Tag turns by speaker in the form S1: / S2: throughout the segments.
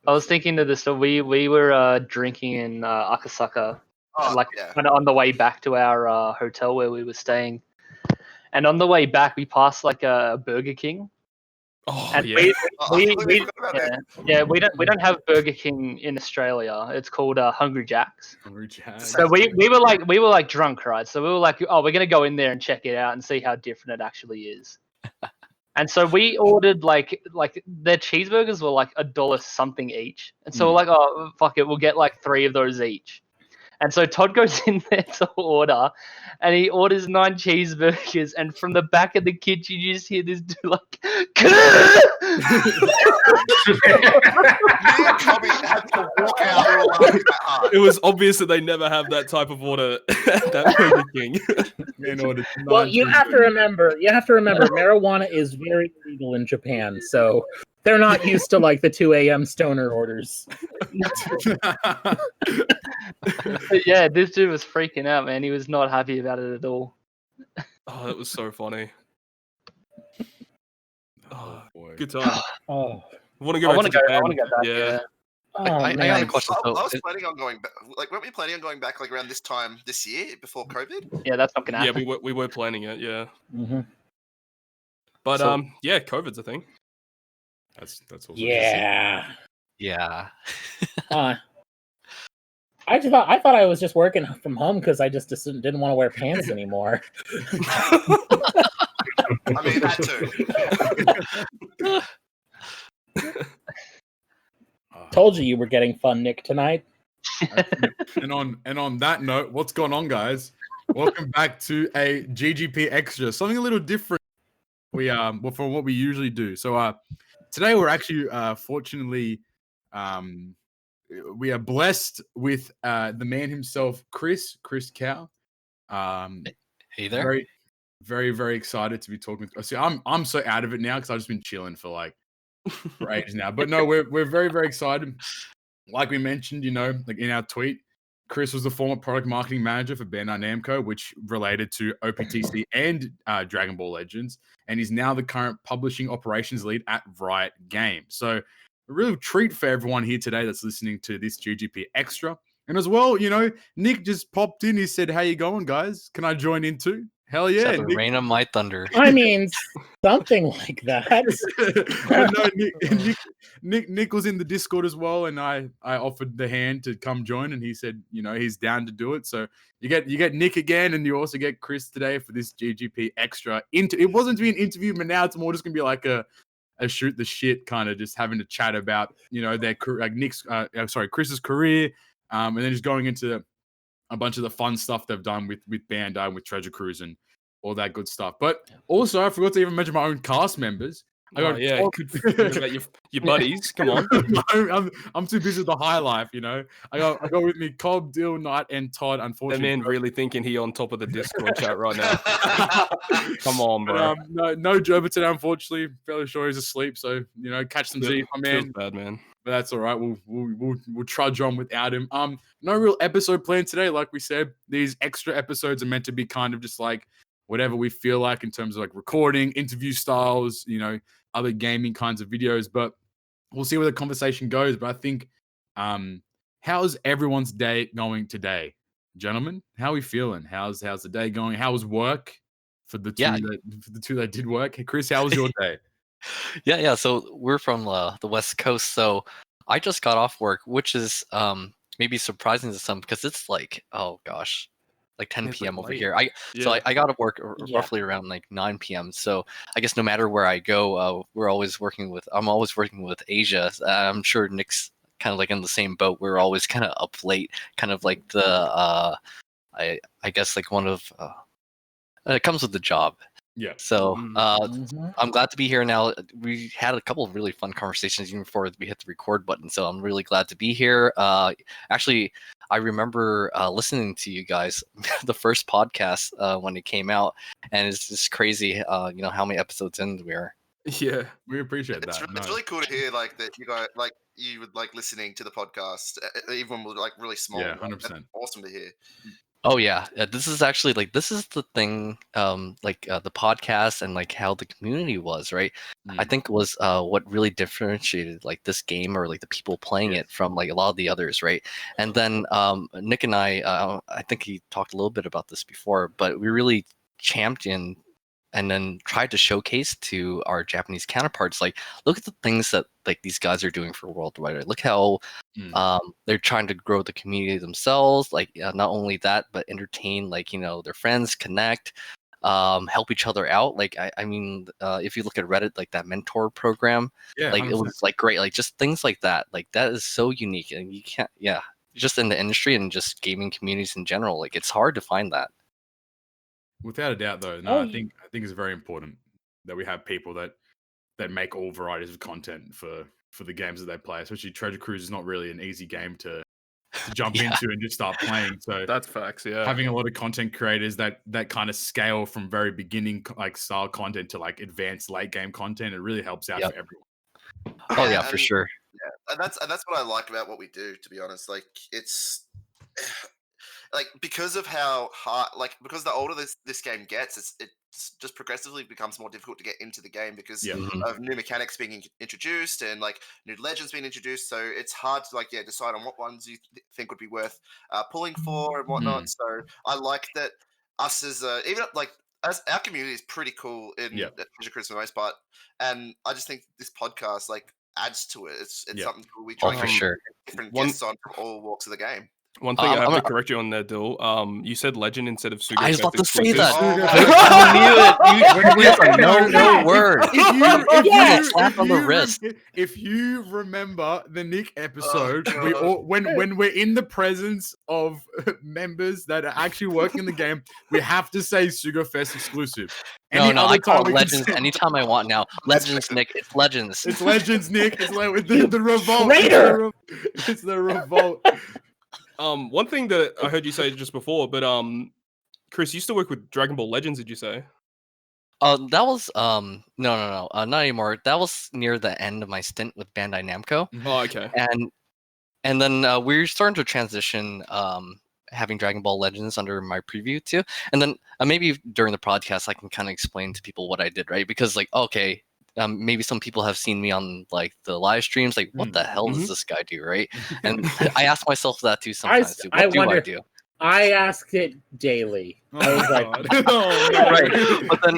S1: I was thinking of this. So we were drinking in Akasaka, kind of on the way back to our hotel where we were staying, and on the way back we passed like a Burger King.
S2: Oh
S1: and
S2: yeah.
S1: we don't have Burger King in Australia. It's called Hungry Jack's.
S2: Hungry Jack's.
S1: So we were like drunk, right? So we were like, oh, we're gonna go in there and check it out and see how different it actually is. And so we ordered like their cheeseburgers were like $1 something each, and so we're like, oh fuck it, we'll get like 3 of those each. And so Todd goes in there to order, and he orders 9 cheeseburgers, and from the back of the kitchen you just hear this dude like,
S2: It was obvious that they never have that type of order at that Burger King.
S3: Well, you have to remember, marijuana is very legal in Japan, so they're not used to like the 2 a.m. stoner orders.
S1: Yeah, this dude was freaking out, man. He was not happy about it at all.
S2: Oh, that was so funny. Oh, boy. Good time.
S3: Oh,
S2: I want to go back.
S1: Yeah.
S3: Oh,
S4: I got a question.
S5: I was planning on going back. Like, weren't we planning on going back like around this time this year before COVID?
S1: Yeah, that's not gonna happen.
S2: Yeah, we were planning it. Yeah.
S3: Mm-hmm.
S2: But yeah, COVID's a thing. That's also
S3: yeah.
S4: Yeah.
S3: I thought I was just working from home because I just didn't want to wear pants anymore.
S5: I mean, that too.
S3: Told you were getting fun, Nick, tonight.
S6: And on that note, what's going on, guys? Welcome back to a GGP Extra, something a little different. From what we usually do. So today we're actually fortunately we are blessed with the man himself, Chris Cow.
S4: Hey there.
S6: Very, very, very excited to be talking. See, I'm so out of it now because I've just been chilling for ages now. But no, we're very, very excited. Like we mentioned, like in our tweet, Chris was the former product marketing manager for Bandai Namco, which related to OPTC and Dragon Ball Legends, and he's now the current publishing operations lead at Riot Games. So a real treat for everyone here today that's listening to this GGP Extra. And as well, Nick just popped in. He said, "How you going, guys? Can I join in too?" Hell yeah!
S4: The rain on my thunder.
S3: I mean, something like that.
S6: No, Nick was in the Discord as well, and I offered the hand to come join, and he said, he's down to do it. So you get Nick again, and you also get Chris today for this GGP Extra. It wasn't to be an interview, but now it's more just gonna be like a shoot the shit kind of just having a chat about their career, like Chris's career, and then just going into a bunch of the fun stuff they've done with Bandai and with Treasure Cruise and all that good stuff. But also, I forgot to even mention my own cast members.
S2: About your buddies. Come on.
S6: I'm too busy with the high life, I got with me Cobb, Dill, Knight, and Todd. Unfortunately,
S2: the man really thinking he on top of the Discord chat right now. Come on, bro.
S6: No Joba today, unfortunately. Fairly sure he's asleep. So catch some Z, my man.
S2: Feels bad, man.
S6: But that's all right. We'll trudge on without him. No real episode planned today. Like we said, these extra episodes are meant to be kind of just like whatever we feel like in terms of like recording, interview styles, other gaming kinds of videos. But we'll see where the conversation goes. But I think, how's everyone's day going today, gentlemen? How are we feeling? How's the day going? How was work for the two that did work? Hey, Chris, how was your day?
S4: Yeah. So we're from the West Coast, so I just got off work, which is maybe surprising to some because it's like, oh gosh, like 10 p.m. over here. So I got to work roughly around like 9 p.m. So I guess no matter where I go, I'm always working with Asia. I'm sure Nick's kind of like in the same boat. We're always kind of up late, kind of like the I guess like one of it comes with the job.
S6: Yeah.
S4: So I'm glad to be here now. We had a couple of really fun conversations even before we hit the record button. So I'm really glad to be here. Actually, I remember listening to you guys, the first podcast when it came out, and it's just crazy, how many episodes in we are.
S2: Yeah,
S6: we appreciate that.
S5: It's really cool to hear that you guys you would like listening to the podcast, even when we're like really small.
S6: Yeah, 100%.
S5: Awesome to hear.
S4: Oh yeah, this is actually like this is the thing, the podcast and like how the community was, right? I think was what really differentiated like this game or like the people playing it from like a lot of the others, right? And then Nick and I think he talked a little bit about this before, but we really championed and then tried to showcase to our Japanese counterparts, like, look at the things that like these guys are doing for worldwide. Right? Look how they're trying to grow the community themselves. Like, not only that, but entertain like their friends, connect, help each other out. Like, I mean, if you look at Reddit, like that mentor program, like
S6: 100%.
S4: it was like great. Like just things like that. Like that is so unique, and you can't. Yeah, just in the industry and just gaming communities in general. Like it's hard to find that.
S6: Without a doubt, though, no, I think it's very important that we have people that make all varieties of content for the games that they play. Especially Treasure Cruise is not really an easy game to jump into and just start playing. So
S2: That's facts. Yeah.
S6: having a lot of content creators that kind of scale from very beginning like style content to like advanced late game content, it really helps out for everyone.
S4: Oh yeah, for sure.
S5: Yeah, and that's what I like about what we do. To be honest, like it's. Like because of how hard, like because the older this game gets, it's just progressively becomes more difficult to get into the game because of new mechanics being introduced and like new legends being introduced. So it's hard to like decide on what ones you think would be worth pulling for and whatnot. So I like that us as even like as our community is pretty cool in Treasure Cruise for the most part, and I just think this podcast like adds to it. It's something cool. We try to get different guests on from all walks of the game.
S2: One thing I have to correct you on there, Dill. You said legend instead of Sugar.
S4: I was about to say
S2: exclusive.
S4: that. I knew it. No word. Slap on the wrist.
S6: If you remember the Nick episode, we all when we're in the presence of members that are actually working the game, we have to say Sugar Fest exclusive.
S4: No, I call it Legends anytime I want now. Legends, Nick. It's Legends.
S6: It's Legends, Nick. It's like the revolt. It's the revolt.
S2: One thing that I heard you say just before, but Chris, you used to work with Dragon Ball Legends, did you say?
S4: That was no, not anymore. That was near the end of my stint with Bandai Namco.
S2: Oh, okay.
S4: And then we're starting to transition, having Dragon Ball Legends under my preview too. And then maybe during the podcast, I can kind of explain to people what I did, right? Because like, okay. Maybe some people have seen me on like the live streams. Like, what the hell does this guy do, right? And I ask myself that too sometimes. What do I do?
S3: I asked it daily. I was like,
S4: right. But then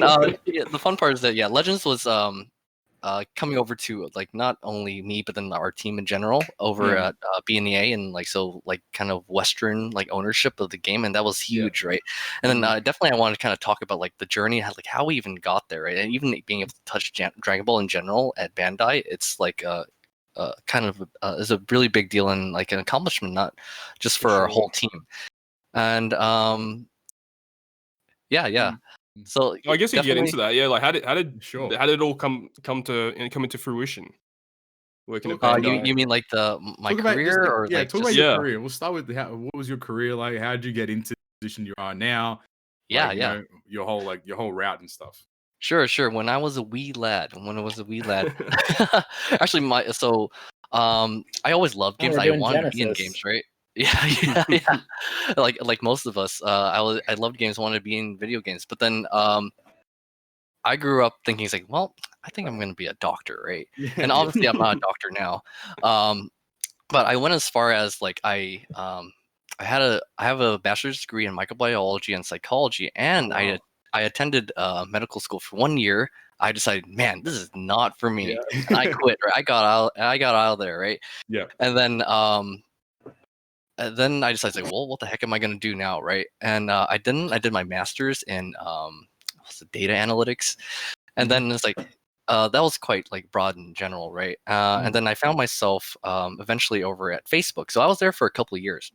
S4: the fun part is that Legends was coming over to like not only me but then our team in general over at BNEA and like so like kind of Western like ownership of the game, and that was huge, right? And then definitely I wanted to kind of talk about like the journey, like how we even got there, right? And even being able to touch Dragon Ball in general at Bandai, it's like kind of is a really big deal and like an accomplishment, not just for our whole team. And so
S2: I guess you get into that, like how did it all come into fruition? Working at Bandai.
S4: You mean like my career or like
S6: talk about your career? We'll start with what was your career like? How did you get into the position you are now?
S4: Yeah,
S6: like, your whole route and stuff.
S4: Sure. When I was a wee lad, actually I always loved games. I wanted to be in games, right? Yeah. Like most of us, I loved games, wanted to be in video games, but then I grew up thinking it's like, well, I think I'm going to be a doctor, right? And obviously I'm not a doctor now, but I went as far as like I have a bachelor's degree in microbiology and psychology, and I attended medical school for 1 year. I decided, man, this is not for me. And I quit. Right? I got out of there, right?
S6: Yeah.
S4: And then I decided, like, well, what the heck am I going to do now, right? And I did my master's in data analytics, and then it's like that was quite like broad in general, right? And then I found myself eventually over at Facebook. So I was there for a couple of years.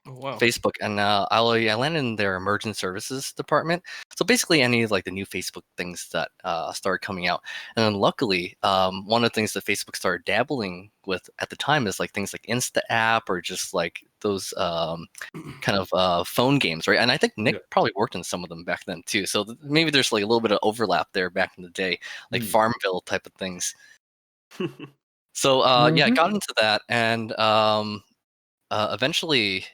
S2: Oh, wow.
S4: Facebook, and I landed in their emergent services department. So basically any of like the new Facebook things that started coming out. And then luckily, one of the things that Facebook started dabbling with at the time is like things like Insta app or just like those kind of phone games, right? And I think Nick probably worked in some of them back then too. So maybe there's like a little bit of overlap there back in the day, like Farmville type of things. So I got into that, and eventually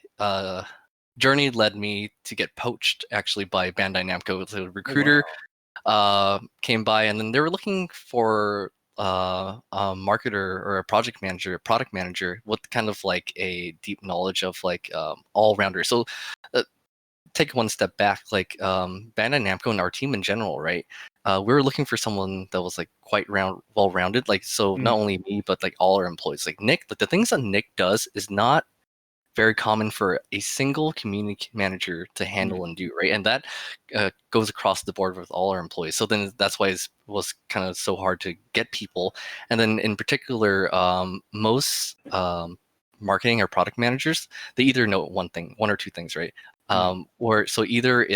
S4: journey led me to get poached actually by Bandai Namco. So a recruiter came by, and then they were looking for a marketer or a product manager with kind of like a deep knowledge of like all rounder. So take one step back, like Bandai Namco and our team in general, right? We were looking for someone that was like quite well-rounded. Like, so not only me, but like all our employees. Like Nick, like the things that Nick does is not very common for a single community manager to handle and do, right? And that goes across the board with all our employees. So then that's why it was kind of so hard to get people. And then in particular, most marketing or product managers, they either know one or two things, right? Or so either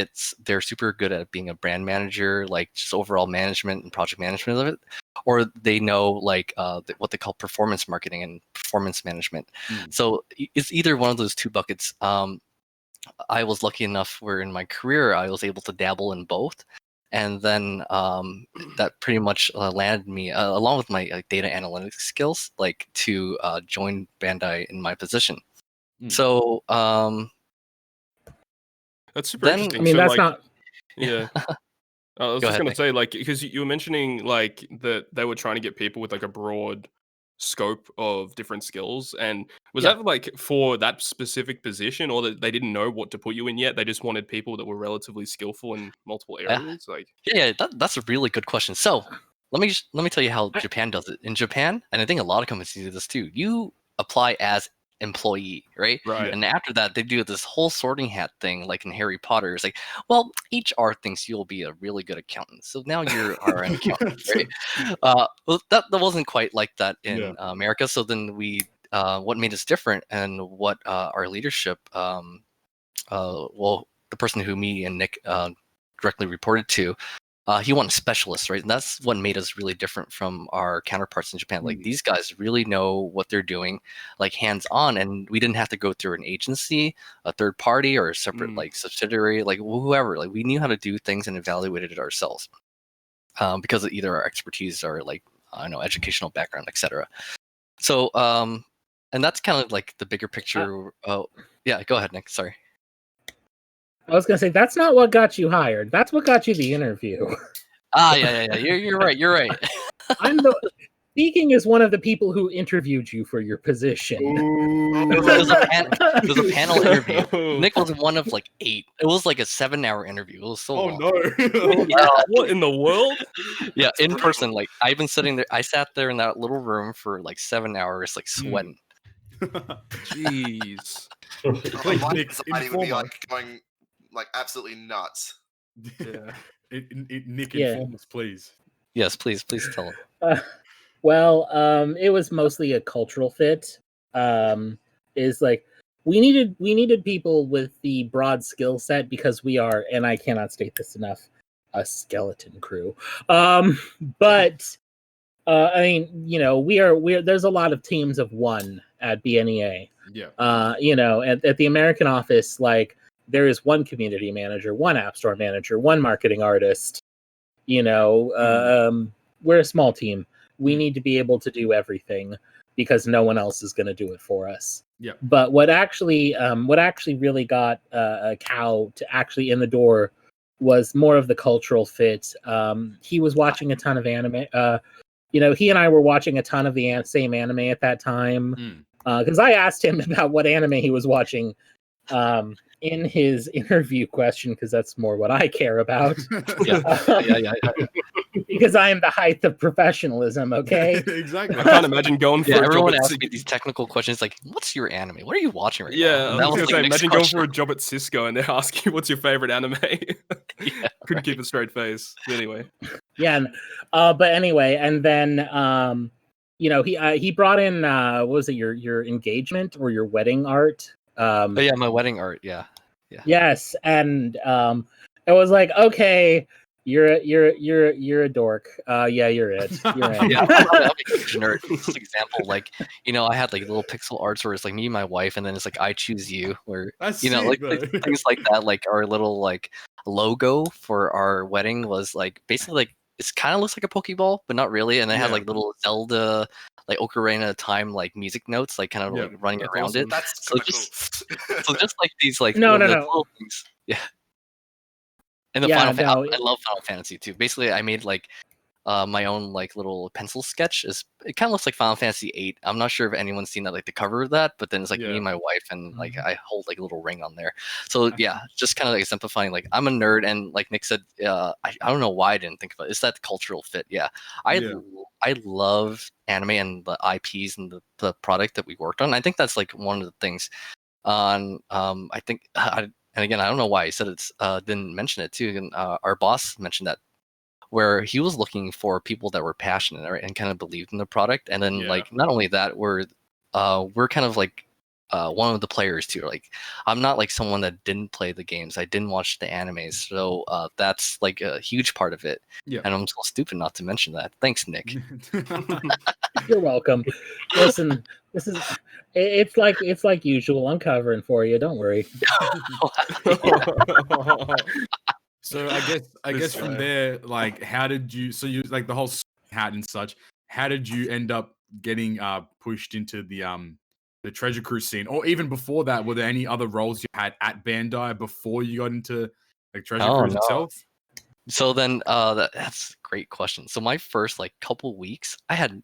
S4: they're super good at being a brand manager, like just overall management and project management of it, or they know like what they call performance marketing and performance management. So it's either one of those two buckets. I was lucky enough where in my career I was able to dabble in both, and then that pretty much landed me along with my data analytics skills, like to join Bandai in my position. So
S2: that's super interesting.
S3: I mean,
S2: so,
S3: that's
S2: like,
S3: not.
S2: Yeah. I was just gonna say, like, because you were mentioning like that they were trying to get people with like a broad scope of different skills, and was that like for that specific position, or that they didn't know what to put you in yet? They just wanted people that were relatively skillful in multiple areas. Like,
S4: that's a really good question. So let me tell you how Japan does it. In Japan, and I think a lot of companies do this too, you apply as employee, right? And after that, they do this whole sorting hat thing, like in Harry Potter. It's like, well, HR thinks you'll be a really good accountant, so now you are an accountant, right? Well, that wasn't quite like that in America. So then what made us different, and what our leadership, well, the person who me and Nick directly reported to, he wanted specialists, right? And that's what made us really different from our counterparts in Japan. Like these guys really know what they're doing, like hands-on, and we didn't have to go through an agency, a third party, or a separate like subsidiary, like whoever. Like we knew how to do things and evaluated it ourselves because of either our expertise or like educational background, etc. So and that's kind of like the bigger picture. Yeah, go ahead, Nick. Sorry.
S3: I was gonna say that's not what got you hired. That's what got you the interview.
S4: Yeah. You're right. You're right.
S3: Speaking as one of the people who interviewed you for your position.
S4: It was a panel interview. Nick was one of like 8. It was like a 7-hour interview. It was so long.
S2: No! What in the world?
S4: Yeah, in person. Like I've been sitting there. I sat there in that little room for like 7 hours, like sweating.
S2: Jeez.
S5: My anxiety would be like going like absolutely nuts.
S6: Yeah. Nick, inform us, please.
S4: Yes, please tell him.
S3: Well, it was mostly a cultural fit. Is like we needed people with the broad skill set because we are, and I cannot state this enough, a skeleton crew. But I mean, we're there's a lot of teams of one at BNEA.
S6: Yeah.
S3: At the American office, like there is one community manager, one app store manager, one marketing artist. We're a small team. We need to be able to do everything because no one else is going to do it for us.
S6: Yeah.
S3: But what actually really got Cow to actually in the door was more of the cultural fit. He was watching a ton of anime. He and I were watching a ton of the same anime at that time. Because I asked him about what anime he was watching in his interview question, because that's more what I care about.
S4: Yeah.
S3: Because I am the height of professionalism, okay?
S6: Exactly.
S2: I can't imagine going for
S4: everyone asks me these technical questions like, what's your anime? What are you watching right now?
S2: Yeah, I was going to say, imagine going for a
S4: question.
S2: job at Cisco and they're asking you what's your favorite anime. Couldn't keep a straight face. Anyway.
S3: Yeah, but anyway, and then he brought in what was it, your engagement or your wedding art?
S4: My wedding art, yeah.
S3: Yes, and it was like, okay, you're a dork. Yeah, you're it. You're it.
S4: Yeah, I'll make a generic example. Like, I had like little pixel arts where it's like me and my wife, and then it's like I choose you, where
S6: That's
S4: like
S6: sick,
S4: things like that. Like our little like logo for our wedding was like basically like it kind of looks like a Pokeball, but not really, and it has like little Zelda like Ocarina of Time like music notes, like kind of like running around
S2: awesome.
S4: it.
S5: That's
S4: So
S5: kinda
S4: just
S5: cool.
S4: so just like these like
S3: No, no, no.
S4: little things. Yeah. And the
S3: Yeah,
S4: Final
S3: no,
S4: I love Final Fantasy too. Basically, I made like my own like little pencil sketch. It kind of looks like Final Fantasy VIII. I'm not sure if anyone's seen that, like the cover of that, but then it's like me and my wife, and like I hold like a little ring on there. So yeah, just kind of like exemplifying. Like I'm a nerd, and like Nick said, I don't know why I didn't think about it. It's that cultural fit. Yeah, I love anime and the IPs and the product that we worked on. I think that's like one of the things. On I think and again, I don't know why he said it's didn't mention it too. And our boss mentioned that, where he was looking for people that were passionate, right, and kind of believed in the product. And then like not only that, we're kind of like one of the players too. Like I'm not like someone that didn't play the games. I didn't watch the animes, so that's like a huge part of it. Yeah. And I'm so stupid not to mention that. Thanks, Nick.
S3: You're welcome. Listen, it's like usual. I'm covering for you. Don't worry.
S6: So I guess from there, like, how did you? So you like the whole hat and such. How did you end up getting pushed into the Treasure Cruise scene, or even before that? Were there any other roles you had at Bandai before you got into like Treasure Cruise itself?
S4: So then, that's a great question. So my first like couple weeks, I had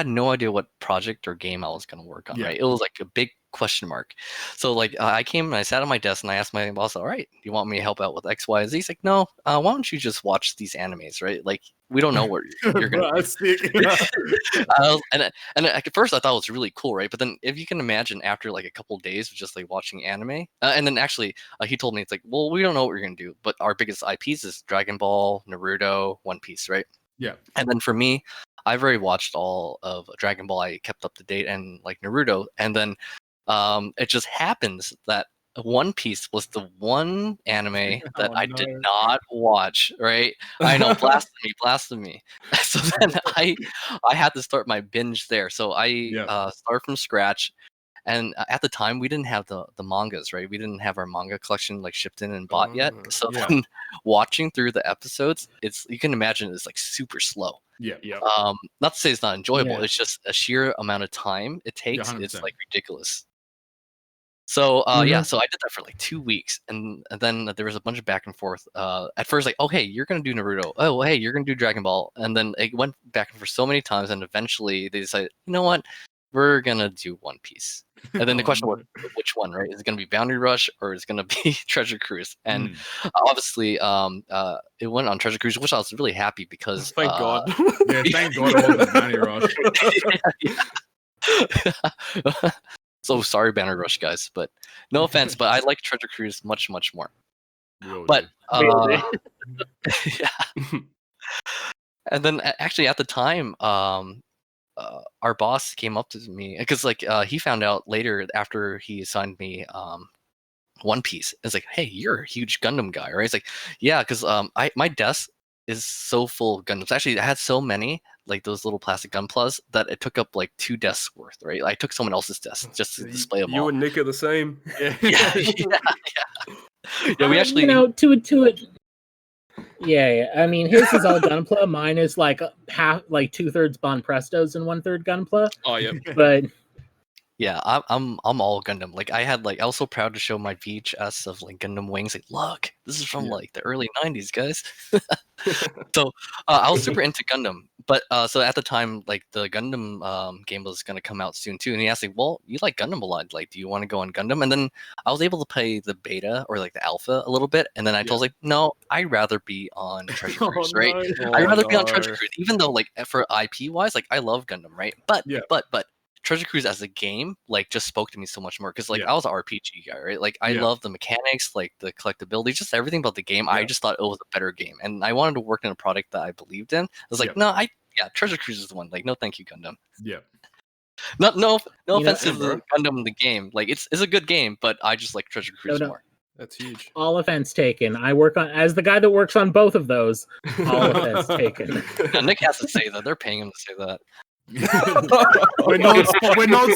S4: no idea what project or game I was going to work on. Right, it was like a big question mark. So like I came and I sat at my desk and I asked my boss, all right, do you want me to help out with X, Y, Z? He's like, no, why don't you just watch these animes, right? Like we don't know what you're going to do. And at first I thought it was really cool, right? But then if you can imagine, after like a couple of days of just like watching anime, and then actually he told me, it's like, well, we don't know what we're going to do, but our biggest IPs is Dragon Ball, Naruto, One Piece, right?
S6: Yeah.
S4: And then for me, I've already watched all of Dragon Ball. I kept up to date, and like Naruto, and then it just happens that One Piece was the one anime that I did not watch. Right? I know, blasphemy. So then I had to start my binge there. So I start from scratch. And at the time, we didn't have the mangas, right? We didn't have our manga collection like shipped in and bought yet. So then watching through the episodes, you can imagine it's like super slow. Not to say it's not enjoyable. It's just a sheer amount of time it takes. It's like ridiculous. So so I did that for like 2 weeks, and then there was a bunch of back and forth. At first, like, oh hey, you're gonna do Naruto. Oh hey, you're gonna do Dragon Ball, and then it went back and forth so many times, and eventually they decided, you know what, we're gonna do One Piece. And then the question was, which one, right? Is it gonna be Boundary Rush or is it gonna be Treasure Cruise? And obviously, it went on Treasure Cruise, which I was really happy because
S2: thank God.
S6: Thank God it wasn't Boundary Rush.
S4: So sorry, Boundary Rush guys, but no offense, but I like Treasure Cruise much more. But and then actually at the time, our boss came up to me because like he found out later after he assigned me One Piece. It's like, hey, you're a huge Gundam guy, right? It's like, yeah, because my desk is so full of Gundams. Actually, I had so many like those little plastic Gunplas that it took up like 2 desks worth, right? I took someone else's desk just to display them all.
S2: You and Nick are the same.
S4: Yeah, we actually,
S3: to it. Yeah. I mean, his is all Gunpla. Mine is like half, like 2/3 Bon Prestos and 1/3 Gunpla.
S2: Oh yeah.
S3: But
S4: yeah, I'm all Gundam. Like I was so proud to show my VHS of like Gundam Wings. Like, look, this is from like the early '90s, guys. So I was super into Gundam, but so at the time, like the Gundam game was gonna come out soon too, and he asked me, "Well, you like Gundam a lot. Like, do you want to go on Gundam?" And then I was able to play the beta or like the alpha a little bit, and then I told like, "No, I'd rather be on Treasure Cruise, right? I'd rather be on Treasure Cruise, even though like for IP wise, like I love Gundam, right? But Treasure Cruise as a game like just spoke to me so much more because like I was an RPG guy, right? Like I love the mechanics, like the collectability, just everything about the game. I just thought it was a better game, and I wanted to work in a product that I believed in. I was like, no, Treasure Cruise is the one. Like, no, thank you, Gundam. No offense to the Gundam the game. Like it's a good game, but I just like Treasure Cruise more.
S2: That's huge.
S3: All offense taken. I work on as the guy that works on both of those. All offense taken.
S4: No, Nick has to say that. They're paying him to say that.
S6: We're not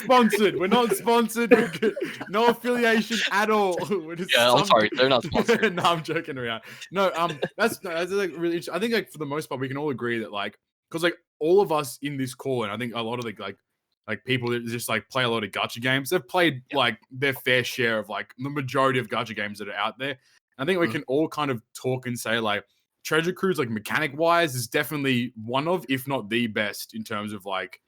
S6: sponsored. We're not sponsored. No affiliation at all.
S4: I'm sorry, they're not sponsored.
S6: No, I'm joking around. No, that's like really interesting. I think like for the most part we can all agree that like because like all of us in this call, and I think a lot of the like like people that just like play a lot of gacha games. They've played like their fair share of like the majority of gacha games that are out there. I think we can all kind of talk and say like Treasure Cruise, like mechanic wise, is definitely one of, if not the best in terms of like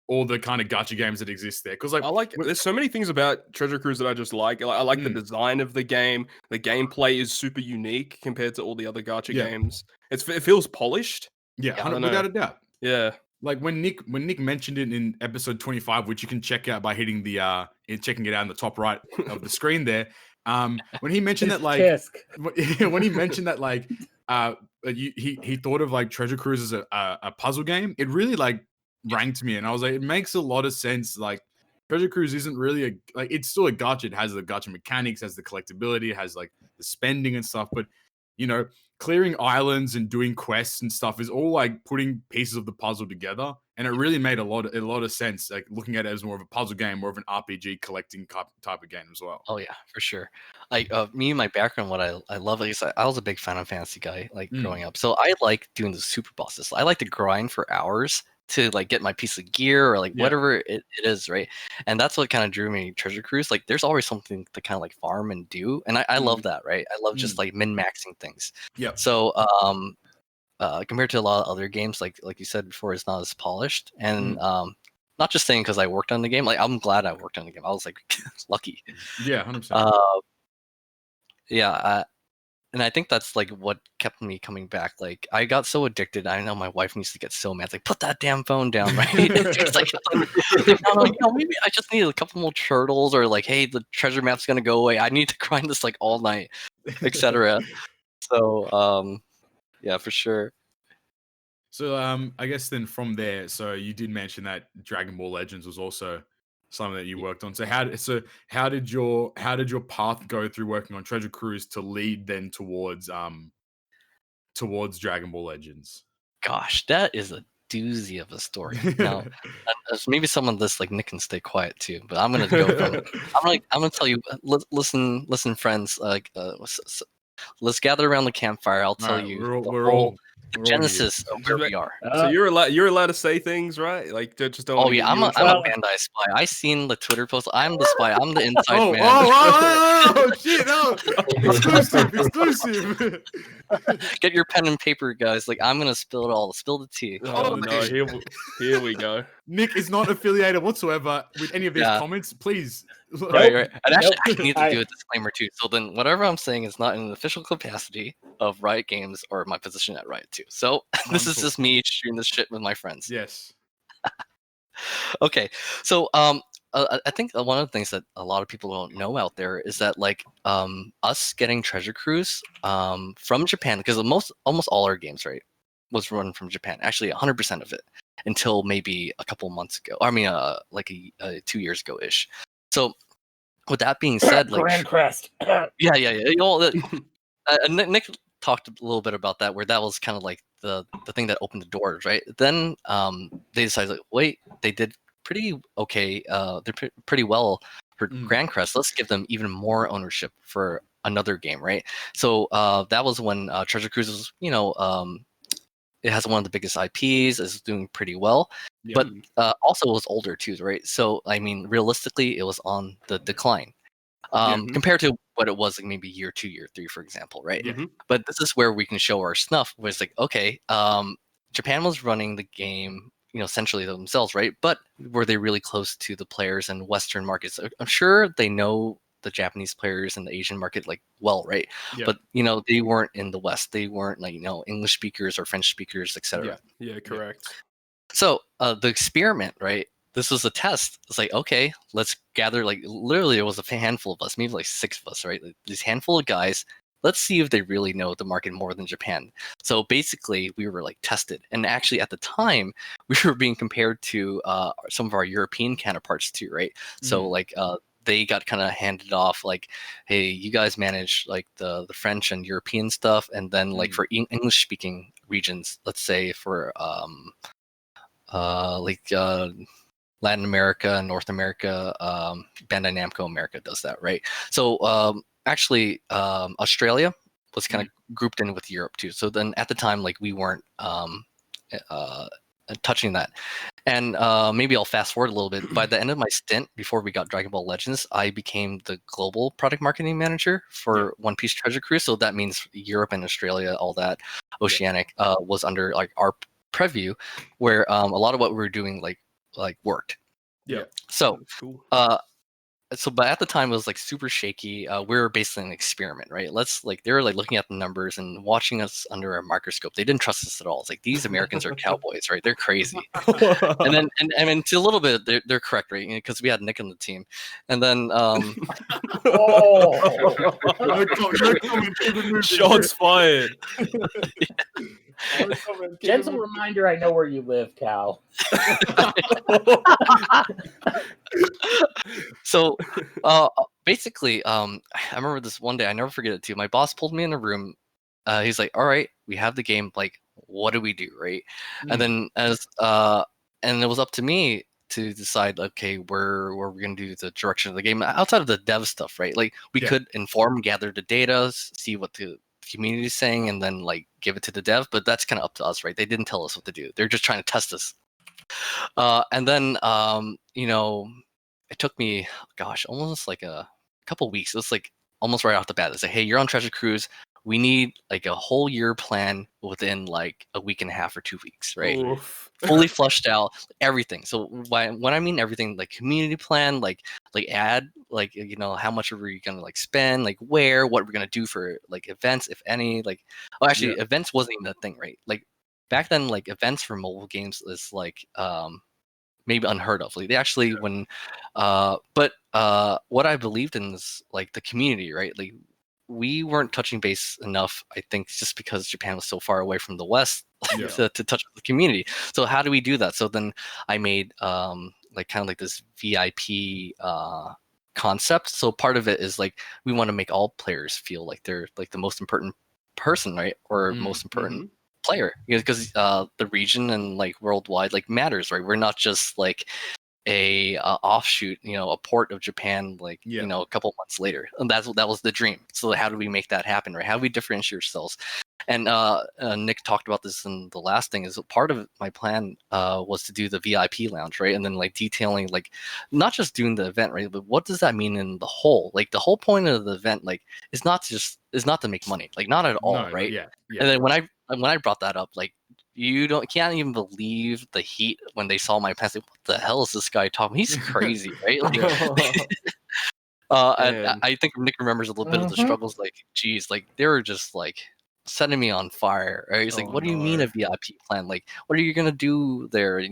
S6: all the kind of gacha games that exist there. Because like
S2: there's so many things about Treasure Cruise that I just like. I like the design of the game. The gameplay is super unique compared to all the other gacha games. It feels polished.
S6: Yeah, without a doubt.
S2: Yeah.
S6: Like when Nick mentioned it in episode 25, which you can check out by hitting the checking it out in the top right of the screen there. When he mentioned that like when he mentioned that like he thought of like Treasure Cruise as a puzzle game, it really like rang to me, and I was like, it makes a lot of sense. Like Treasure Cruise isn't really it's still a gacha. It has the gacha mechanics, has the collectability, it has like the spending and stuff, but you know, clearing islands and doing quests and stuff is all like putting pieces of the puzzle together, and it really made a lot of sense. Like looking at it as more of a puzzle game, more of an RPG collecting type of game as well.
S4: Oh yeah, for sure. Like me and my background, what I love is I was a big Final Fantasy guy like growing up, so I like doing the super bosses. I like to grind for hours to like get my piece of gear or like whatever it is, right? And that's what kind of drew me to Treasure Cruise. Like there's always something to kind of like farm and do, and I love that, right? I love just like min-maxing things.
S6: Yeah.
S4: So compared to a lot of other games, like you said before, it's not as polished. And not just saying because I worked on the game, like I'm glad I worked on the game. I was like lucky.
S6: Yeah, 100%.
S4: And I think that's like what kept me coming back. Like I got so addicted. I know my wife needs to get so mad. It's like, put that damn phone down, right? It's like, maybe I just need a couple more turtles, or like, hey, the treasure map's gonna go away. I need to grind this like all night, etc. So, yeah, for sure.
S6: So, I guess then from there, so you did mention that Dragon Ball Legends was also something that you worked on. So how did your path go through working on Treasure Cruise to lead then towards Dragon Ball Legends?
S4: Gosh, that is a doozy of a story. Now, maybe some of this like Nick can stay quiet too, but I'm gonna go from. I'm gonna tell you. Listen, friends. Like, let's gather around the campfire. I'll tell you.
S6: We're all
S4: genesis of where we are.
S2: So you're allowed to say things, right? Like just don't.
S4: Oh yeah, I'm a Bandai spy. I seen the Twitter post. I'm the spy. I'm the inside man.
S6: Oh shit! No, exclusive.
S4: Get your pen and paper, guys. Like I'm gonna spill it all. Spill the tea.
S2: Oh no! Here we go.
S6: Nick is not affiliated whatsoever with any of these comments. Please.
S4: Right. And actually, I need to do a disclaimer too. So then, whatever I'm saying is not in an official capacity of Riot Games or my position at Riot 2. So this is just me shooting this shit with my friends.
S6: Yes.
S4: Okay. So I think one of the things that a lot of people don't know out there is that like us getting Treasure Cruise from Japan, because almost all our games, right, was run from Japan. Actually, 100% of it until maybe a couple months ago. I mean, like 2 years ago ish. So, with that being said, like
S3: Grand Crest.
S4: yeah. You know, Nick talked a little bit about that, where that was kind of like the thing that opened the doors, right? Then they decided, like, wait, they did pretty okay. They're pretty well for Grand Crest. Let's give them even more ownership for another game, right? So that was when Treasure Cruise was, you know, it has one of the biggest IPs, is doing pretty well, but also it was older too, right? So I mean, realistically, it was on the decline compared to what it was like maybe year 2, year 3, for example, right? But this is where we can show our snuff. Where it's like, okay, Japan was running the game, you know, essentially themselves, right? But were they really close to the players in Western markets? I'm sure they know the Japanese players in the Asian market like well, right? But you know, they weren't in the West. They weren't like, you know, English speakers or French speakers, etc.
S2: Yeah, correct.
S4: So the experiment, right? This was a test. It's like, okay, let's gather, like literally it was a handful of us, maybe like 6 of us, right? Like, this handful of guys. Let's see if they really know the market more than Japan. So basically, we were like tested, and actually at the time, we were being compared to some of our European counterparts too, right? So like they got kind of handed off like, hey, you guys manage like the French and European stuff, and then like for English speaking regions, let's say for Latin America, North America, Bandai Namco America does that, right? So actually Australia was kind of grouped in with Europe too. So then at the time, like we weren't touching that. And maybe I'll fast forward a little bit. By the end of my stint, before we got Dragon Ball Legends, I became the global product marketing manager for One Piece Treasure Cruise. So that means Europe and Australia, all that, Oceanic, was under like our preview, where a lot of what we were doing like worked.
S2: Yeah.
S4: So,
S2: cool.
S4: But at the time it was like super shaky. We were basically an experiment, right? They were like looking at the numbers and watching us under a microscope. They didn't trust us at all. It's like, these Americans are cowboys, right? They're crazy. And then to a little bit they're correct, right? Because we had Nick on the team. And then
S2: shots fired.
S3: Gentle reminder, I know where you live, Cal.
S4: So basically, I remember this one day, I never forget it too. My boss pulled me in a room. He's like, all right, we have the game, like, what do we do, right? And then and it was up to me to decide, okay, where we're gonna do the direction of the game outside of the dev stuff, right? Like we could gather the data, see what the community is saying, and then like give it to the dev, but that's kind of up to us, right? They didn't tell us what to do. They're just trying to test us. And then it took me, gosh, almost like a couple weeks. It was like almost right off the bat. It's like, hey, you're on Treasure Cruise. We need like a whole year plan within like a week and a half or 2 weeks, right? Fully flushed out, everything. So when I mean everything, like community plan, like ad, like, how much are we gonna like spend, like where, what we're gonna do for like events, if any, like, events wasn't even a thing, right? Like back then, like events for mobile games is like maybe unheard of. Like they actually but what I believed in is like the community, right? Like we weren't touching base enough, I think, just because Japan was so far away from the West to touch the community. So how do we do that? So then I made like kind of like this VIP concept. So part of it is like we want to make all players feel like they're like the most important person, right? Or most important player, because the region and like worldwide like matters, right? We're not just like a offshoot, a port of Japan, like a couple months later, and that was the dream. So how do we make that happen, right? How do we differentiate ourselves? And Nick talked about this in the last thing. Is part of my plan was to do the VIP lounge, right? And then like detailing, like not just doing the event, right? But what does that mean in the whole? Like the whole point of the event, like is not to make money, like not at all, right? And then when I brought that up, like can't even believe the heat when they saw my pants. Like, what the hell is this guy talking? He's crazy, right? Like, and I think Nick remembers a little bit of the struggles. Like, geez, like they were just like setting me on fire. Right? He's like, "What do you mean a VIP plan? Like, what are you gonna do there?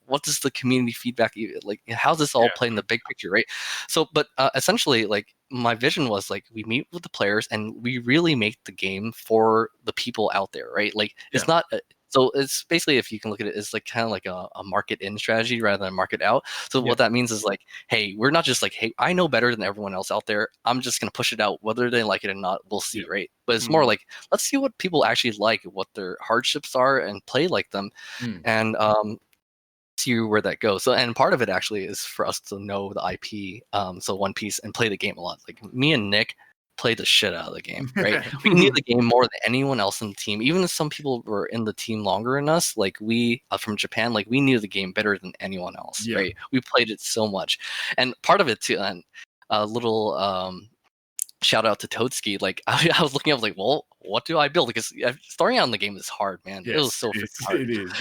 S4: What does the community feedback like? How's this all play in the big picture, right?" So, but essentially, like my vision was like we meet with the players and we really make the game for the people out there, right? Like it's not. So it's basically, if you can look at it, it's like kind of like a market in strategy rather than market out. So what that means is like, hey, we're not just like, hey, I know better than everyone else out there. I'm just gonna push it out, whether they like it or not. We'll see, right? But it's more like, let's see what people actually like, what their hardships are, and play like them, and see where that goes. So, and part of it actually is for us to know the IP, so One Piece, and play the game a lot. Like me and Nick play the shit out of the game, right? We knew the game more than anyone else in the team. Even if some people were in the team longer than us, like we from Japan, like we knew the game better than anyone else, right? We played it so much, and part of it too. And a little shout out to Toadskii. Like I was looking up, like, well, what do I build? Because starting out in the game is hard, man. It was so freaking hard.
S6: It is.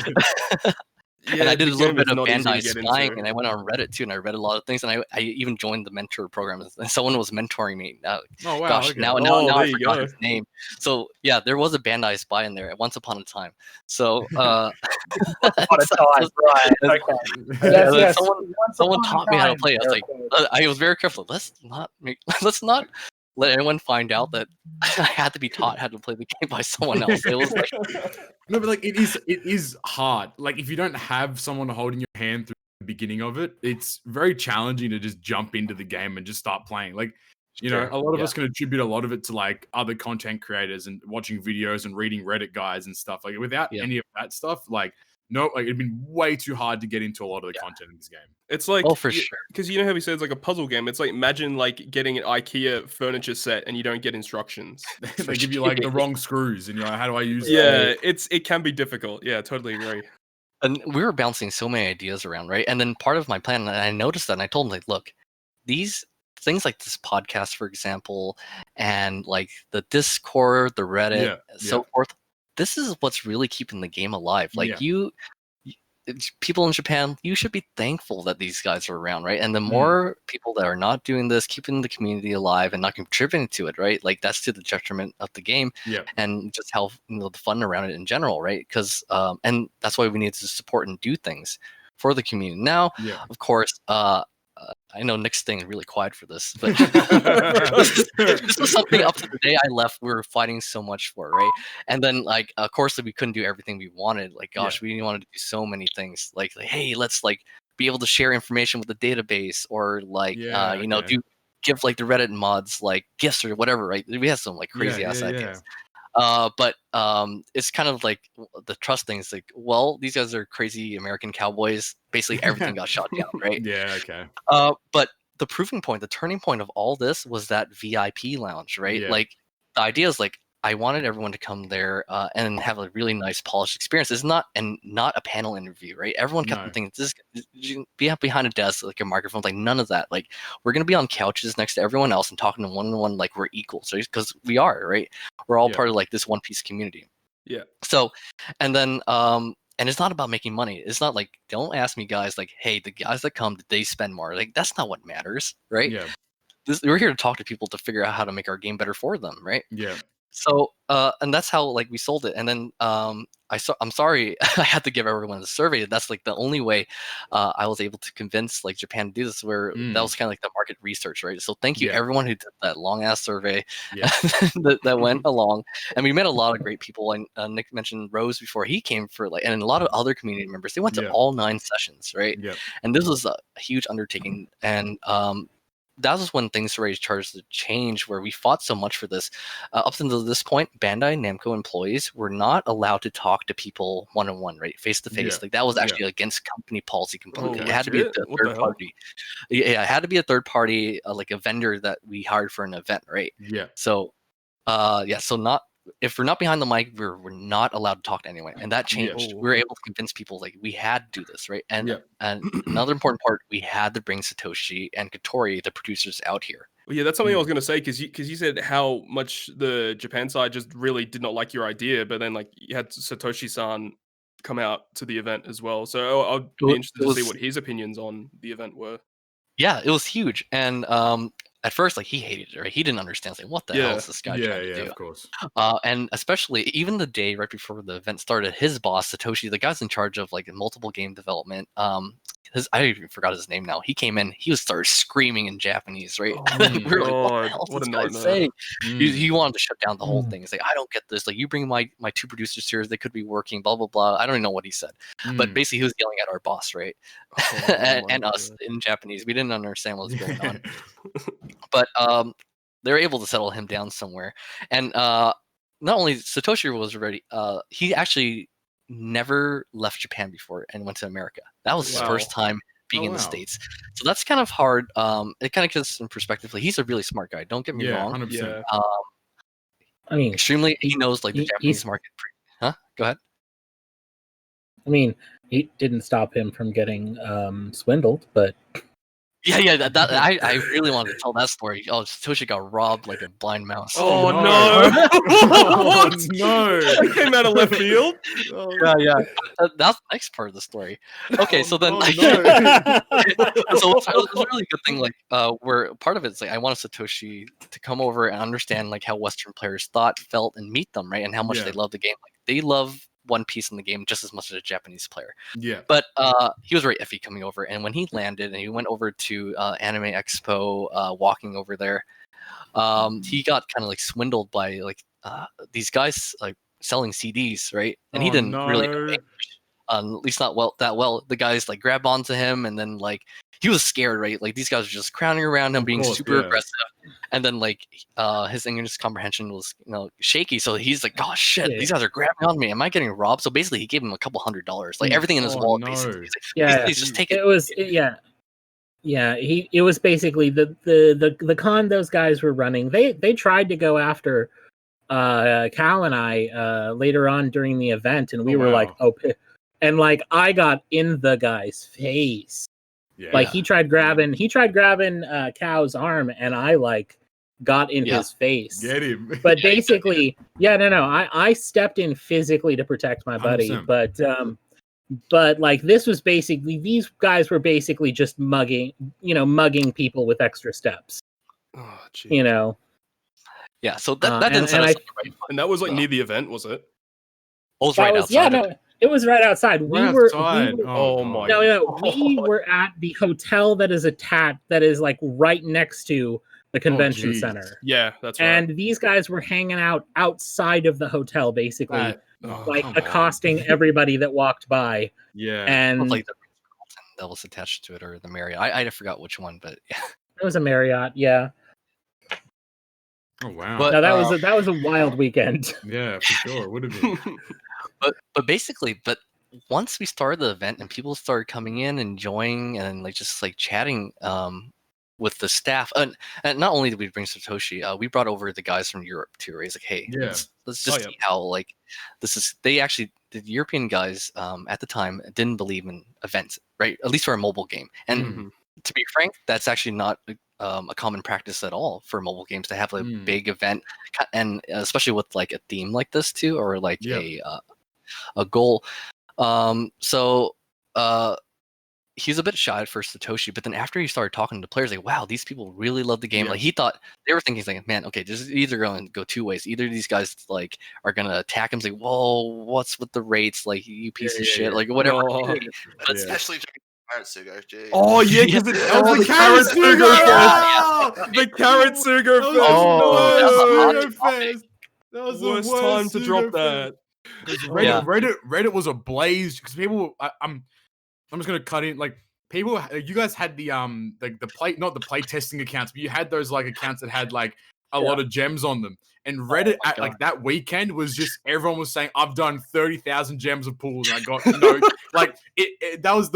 S4: And I did a little bit of Bandai spying, and I went on Reddit too, and I read a lot of things, and I even joined the mentor program, and someone was mentoring me. Now, gosh, now I forgot his name. So yeah, there was a Bandai spy in there at once upon a time. So someone taught me how to play. I was like, I was very careful. Let's not let anyone find out that I had to be taught how to play the game by someone else. It was like
S6: no, but like it is hard. Like if you don't have someone holding your hand through the beginning of it, it's very challenging to just jump into the game and just start playing. Like, a lot of us can attribute a lot of it to like other content creators and watching videos and reading Reddit guides and stuff. Like without any of that stuff, like it'd been way too hard to get into a lot of the content in this game.
S2: It's like,
S4: for sure,
S2: because how he said it's like a puzzle game. It's like, imagine like getting an IKEA furniture set and you don't get instructions.
S6: They give you like the wrong screws and you're like, how do I use
S2: it can be difficult. Yeah, totally agree.
S4: And we were bouncing so many ideas around, right? And then part of my plan, and I noticed that, and I told him, like, look, these things like this podcast, for example, and like the Discord, the Reddit, so forth, this is what's really keeping the game alive. Like people in Japan, you should be thankful that these guys are around, right? And the more people that are not doing this, keeping the community alive and not contributing to it, right? Like that's to the detriment of the game and just how the fun around it in general, right? Because and that's why we need to support and do things for the community. Now, of course, I know Nick's staying really quiet for this, but this was something up to the day I left we were fighting so much for, right? And then, like, of course, we couldn't do everything we wanted. Like, gosh, we wanted to do so many things. Like, hey, let's like be able to share information with the database, or like, you know, give like the Reddit mods like gifts or whatever, right? We had some like crazy ass ideas. But it's kind of like the trust thing. It's like, well, these guys are crazy American cowboys. Basically, everything got shot down, right? But the proving point, the turning point of all this was that VIP lounge, right? Like the idea is like I wanted everyone to come there and have a really nice, polished experience. It's not a panel interview, right? Everyone kept thinking this you be behind a desk like a microphone, like none of that. Like we're gonna be on couches next to everyone else and talking to one-on-one like we're equals, right? Because we are, right? We're all part of like this One Piece community. So, and then and it's not about making money. It's not like, don't ask me guys like, hey, the guys that come, did they spend more? Like that's not what matters, right? We're here to talk to people to figure out how to make our game better for them, right? So, and that's how like we sold it. And then I'm sorry, I had to give everyone a survey. That's like the only way I was able to convince like Japan to do this. Where that was kind of like the market research, right? So thank you everyone who did that long ass survey that went along. And we met a lot of great people. And Nick mentioned Rose before he came for like, and a lot of other community members. They went to all 9 sessions, right? And this was a huge undertaking. And that was when things started to change, where we fought so much for this. Up until this point, Bandai Namco employees were not allowed to talk to people one-on-one, right, face to face. Like that was actually against company policy completely. It had to be a third party. It had to be a third party, like a vendor that we hired for an event, right? So, so not. If we're not behind the mic, we're not allowed to talk to anyone, and that changed. We were able to convince people like we had to do this, right? And another important part, we had to bring Satoshi and Katori, the producers, out here.
S2: Well, yeah, that's something I was going to say because you said how much the Japan side just really did not like your idea, but then like you had Satoshi-san come out to the event as well. So I'd be interested to see what his opinions on the event were.
S4: Yeah, it was huge, and at first, like he hated it, right? He didn't understand. Like, what the hell is this guy trying to do?
S6: Of course.
S4: And especially even the day right before the event started, his boss Satoshi, the guy's in charge of like multiple game development. I even forgot his name now. He came in, he started screaming in Japanese, right? We were like, what the hell is this guy saying? He wanted to shut down the whole thing. He's like, I don't get this. Like, you bring my 2 producers here, they could be working, blah blah blah. I don't even know what he said, but basically he was yelling at our boss, right? And us in Japanese. We didn't understand what was going on. But they were able to settle him down somewhere. And not only Satoshi was ready, he actually never left Japan before and went to America. That was his first time being in the States. So that's kind of hard. It kind of gives some perspective. Like, he's a really smart guy. Don't get me wrong.
S6: 100%.
S3: I mean,
S4: extremely. He knows like the Japanese market. Huh? Go ahead.
S3: I mean, he didn't stop him from getting swindled, but
S4: Yeah. That I really wanted to tell that story. Oh, Satoshi got robbed like a blind mouse.
S2: Oh no!
S6: Oh no!
S2: That came out of left field.
S4: Yeah. That's the next part of the story. Okay, so then, so it's a really good thing. Like, where part of it's like I wanted Satoshi to come over and understand like how Western players thought, felt, and meet them, right, and how much they love the game. Like they love One Piece in the game just as much as a Japanese player. But he was very iffy coming over, and when he landed and he went over to Anime Expo, walking over there, he got kind of like swindled by like these guys like selling CDs, right? And he didn't really know English, at least not that well. The guys like grab onto him, and then like he was scared, right? Like these guys were just crowding around him, being super aggressive. And then like his English comprehension was shaky, so he's like, "Gosh, shit! These guys are grabbing on me. Am I getting robbed?" So basically, he gave him a couple $100, like everything in his wallet. Basically, he's just taking.
S3: It was It was basically the con those guys were running. They tried to go after Cal and I later on during the event, and we were like, and like I got in the guy's face.
S6: Yeah.
S3: Like he tried grabbing Cow's arm, and I like got in his face.
S6: Get him.
S3: But basically, I stepped in physically to protect my buddy,
S6: 100%.
S3: but like this was basically, these guys were basically just mugging people with extra steps.
S2: Oh, geez.
S3: You know.
S4: Yeah, so that didn't set us up right.
S2: And that was like near the event, was it?
S4: It was right outside.
S3: Yeah, no, it was right outside. We were
S2: oh my.
S3: No, we were at the hotel that is like right next to the convention center.
S2: Yeah, that's right.
S3: And these guys were hanging out outside of the hotel, basically, accosting everybody that walked by.
S6: Yeah,
S3: and
S4: like the that was attached to it, or the Marriott. I forgot which one, but yeah,
S3: it was a Marriott. Yeah.
S6: Oh wow!
S3: But no, that was a wild weekend.
S6: Yeah, for sure, it would have been.
S4: but basically, once we started the event and people started coming in and enjoying and like just like chatting with the staff, and not only did we bring Satoshi, we brought over the guys from Europe too. Right? He's like, hey, let's just see how like this is. They actually, the European guys at the time didn't believe in events, right? At least for a mobile game. And to be frank, that's actually not a common practice at all for mobile games to have a big event, and especially with like a theme like this too, or like a goal. So he's a bit shy at first, Satoshi, but then after he started talking to players, like, wow, these people really love the game. Like he thought, they were thinking, like, man, okay, this is either going to go two ways. Either these guys like are gonna attack him, like, whoa, what's with the rates? Like, you piece of shit, like whatever.
S5: But especially Carrot Sugo, geez.
S6: Oh yeah, because the Carrot Sugo fest. The Carrot Sugo fest. That was the worst
S2: time to drop that.
S6: Reddit was ablaze because people. I'm just gonna cut in. Like people, you guys had the not the play testing accounts, but you had those like accounts that had like a lot of gems on them. And Reddit like that weekend was just everyone was saying, I've done 30,000 gems of pools and I got like that was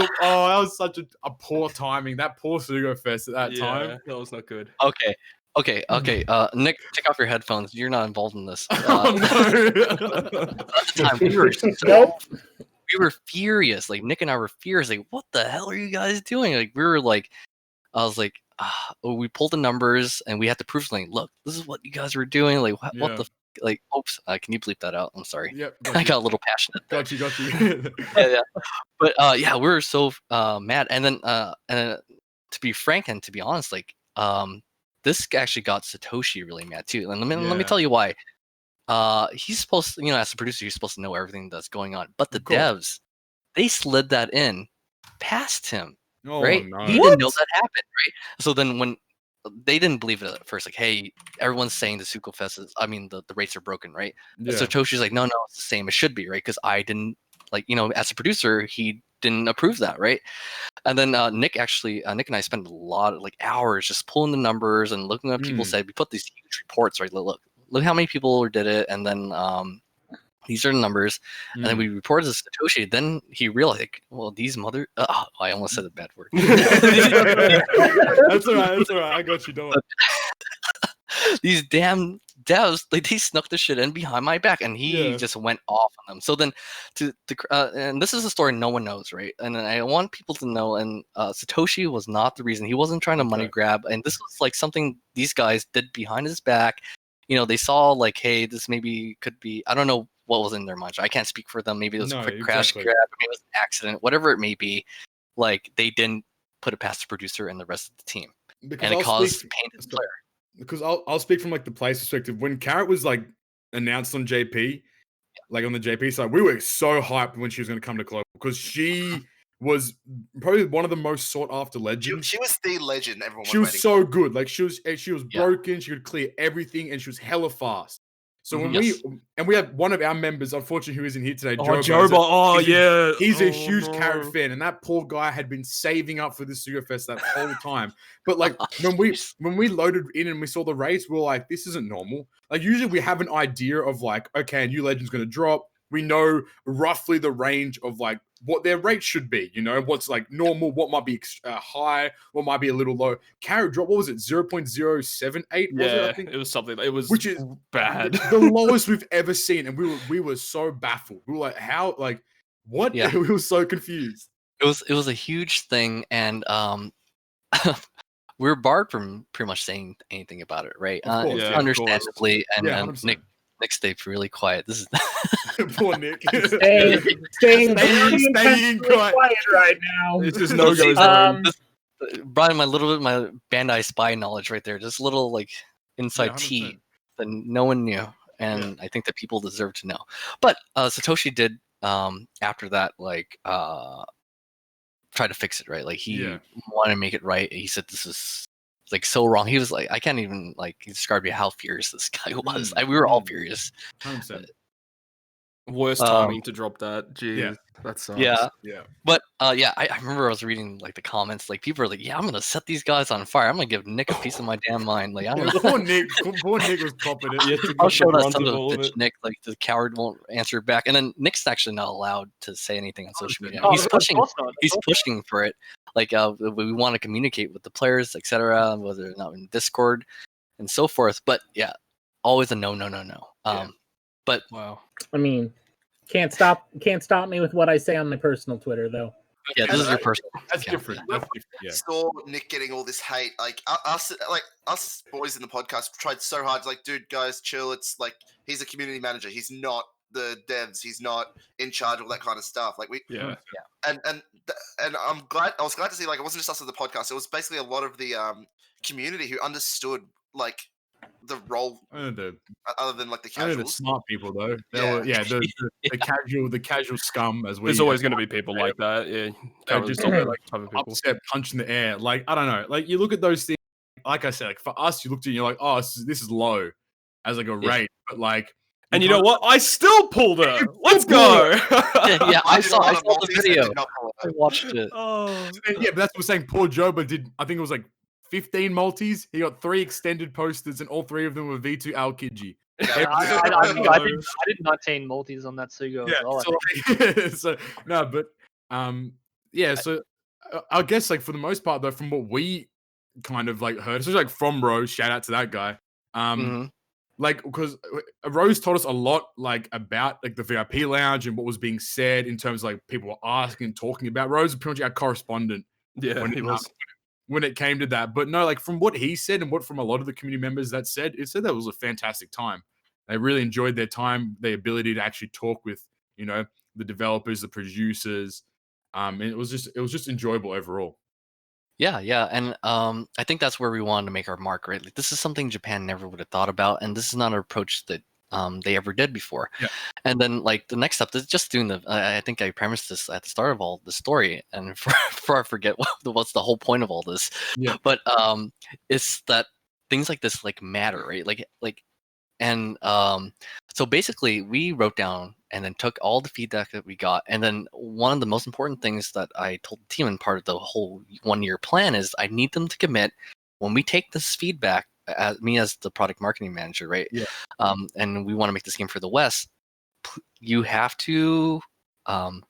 S6: such a poor timing. That poor Sugo Fest at that time.
S2: That was not good.
S4: Okay. Nick, take off your headphones. You're not involved in this. We were furious. Like Nick and I were furious. Like, what the hell are you guys doing? Like, we were like, I was like, we pulled the numbers and we had to prove something. Look, this is what you guys were doing. Like, what the like? Oops, can you bleep that out? I'm sorry.
S6: Yep.
S4: I got a little passionate.
S6: Got you.
S4: yeah. But we were so mad. And then to be frank and to be honest, like this actually got Satoshi really mad too. And let me tell you why. He's supposed to, as a producer, he's supposed to know everything that's going on. But the devs, they slid that in past him. Right?
S6: No.
S4: He didn't know that happened, right? So then when they didn't believe it at first, like, hey, everyone's saying the Suko Fest is, the rates are broken, right? Yeah. So Toshi's like, no, it's the same. It should be, right? Because I didn't, like, as a producer, he didn't approve that, right? And then Nick and I spent a lot of like hours just pulling the numbers and looking at what people said. We put these huge reports, right? Look how many people did it, and then these are the numbers, and then we reported this to Satoshi. Then he realized, like, well, these I almost said a bad word.
S6: That's all right. I got you. Don't.
S4: These damn devs, like, they snuck the shit in behind my back, and he just went off on them. So then, and this is a story no one knows, right? And I want people to know. And Satoshi was not the reason. He wasn't trying to money grab, and this was like something these guys did behind his back. They saw like, hey, this maybe could be. I don't know what was in their mind. I can't speak for them. Maybe it was a quick crash grab. Maybe it was an accident. Whatever it may be, like they didn't put it past the producer and the rest of the team, and it caused pain to the player.
S6: Because I'll speak from like the player's perspective. When Carrot was like announced on JP, like on the JP side, we were so hyped when she was going to come to Global because she was probably one of the most sought after legends.
S5: She was the legend.
S6: She was so good. Like she was broken. She could clear everything, and she was hella fast. So when we had one of our members, unfortunately, who isn't here today, Joba. He's a huge Carrot fan, and that poor guy had been saving up for this Sugo Fest that whole time. But like when we loaded in and we saw the race, we were like, this isn't normal. Like usually we have an idea of like, okay, a new legend's going to drop. We know roughly the range of like what their rate should be, what's like normal, what might be high, what might be a little low. Carrot drop, what was it, 0.078?
S2: It was something. It was
S6: which is
S2: bad.
S6: The lowest we've ever seen, and we were so baffled. We were like, how, like, What?
S4: Yeah.
S6: We were so confused.
S4: It was a huge thing, and we were barred from pretty much saying anything about it, right?
S6: Of course,
S2: yeah,
S4: understandably, and,
S6: Yeah,
S4: and
S6: 100%.
S4: Nick stayed really quiet. This is
S6: Poor Nick.
S3: Staying
S6: quiet
S3: right now.
S2: It's just no go zone.
S4: Brian, my Bandai spy knowledge right there, just little like inside
S6: 100%.
S4: tea that no one knew, and I think that people deserve to know. But Satoshi did after that like try to fix it, right? Like he wanted to make it right. He said this is like so wrong. He was like, I can't even like describe you how furious this guy was. We were all furious.
S6: 100%.
S2: Worst timing to drop that. Jeez, that sucks.
S4: Yeah.
S6: Yeah.
S4: But I remember I was reading like the comments. Like people are like, "Yeah, I'm gonna set these guys on fire. I'm gonna give Nick a piece of my damn mind." Like,
S6: Poor Nick was copping it.
S4: I'll show that son of a bitch, Nick. Like the coward won't answer back, and then Nick's actually not allowed to say anything on social media. He's pushing. He's pushing for it. Like we want to communicate with the players, etc. Whether or not in Discord and so forth. But yeah, always a no. But
S2: wow.
S3: I mean, can't stop me with what I say on my personal Twitter, though.
S4: Yeah, this is your personal.
S6: That's different.
S5: Yeah. Saw Nick getting all this hate. Like us boys in the podcast tried so hard. Like, dude, guys, chill. It's like he's a community manager. He's not the devs. He's not in charge of all that kind of stuff. Like and I was glad to see like it wasn't just us on the podcast. It was basically a lot of the community who understood like the role other than like the casuals.
S6: The smart people though. The casual scum as we.
S2: There's always going to be people like that. Yeah,
S6: just like upset, punch in the air. Like I don't know. Like you look at those things. Like I said, like for us, you looked at it and you're like, oh, this is low as like a rate, but like.
S2: And you know what? I still pulled her. Let's go.
S4: I saw the video. I watched it.
S6: But that's what I'm saying. Poor Joba did. I think it was like 15 multis. He got 3 extended posters, and all 3 of them were V2 Aokiji.
S1: I did 19 multis on that Sugo as well.
S6: So I guess like for the most part though, from what we kind of like heard, especially like from Rose, shout out to that guy. Like because Rose told us a lot like about like the VIP lounge and what was being said in terms of like people were asking and talking about. Rose was pretty much our correspondent.
S2: Yeah, he was.
S6: When it came to that. But no, like from what he said and what from a lot of the community members that said, it said that was a fantastic time. They really enjoyed their time, the ability to actually talk with, you know, the developers, the producers. And it was just enjoyable overall.
S4: Yeah. And I think that's where we wanted to make our mark, right? Like this is something Japan never would have thought about, and this is not an approach that they ever did before.
S6: Yeah. And
S4: then like the next step is just doing I think I premised this at the start of all the story, and before I forget what's the whole point of all this.
S6: Yeah.
S4: But it's that things like this like matter, right? And so basically we wrote down and then took all the feedback that we got, and then one of the most important things that I told the team and part of the whole 1-year plan is I need them to commit when we take this feedback. Me as the product marketing manager, right?
S6: Yeah.
S4: And we want to make this game for the West. You have to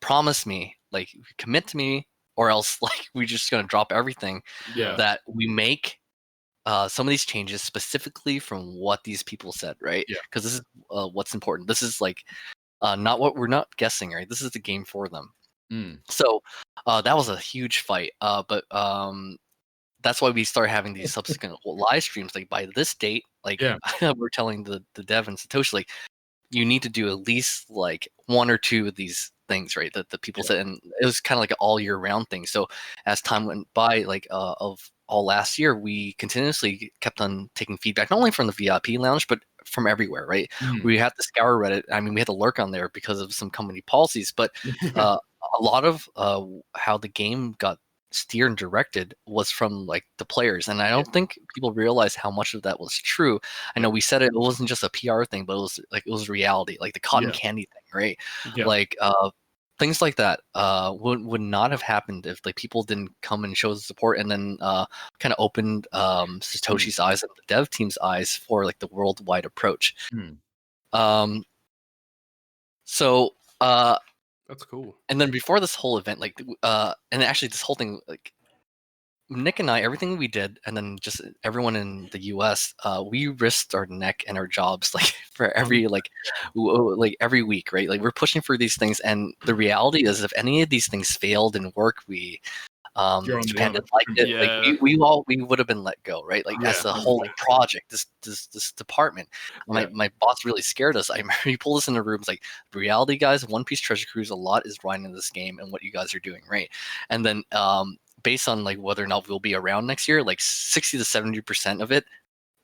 S4: promise me, like, commit to me, or else, like, we're just gonna drop everything.
S6: Yeah.
S4: That we make some of these changes specifically from what these people said, right?
S6: Yeah.
S4: Because this is what's important. This is like not what we're not guessing, right? This is the game for them. So that was a huge fight. But that's why we start having these subsequent live streams. Like by this date, like we're telling the dev and Satoshi, like you need to do at least like 1 or 2 of these things, right? That the people said, and it was kind of like an all year round thing. So as time went by, like of all last year, we continuously kept on taking feedback, not only from the VIP lounge, but from everywhere, right? We had to scour Reddit. I mean, we had to lurk on there because of some company policies, but a lot of how the game got steered and directed was from like the players, and I don't think people realize how much of that was true. I know we said it wasn't just a PR thing, but it was reality, like the cotton candy thing, right? Like things like that would not have happened if like people didn't come and show the support, and then kind of opened Satoshi's eyes and the dev team's eyes for like the worldwide approach. So
S2: that's cool.
S4: And then before this whole event, like and actually this whole thing, like Nick and I, everything we did, and then just everyone in the U.S., we risked our neck and our jobs like for every every week, right? Like we're pushing for these things, and the reality is, if any of these things failed in work, Japan didn't like it. Like we would have been let go, right? Like as a whole project, this department. My boss really scared us. I remember he pulled us in the room. It's like, the reality, guys, One Piece Treasure Cruise, a lot is riding in this game and what you guys are doing, right? And then based on like whether or not we'll be around next year, like 60 to 70% of it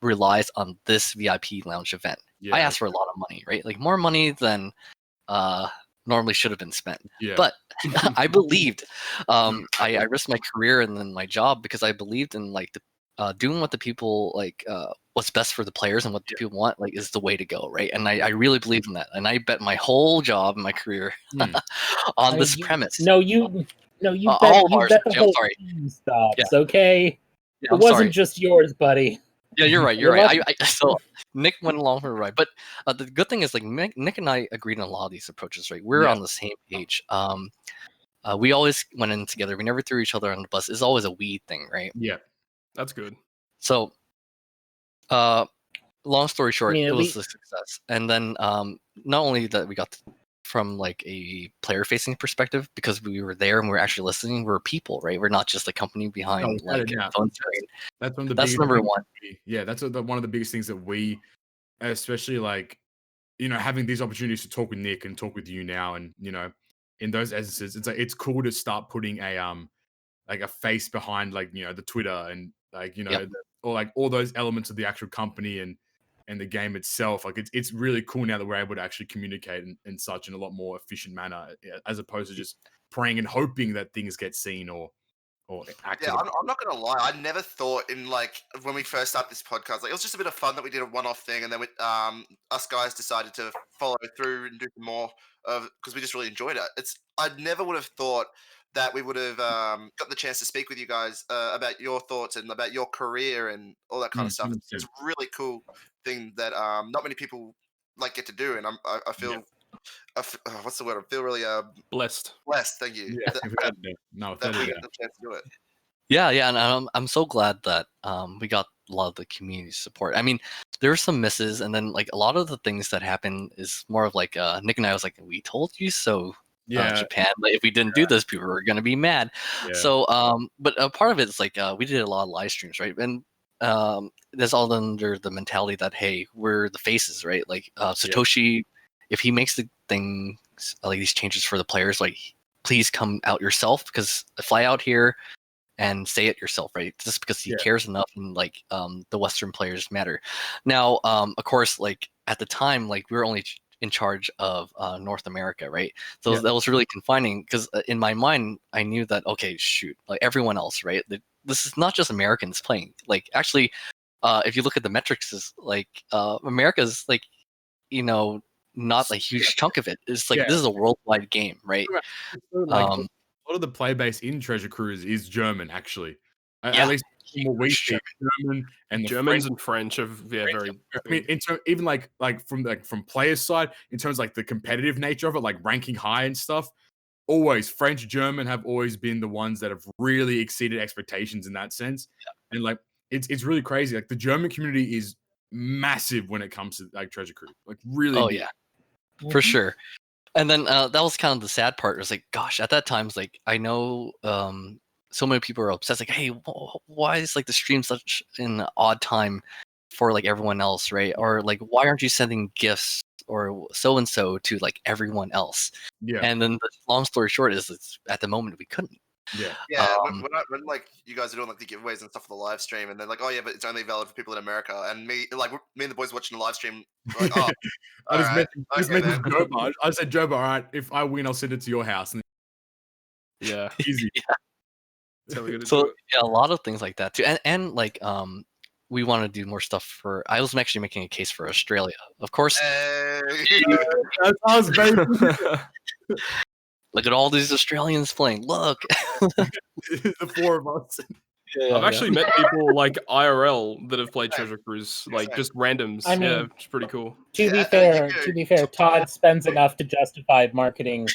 S4: relies on this VIP lounge event. I asked for a lot of money, right? Like more money than normally should have been spent. But I believed. I risked my career and then my job because I believed in like doing what the people like, what's best for the players and what the people want, like, is the way to go, right? And I really believe in that, and I bet my whole job and my career on this premise.
S3: You bet the whole team stops, okay?
S4: Yeah,
S3: it wasn't just yours, buddy.
S4: Yeah, you're right. You're right. So Nick went along for the ride, but the good thing is, like, Nick and I agreed on a lot of these approaches, right? We're on the same page. We always went in together. We never threw each other on the bus. It's always a we thing, right?
S2: Yeah, that's good.
S4: So, long story short, it was a success. And then not only that, we got from like a player-facing perspective, because we were there and we were actually listening. We're people, right? We're not just a company behind a phone screen. That's number one.
S6: Yeah, that's one of the biggest things that we, especially like, having these opportunities to talk with Nick and talk with you now, and in those instances, it's like it's cool to start putting a face behind the Twitter and or like all those elements of the actual company and the game itself. Like it's really cool now that we're able to actually communicate in such in a lot more efficient manner, as opposed to just praying and hoping that things get seen or acted.
S5: Yeah, I'm not gonna lie. I never thought in like when we first started this podcast, like it was just a bit of fun that we did a one-off thing, and then us guys decided to follow through and do more of, because we just really enjoyed it. I never would have thought that we would have got the chance to speak with you guys about your thoughts and about your career and all that kind of stuff. It's a really cool thing that not many people like get to do, and I feel. What's the word? I feel really
S2: blessed.
S5: Blessed, thank you.
S6: Yeah,
S5: that we get the chance to do it.
S4: Yeah, and I'm so glad that we got a lot of the community support. I mean, there were some misses, and then like a lot of the things that happened is more of like Nick and I was like, we told you so. Japan, like, if we didn't do this, people were gonna be mad. So but part of it is like we did a lot of live streams, right? And there's all under the mentality that, hey, we're the faces, right? Like Satoshi, if he makes the things like these changes for the players, like, please come out yourself, because fly out here and say it yourself, right? Just because he cares enough, and like the Western players matter. Now, of course, like at the time, like we were only in charge of North America, right? So that was really confining, because in my mind, I knew that, okay, shoot, like everyone else, right? This is not just Americans playing. Like, actually, if you look at the metrics, is like America's like, not a huge chunk of it. It's like this is a worldwide game, right?
S6: Like, a lot of the play base in Treasure Cruise is German, actually. At least what we see, German and the
S2: Germans and French are very.
S6: I mean, even like from players' side, in terms of like the competitive nature of it, like ranking high and stuff. Always French, German have always been the ones that have really exceeded expectations in that sense, and like it's really crazy. Like the German community is massive when it comes to like Treasure Cruise, like really.
S4: Oh yeah, for sure. And then that was kind of the sad part. It was like, gosh, at that time, it's like, I know so many people are upset. It's like, hey, why is like the stream such an odd time for like everyone else, right? Or like, why aren't you sending gifts or so and so to like everyone else?
S6: Yeah.
S4: And then the long story short is, at the moment we couldn't.
S5: Yeah. When like you guys are doing like the giveaways and stuff for the live stream, and then like, oh yeah, but it's only valid for people in America. And me and the boys watching the live stream, like, oh,
S6: I Joba. I said, Joba, all right, if I win, I'll send it to your house. And
S2: easy.
S4: So yeah, a lot of things like that too, and like we want to do more stuff for. I was actually making a case for Australia, of course.
S6: That's baby.
S4: Look at all these Australians playing. Look,
S6: the four of us.
S2: I've actually met people like IRL that have played Treasure Cruise, like just randoms.
S3: I mean,
S2: yeah, it's pretty cool.
S3: To be fair, Todd spends enough to justify marketing.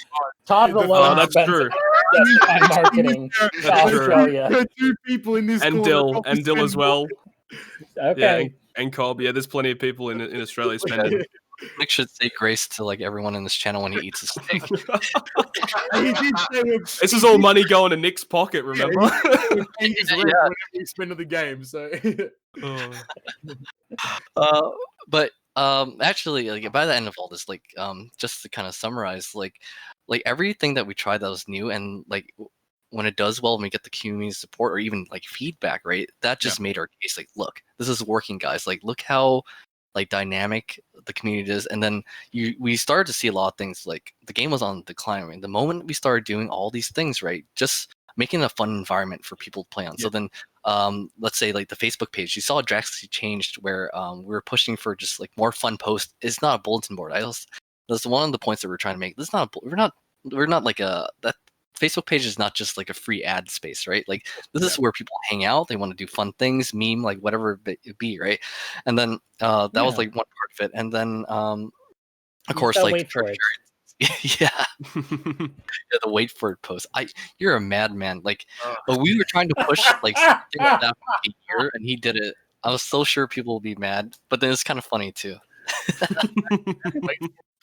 S3: Todd alone
S2: that's
S3: spends
S2: true.
S3: enough to justify marketing to Australia.
S6: There are 2 people in this
S2: And
S6: call
S2: Dill as well.
S3: Okay.
S2: Yeah, and Cobb. Yeah, there's plenty of people in Australia spending.
S4: Nick should say grace to like everyone in this channel when he eats his steak.
S6: He did say
S2: This is all money going to Nick's pocket, remember?
S6: whenever we spend on the game. So,
S4: But actually, like by the end of all this, like just to kind of summarize, like everything that we tried that was new, and like when it does well and we get the community support or even like feedback, right? That just made our case like, look, this is working, guys. Like, look how like dynamic the community is. And then we started to see a lot of things. Like the game was on decline, right? The moment we started doing all these things, right, just making a fun environment for people to play on. So then let's say like the Facebook page, you saw it drastically changed where we were pushing for just like more fun posts. It's not a bulletin board. That's one of the points that we're trying to make. This is not we're not like that Facebook page is not just like a free ad space, right? Like this is where people hang out. They want to do fun things, meme, like whatever it be, right? And then that was like one part of it. And then of course, like
S3: wait for it.
S4: yeah, the wait for it post. You're a madman. Like, but we were trying to push like something like that for a year, and he did it. I was so sure people would be mad, but then it's kind of funny too.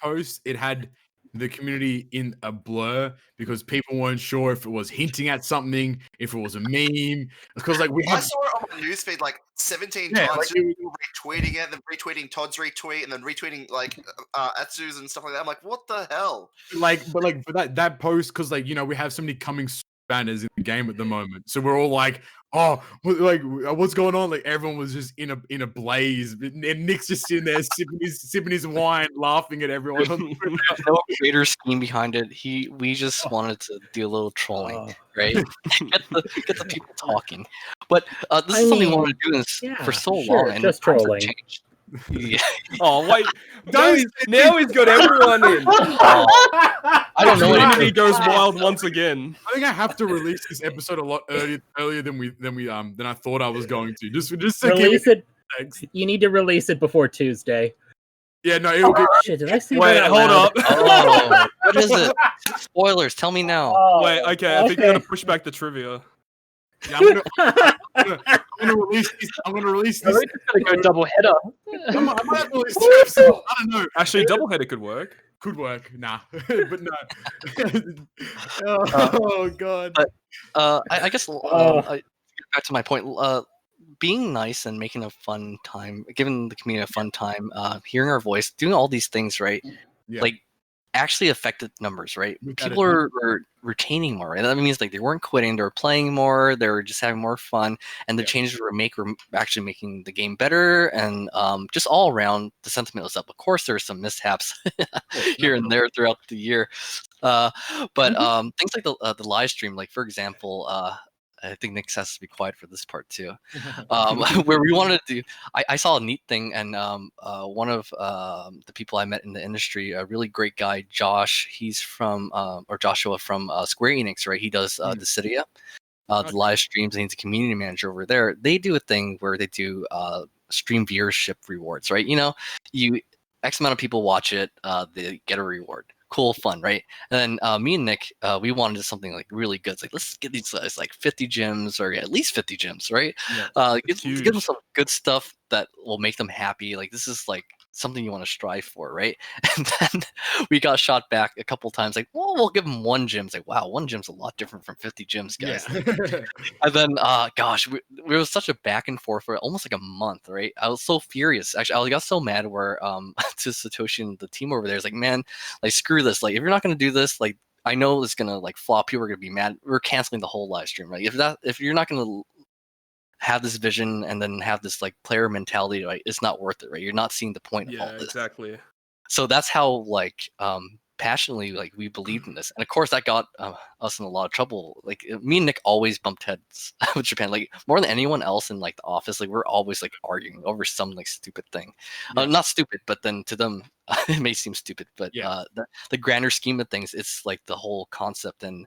S6: post, it had the community in a blur because people weren't sure if it was hinting at something, if it was a meme. Because like
S5: I saw it on my newsfeed like 17 times, like, retweeting it, then retweeting Todd's retweet, and then retweeting like Atsu's and stuff like that. I'm like, what the hell?
S6: But for that post, because like we have so many coming banners in the game at the moment, so we're all like, oh, like what's going on? Like everyone was just in a blaze, and Nick's just sitting there sipping his wine, laughing at everyone.
S4: There's no creator scheme behind it. We just wanted to do a little trolling, right? get the people talking. But this is something we want to do this for so long, and
S3: just trolling.
S4: Yeah.
S2: Oh wait, now he's got everyone in.
S4: I don't know.
S2: Community goes wild once again.
S6: I think I have to release this episode a lot earlier than I thought I was going to. Just to
S3: release it. You need to release it before Tuesday.
S6: Yeah, no, it'll be.
S3: Shit, did I say
S2: Wait,
S3: that
S2: hold up.
S4: Oh, what is it? Spoilers. Tell me now.
S2: Wait, okay. I think you're gonna push back the trivia.
S6: Yeah, I'm gonna release this. I'm gonna release this.
S1: We're just gonna go double header.
S6: I might have to release two episodes. I don't know.
S2: Actually, doubleheader could work.
S6: Could work. Nah, but no. Oh god.
S4: But I guess back to my point. Being nice and making a fun time, giving the community a fun time, hearing our voice, doing all these things, right?
S6: Yeah.
S4: Like actually affected numbers, right? People are retaining more, right? That means like they weren't quitting, they were playing more, they were just having more fun, and the changes were actually making the game better, and just all around the sentiment was up. Of course, there were some mishaps here and there throughout the year, but things like the live stream, like for example, I think Nick has to be quiet for this part too. Where we wanted to do, I saw a neat thing, and one of the people I met in the industry, a really great guy, Josh. He's from Joshua from Square Enix, right? He does Dissidia, the live streams, and he's a community manager over there. They do a thing where they do stream viewership rewards, right? You X amount of people watch it, they get a reward. Cool, fun, right? And then me and Nick, we wanted something like really good. It's like, let's get these guys like 50 gems or at least 50 gems, right?
S6: Yeah,
S4: give them some good stuff that will make them happy. Like this is like something you want to strive for, right? And then we got shot back a couple times. Like, well, we'll give them 1 gem. It's like, wow, 1 gem's a lot different from 50 gems, guys.
S6: Yeah.
S4: And then, gosh, it was such a back and forth for almost like a month, right? I was so furious. Actually, I got so mad where to Satoshi and the team over there is like, man, like screw this. Like, if you're not gonna do this, like, I know it's gonna like flop. People are gonna be mad. We're canceling the whole live stream, right? If you're not gonna have this vision and then have this like player mentality, right? It's not worth it, right? You're not seeing the point of all this.
S2: Exactly.
S4: So that's how like passionately like we believed in this, and of course that got us in a lot of trouble. Like me and Nick always bumped heads with Japan, like more than anyone else in like the office. Like we're always like arguing over some like stupid thing, not stupid, but then to them it may seem stupid, but the grander scheme of things, it's like the whole concept. And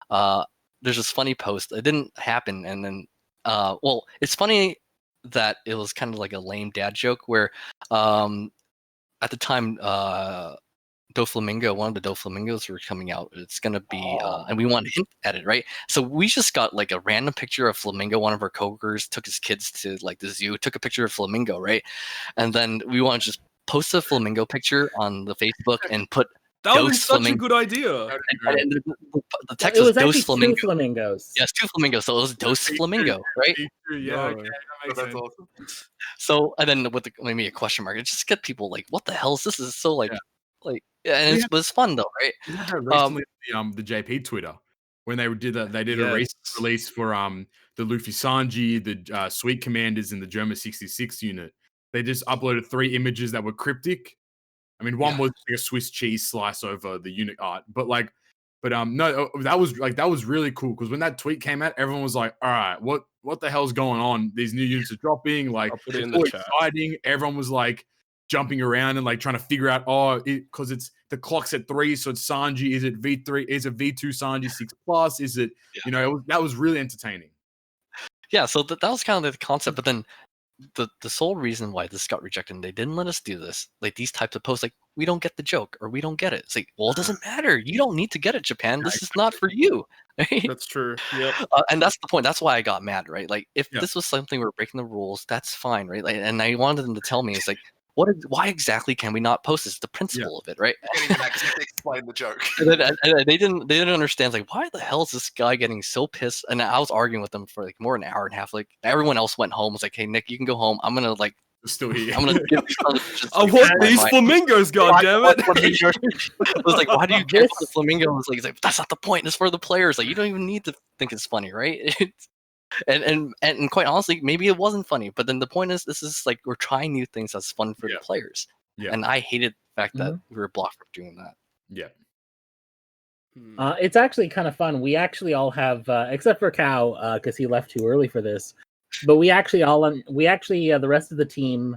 S4: there's this funny post. It didn't happen, and then well, it's funny that it was kind of like a lame dad joke where at the time Doflamingo, one of the Doflamingos were coming out. It's gonna be and we want to hint at it, right? So we just got like a random picture of Flamingo. One of our coworkers took his kids to like the zoo, took a picture of Flamingo, right? And then we want to just post a Flamingo picture on the Facebook and put
S2: that would be
S4: Dose
S2: such
S4: Flamingo.
S2: a good idea.
S4: And the text
S3: It was
S4: Dose
S3: actually
S4: Flamingo.
S3: 2 flamingos.
S4: Yes, 2 flamingos. So it was Dose Flamingo, right?
S6: Yeah, okay, that makes
S5: That's
S6: sense.
S5: awesome.
S4: So and then with maybe a question mark, it just get people like, "What the hell is this? This is so like, and it was fun though, right?"
S6: We had that recently on the JP Twitter when they did that. They did a release for the Luffy Sanji, the Sweet Commanders, and the Germa 66 unit. They just uploaded 3 images that were cryptic. I mean, one was like a Swiss cheese slice over the unit art, but no, that was really cool because when that tweet came out, everyone was like, "All right, what the hell's going on? These new units are dropping. Like,
S2: I'll put it in
S6: it's
S2: the
S6: so
S2: chat."
S6: exciting." Everyone was like jumping around and like trying to figure out, because it's the clock's at 3, so it's Sanji. Is it V3? Is it V2 Sanji 6+? Is it that was really entertaining.
S4: Yeah, so that was kind of the concept, but then the sole reason why this got rejected, and they didn't let us do this, like these types of posts, like we don't get the joke or we don't get it. It's like, well, it doesn't matter. You don't need to get it, Japan. This is not for you. Right?
S2: That's true. Yep.
S4: And that's the point. That's why I got mad, right? Like if this was something we're breaking the rules, that's fine, right? Like, and I wanted them to tell me, it's like, why exactly can we not post this? The principle of it, right?
S5: Can't even actually explain the joke.
S4: And they didn't understand, like, why the hell is this guy getting so pissed? And I was arguing with them for like more than an hour and a half. Like everyone else went home. Was like, hey Nick, you can go home. I'm gonna like
S6: still here.
S4: I'm gonna give
S2: I want these flamingos, goddammit.
S4: It was like, why do you care about the flamingos? Like, it's like, that's not the point. It's for the players. Like, you don't even need to think it's funny, right? And quite honestly, maybe it wasn't funny. But then the point is, this is like we're trying new things that's fun for the players. Yeah. And I hated the fact that we were blocked from doing that.
S6: Yeah.
S3: It's actually kind of fun. We actually all have, except for Cow, because he left too early for this. But we actually the rest of the team,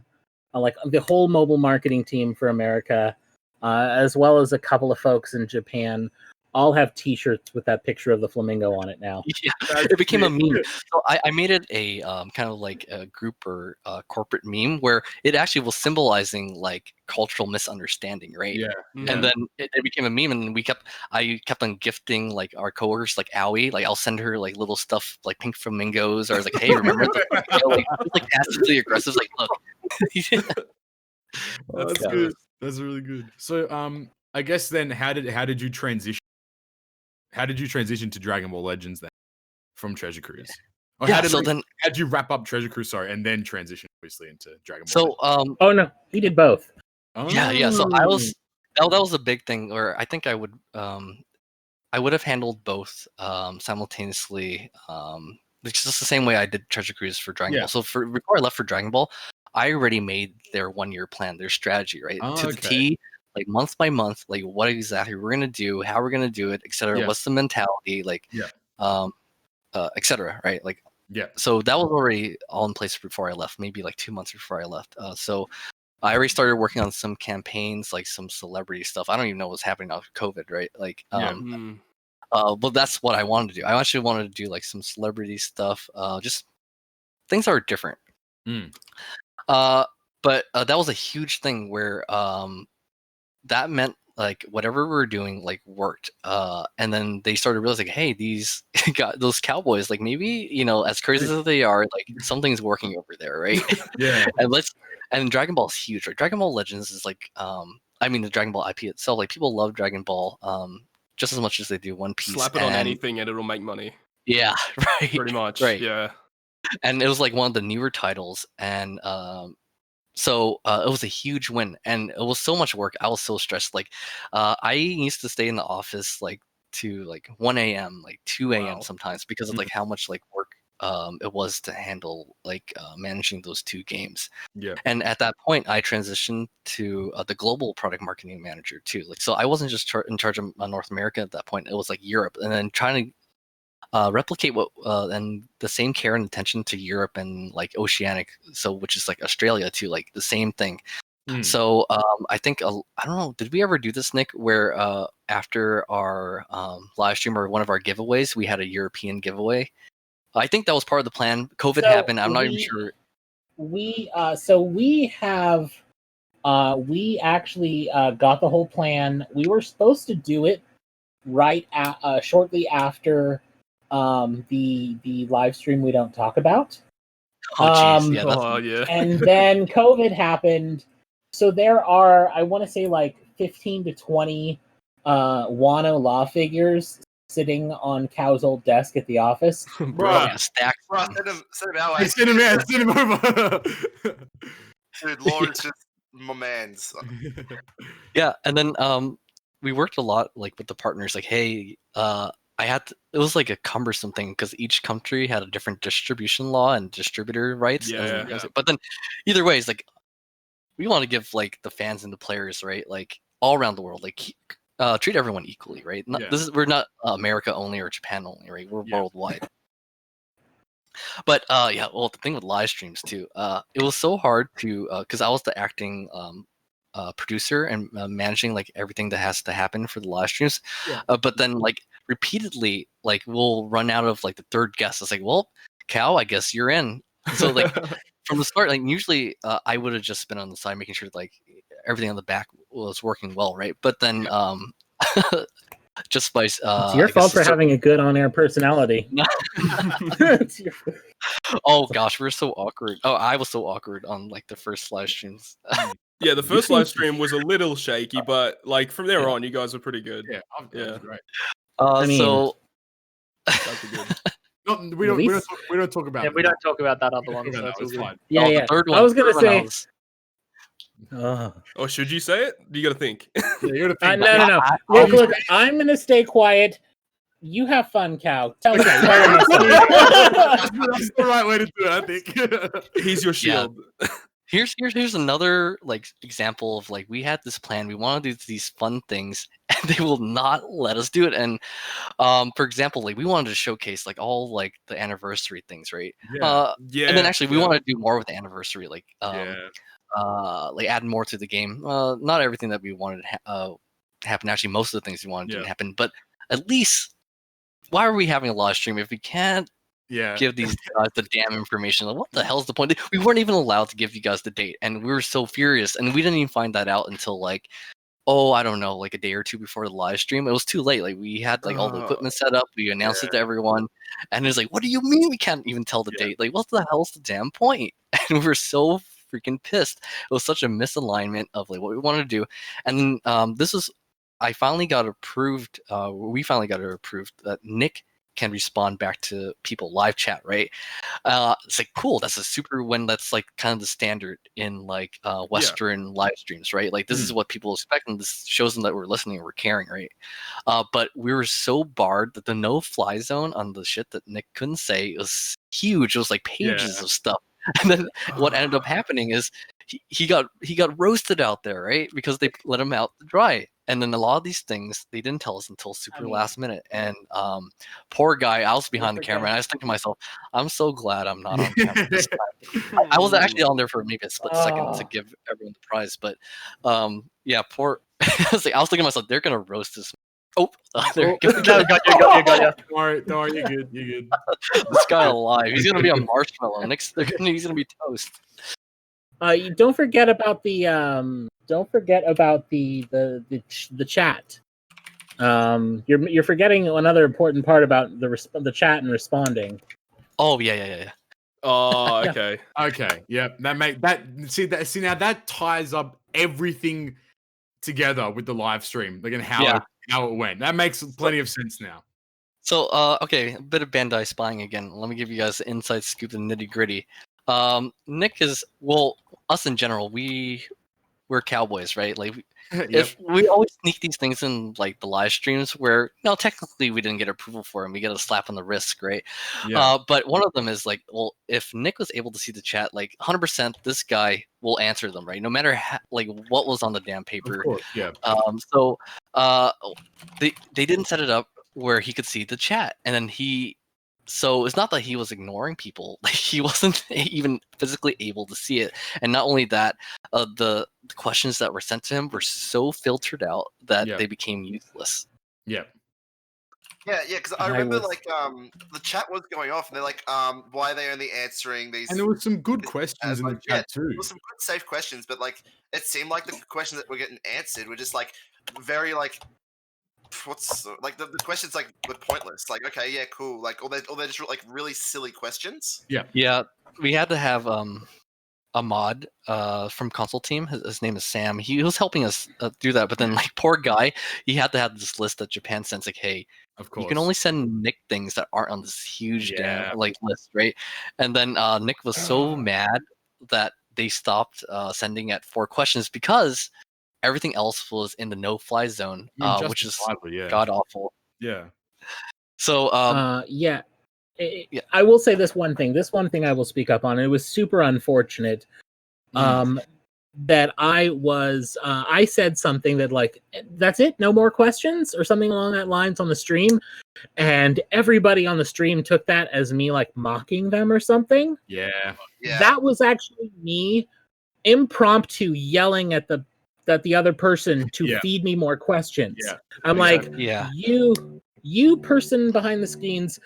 S3: like the whole mobile marketing team for America, as well as a couple of folks in Japan, all have T-shirts with that picture of the flamingo on it now.
S4: Yeah, it became a meme. So I made it a kind of like a group or corporate meme where it actually was symbolizing like cultural misunderstanding, right?
S6: Yeah.
S4: And then it became a meme, and I kept on gifting like our coworkers, like Owie, like I'll send her like little stuff like pink flamingos, or I was like, hey, remember the like passively aggressive, like look.
S6: That's good. That's really good. So I guess then how did you transition? How did you transition to Dragon Ball Legends then from Treasure Cruise? Or how did you wrap up Treasure Cruise, and then transition obviously into Dragon Ball?
S4: So
S3: oh no, he did both.
S4: Yeah. So I was that was a big thing where I think I would have handled both simultaneously. It's just the same way I did Treasure Cruise for Dragon Ball. So before I left for Dragon Ball, I already made their 1-year plan, their stratery, right? To the T. Like month by month, like what exactly we're gonna do, how we're gonna do it, etc. What's the mentality, like, etc. Right? Like, So that was already all in place before I left. Maybe like 2 months before I left. So I already started working on some campaigns, like some celebrity stuff. I don't even know what's happening now with COVID, right? Like, but that's what I wanted to do. I actually wanted to do like some celebrity stuff, just things that are different. But that was a huge thing where that meant like whatever we were doing like worked, and then they started realizing, hey, these those Cowboys, like maybe as crazy as they are, like something's working over there, right? And Dragon Ball is huge, right? Dragon Ball Legends is like I mean the Dragon Ball IP itself, like people love Dragon Ball just as much as they do One Piece.
S2: Slap it on anything and it'll make money.
S4: Yeah, right.
S2: Pretty much.
S4: Right.
S2: Yeah.
S4: And it was like one of the newer titles, and so it was a huge win, and it was so much work. I was so stressed. Like, I used to stay in the office like to like 1 a.m., like 2 a.m. sometimes because of like how much like work it was to handle like managing those 2 games.
S6: Yeah.
S4: And at that point, I transitioned to the global product marketing manager too. Like, so I wasn't just in charge of North America at that point. It was like Europe, and then trying to replicate what and the same care and attention to Europe and like Oceanic, so which is like Australia too, like the same thing. So I think I don't know, did we ever do this, Nick, where after our live stream or one of our giveaways, we had a European giveaway, I think that was part of the plan. COVID happened. I'm not even sure.
S3: We actually got the whole plan. We were supposed to do it shortly after the live stream we don't talk about.
S4: Oh jeez,
S2: yeah.
S3: And then COVID happened. So there are, I want to say, like 15 to 20 Wano law figures sitting on Cow's old desk at the office.
S2: Bro,
S4: stacked.
S5: Bro, send him our way.
S6: Send him out. Send him over.
S5: Dude, Lauren's just my man's.
S4: Yeah, and then we worked a lot like with the partners. Like, hey, it was like a cumbersome thing because each country had a different distribution law and distributor rights.
S2: Yeah.
S4: But then, either way, it's like we want to give like the fans and the players, right? Like all around the world, like treat everyone equally, right? We're not America only or Japan only, right? We're worldwide. But the thing with live streams too, it was so hard to because I was the acting producer and managing like everything that has to happen for the live streams. But then like repeatedly, like we'll run out of like the third guest. It's like, well, Cow, I guess you're in. So like from the start, like usually I would have just been on the side making sure like everything on the back was working well, right? But then just by
S3: it's your fault for having a good on-air personality.
S4: Oh gosh, we're so awkward. Oh, I was so awkward on like the first live streams.
S2: Yeah, the first live stream was a little shaky, but like from there on, you guys were pretty good.
S6: Yeah, great.
S3: I mean,
S4: So
S2: That'd be good.
S6: No, we don't talk about.
S1: Yeah, we don't talk about that other one. So
S6: It's fine.
S3: yeah,
S4: the third one.
S3: I was gonna say.
S2: Oh, should you say it? You gotta think.
S6: Yeah, you gotta think.
S3: No. Look, I'm gonna stay quiet. You have fun, Cow. Tell me.
S6: That's the right way to do it, I think.
S2: He's your shield.
S4: Here's another like example of like we had this plan. We want to do these fun things, and they will not let us do it. And for example, like we wanted to showcase like all like the anniversary things, right?
S2: Yeah.
S4: And then actually we want to do more with the anniversary, like like add more to the game. Not everything that we wanted to happen. Actually, most of the things we wanted didn't happen. But at least, why are we having a live stream if we can't give these guys the damn information? Like, what the hell's the point? We weren't even allowed to give you guys the date, and we were so furious. And we didn't even find that out until like, I don't know, like a day or two before the live stream. It was too late. Like we had like all the equipment set up. We announced it to everyone, and it's like, what do you mean we can't even tell the date? Like, what the hell's the damn point? And we were so freaking pissed. It was such a misalignment of like what we wanted to do. And I finally got approved. We finally got it approved that Nick can respond back to people live chat, right? It's like cool. That's that's like kind of the standard in like Western live streams, right? Like this is what people expect, and this shows them that we're listening and we're caring, right? But we were so barred that the no-fly zone on the shit that Nick couldn't say was huge. It was like pages of stuff. And then what ended up happening is he got roasted out there, right? Because they let him out to dry. And then a lot of these things they didn't tell us until super last minute. And poor guy, I was behind the camera, and I was thinking to myself, I'm so glad I'm not on camera this time. I was actually on there for maybe a split second to give everyone the prize, but poor. I was thinking to myself, they're gonna roast this. Got you.
S6: Don't worry, you're good.
S4: This guy alive. He's gonna be a marshmallow. He's gonna be toast.
S3: You don't forget about the chat. You're forgetting another important part about the chat and responding.
S4: Oh yeah.
S2: Oh, okay.
S6: Okay. Yeah. See now that ties up everything together with the live stream, like, and how it went. That makes plenty of sense now.
S4: So, okay, a bit of Bandai spying again. Let me give you guys the inside scoop and nitty gritty. Nick is, us in general, we're Cowboys, right? Like, if we always sneak these things in, like the live streams, where technically we didn't get approval for them, we get a slap on the wrist, right? But one of them is like, if Nick was able to see the chat, like 100%, this guy will answer them, right? No matter like what was on the damn paper.
S6: Of course, yeah.
S4: So they didn't set it up where he could see the chat, and then so it's not that he was ignoring people, like he wasn't even physically able to see it. And not only that, the questions that were sent to him were so filtered out that they became useless.
S6: Yeah.
S5: Yeah, because I remember the chat was going off, and they're like, why are they only answering these?
S6: And there were some good questions in the chat too.
S5: There were some good, safe questions, but like it seemed like the questions that were getting answered were just like very like what's like the questions like were pointless. Like, okay, yeah, cool. Like, or they're just like really silly questions.
S4: Yeah, we had to have a mod from console team. His name is Sam. He was helping us do that, but then like poor guy, he had to have this list that Japan sends. Like, hey,
S6: of course,
S4: you can only send Nick things that aren't on this huge damn like list, right? And then Nick was so mad that they stopped sending at 4 questions because everything else was in the no-fly zone, which is god awful.
S6: Yeah.
S4: So
S3: I will say this one thing. This one thing I will speak up on. It was super unfortunate that I said something that like, that's it, no more questions or something along that lines on the stream, and everybody on the stream took that as me like mocking them or something.
S6: Yeah.
S3: That was actually me impromptu yelling at the other person to feed me more questions. I'm like, you person behind the screens,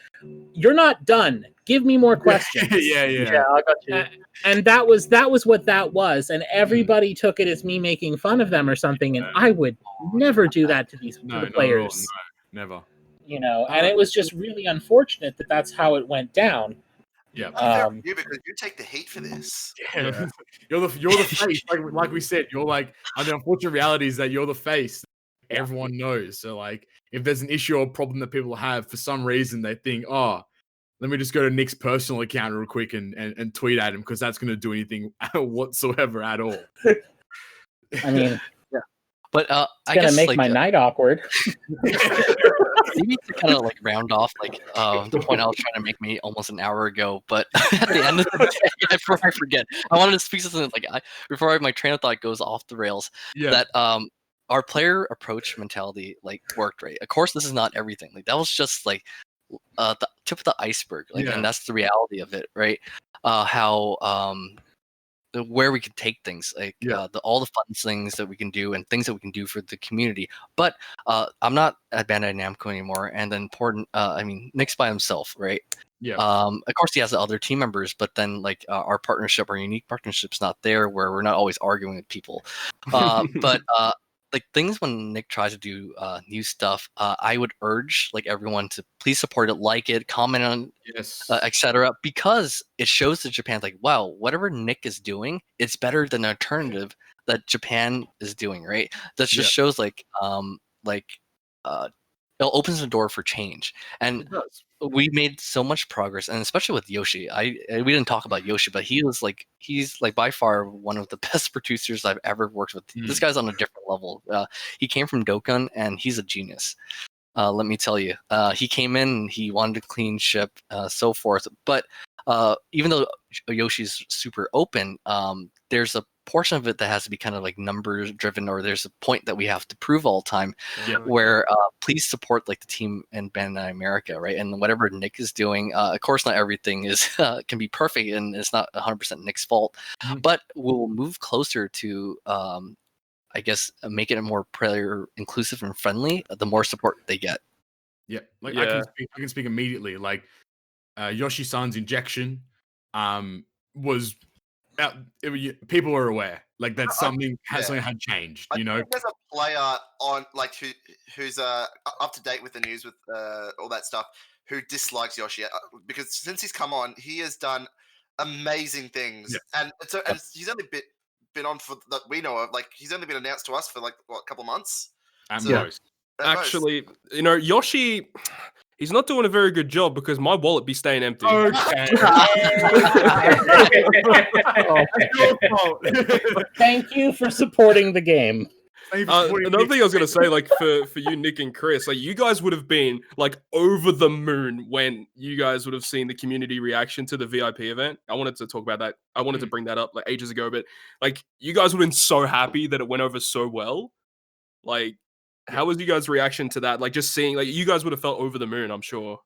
S3: you're not done. Give me more questions.
S1: Yeah, I got you.
S3: And that was what that was. And everybody took it as me making fun of them or something. And I would never do that to the players.
S6: No, never.
S3: You know, and it was just really unfortunate that that's how it went down.
S5: Yeah, you because you take the heat for this.
S6: Yeah. You're the face, like we said. You're like, and the unfortunate reality is that you're the face. Everyone knows. So like, if there's an issue or problem that people have for some reason, they think, oh, let me just go to Nick's personal account real quick and tweet at him because that's going to do anything whatsoever at all.
S3: I mean,
S4: but
S3: it's gonna make my night awkward.
S4: Maybe to kind of like round off like the point I was trying to make me almost an hour ago, but at the end of the day, before I forget, I wanted to speak to something like before my train of thought goes off the rails. That our player approach mentality like worked, right? Of course, this is not everything. Like that was just like the tip of the iceberg, like, and that's the reality of it, right? Where we could take things, like all the fun things that we can do and things that we can do for the community. But I'm not at Bandai Namco anymore, and then Nick's by himself, right? Of course he has the other team members, but then like our unique partnership's not there, where we're not always arguing with people. But like things when Nick tries to do new stuff, I would urge like everyone to please support it, like it, comment on, etc., because it shows that Japan's like, wow, whatever Nick is doing, it's better than the alternative that Japan is doing, right? That just shows like it opens the door for change, and we made so much progress, and especially with Yoshi. We didn't talk about Yoshi, but he's like by far one of the best producers I've ever worked with. This guy's on a different level. He came from Dokkan, and he's a genius. Let me tell you, he came in and he wanted to clean ship, so forth. But even though Yoshi's super open, there's a portion of it that has to be kind of like numbers driven, or there's a point that we have to prove all the time where please support like the team in Bandai America, right? And whatever Nick is doing, of course not everything is can be perfect, and it's not 100% Nick's fault, but we'll move closer to I guess make it more player inclusive and friendly the more support they get.
S6: I can speak immediately. Like Yoshi-san's injection was people are aware, like that something had changed. You know,
S5: there's a player on like who's up to date with the news with all that stuff who dislikes Yoshi because since he's come on, he has done amazing things, and he's only been on for that we know of. Like he's only been announced to us for like a couple of months.
S2: Actually, you know, Yoshi. He's not doing a very good job because my wallet be staying empty.
S3: Okay. Thank you for supporting the game.
S2: Another thing I was going to say, like for you, Nick and Chris, like you guys would have been like over the moon when you guys would have seen the community reaction to the VIP event. I wanted to talk about that. I wanted to bring that up like ages ago, but like you guys would have been so happy that it went over so well. Like, how was you guys' reaction to that? Like, just seeing, like, you guys would have felt over the moon, I'm sure.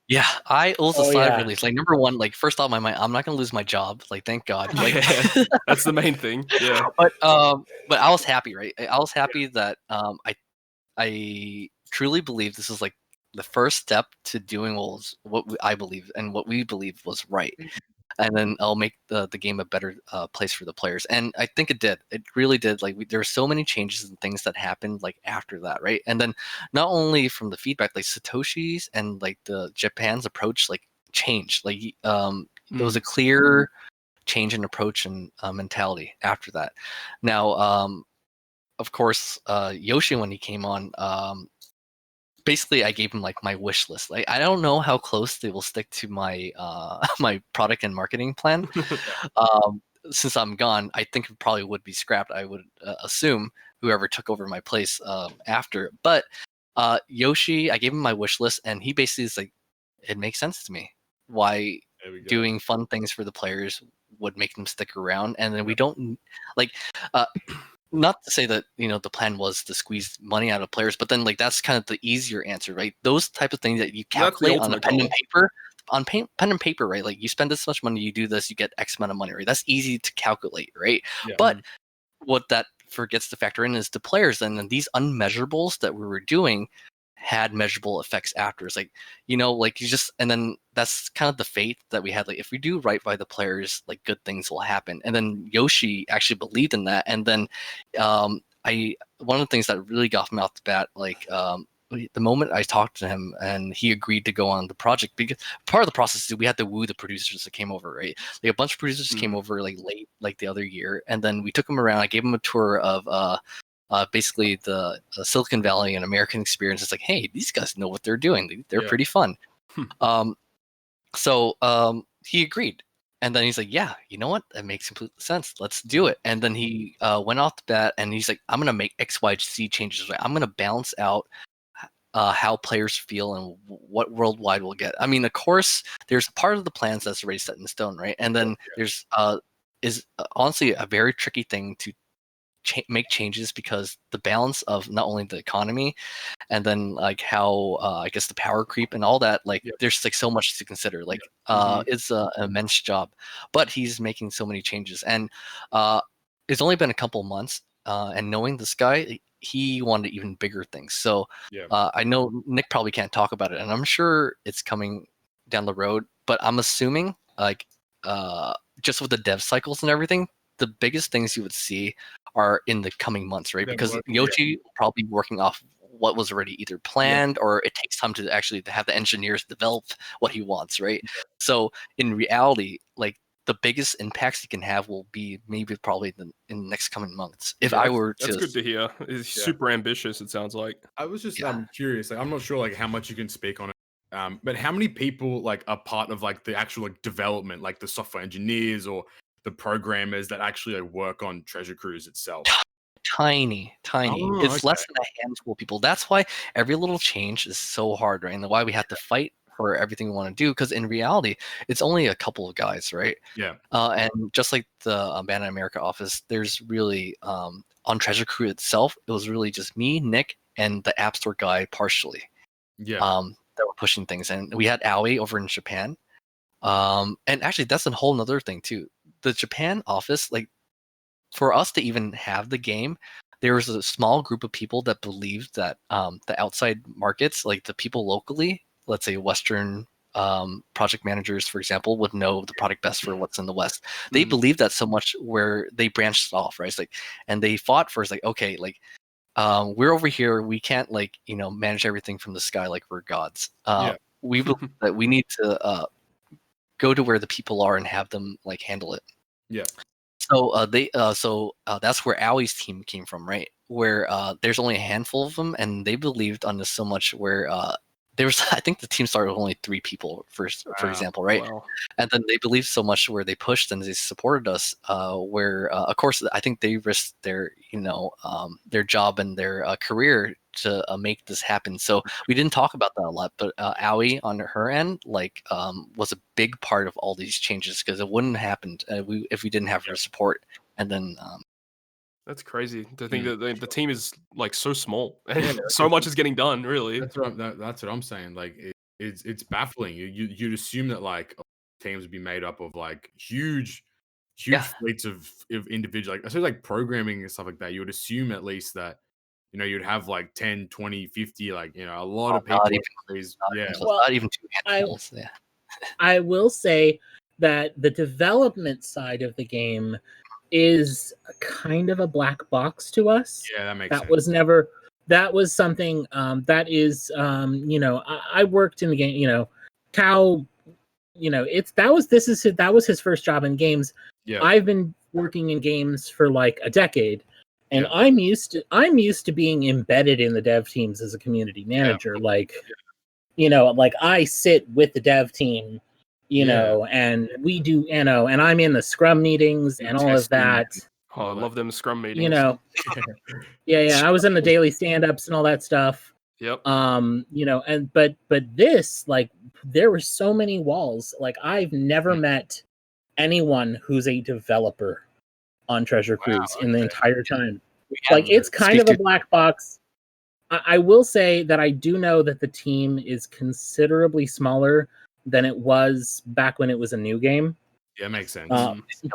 S4: Yeah, I also sigh of relief. Like, number one, like, first off, my mind, I'm not gonna lose my job. Like, thank God. Like,
S2: that's the main thing. Yeah.
S4: But I was happy, right? I was happy that I truly believe this is like the first step to doing I believe and what we believe was right. And then I'll make the game a better place for the players. And I think it did. It really did. Like there were so many changes and things that happened like after that, right? And then not only from the feedback, like Satoshi's and like the Japan's approach like changed. Like there was a clear change in approach and mentality after that. Now, of course, Yoshi when he came on. Basically, I gave him like my wish list. Like I don't know how close they will stick to my my product and marketing plan. Since I'm gone, I think it probably would be scrapped. I would assume whoever took over my place after. But Yoshi, I gave him my wish list, and he basically is like, it makes sense to me why doing fun things for the players would make them stick around, and then we don't like. Not to say that the plan was to squeeze money out of players, but then like that's kind of the easier answer, right? Those type of things that you calculate on a pen and paper, pen and paper, right? Like you spend this much money, you do this, you get X amount of money, right? That's easy to calculate, right? Yeah. But what that forgets to factor in is the players, and then these unmeasurables that we were doing had measurable effects after. It's like, like you just, and then that's kind of the faith that we had. Like if we do right by the players, like good things will happen. And then Yoshi actually believed in that. And then one of the things that really got me off the bat, like the moment I talked to him and he agreed to go on the project, because part of the process is we had to woo the producers that came over, right? Like a bunch of producers came over like late, like the other year. And then we took them around. I gave them a tour of, basically the Silicon Valley and American experience. It's like, hey, these guys know what they're doing. They're pretty fun. So he agreed. And then he's like, yeah, you know what? That makes complete sense. Let's do it. And then he went off the bat and he's like, I'm going to make X, Y, Z changes. I'm going to balance out how players feel and what worldwide we'll get. I mean, of course, there's part of the plans that's already set in stone, right? And then there's is honestly a very tricky thing to make changes, because the balance of not only the economy and then like how I guess the power creep and all that, like there's like so much to consider. Like it's an immense job, but he's making so many changes, and it's only been a couple months, and knowing this guy, he wanted even bigger things. So I know Nick probably can't talk about it, and I'm sure it's coming down the road, but I'm assuming like just with the dev cycles and everything, the biggest things you would see are in the coming months, right? Because Yoshi will probably be working off what was already either planned or it takes time to actually have the engineers develop what he wants, right? So in reality, like the biggest impacts he can have will be maybe probably in the next coming months. If I were to,
S2: that's good to hear. It's super ambitious. It sounds like.
S6: I was just curious. Like I'm not sure like how much you can speak on it. But how many people like are part of like the actual like development, like the software engineers or the programmers that actually like, work on Treasure Cruise itself?
S4: Tiny. It's less than a handful of people. That's why every little change is so hard, right? And why we have to fight for everything we want to do, because in reality, it's only a couple of guys, right?
S6: Yeah.
S4: And just like the Bandai America office, there's really on Treasure Crew itself, it was really just me, Nick, and the App Store guy partially.
S6: Yeah.
S4: That were pushing things, and we had Aoi over in Japan. And actually, that's a whole nother thing too. The Japan office, like for us to even have the game, there was a small group of people that believed that the outside markets, like the people locally, let's say Western project managers, for example, would know the product best for what's in the West. They believed that so much where they branched off, right? It's like, and they fought for, it's like, okay, like we're over here, we can't like manage everything from the sky like we're gods. We believe that we need to go to where the people are and have them like handle it.
S6: Yeah.
S4: So that's where Aoi's team came from, right? Where there's only a handful of them, and they believed on this so much where there was, I think the team started with only 3 people first, for example, right? Wow. And then they believed so much where they pushed and they supported us. Where of course I think they risked their their job and their career to make this happen. So we didn't talk about that a lot, but Aoi on her end was a big part of all these changes, because it wouldn't have happened if we didn't have her support. And then
S2: that's crazy to think that the team is like so small and so much is getting done. Really,
S6: that's what I'm saying. Like it's baffling. You'd assume that like teams would be made up of like huge fleets of individuals. Like I say, like programming and stuff like that. You would assume at least that you'd have like 10, 20, 50, like, a lot of
S4: not
S6: people.
S4: not even 2 handfuls. Yeah.
S3: I will say that the development side of the game is kind of a black box to us.
S6: Yeah, that makes
S3: That
S6: sense.
S3: was something that is I worked in the game, Cow, that was his first job in games.
S6: Yeah.
S3: I've been working in games for like a decade, and I'm used to being embedded in the dev teams as a community manager. Like I sit with the dev team, and we do, and I'm in the scrum meetings and all of that.
S2: Oh, I love them scrum meetings.
S3: I was in the daily stand-ups and all that stuff.
S2: Yep.
S3: But this, like, there were so many walls. Like, I've never met anyone who's a developer on Treasure Cruise in the entire time. Like, it's kind of a black box. I will say that I do know that the team is considerably smaller than it was back when it was a new game.
S6: Yeah, makes sense.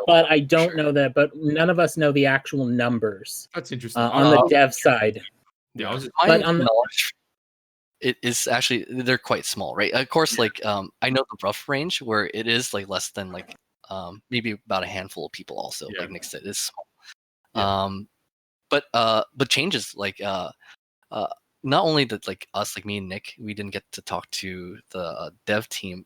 S3: But I don't know that. But none of us know the actual numbers.
S6: That's interesting.
S3: On the dev side.
S6: Yeah,
S3: but on the
S4: knowledge, it is actually, they're quite small, right? Of course, like I know the rough range where it is like less than like maybe about a handful of people. Also, like Nick said, is small. But changes like not only that, like us, like me and Nick, we didn't get to talk to the dev team.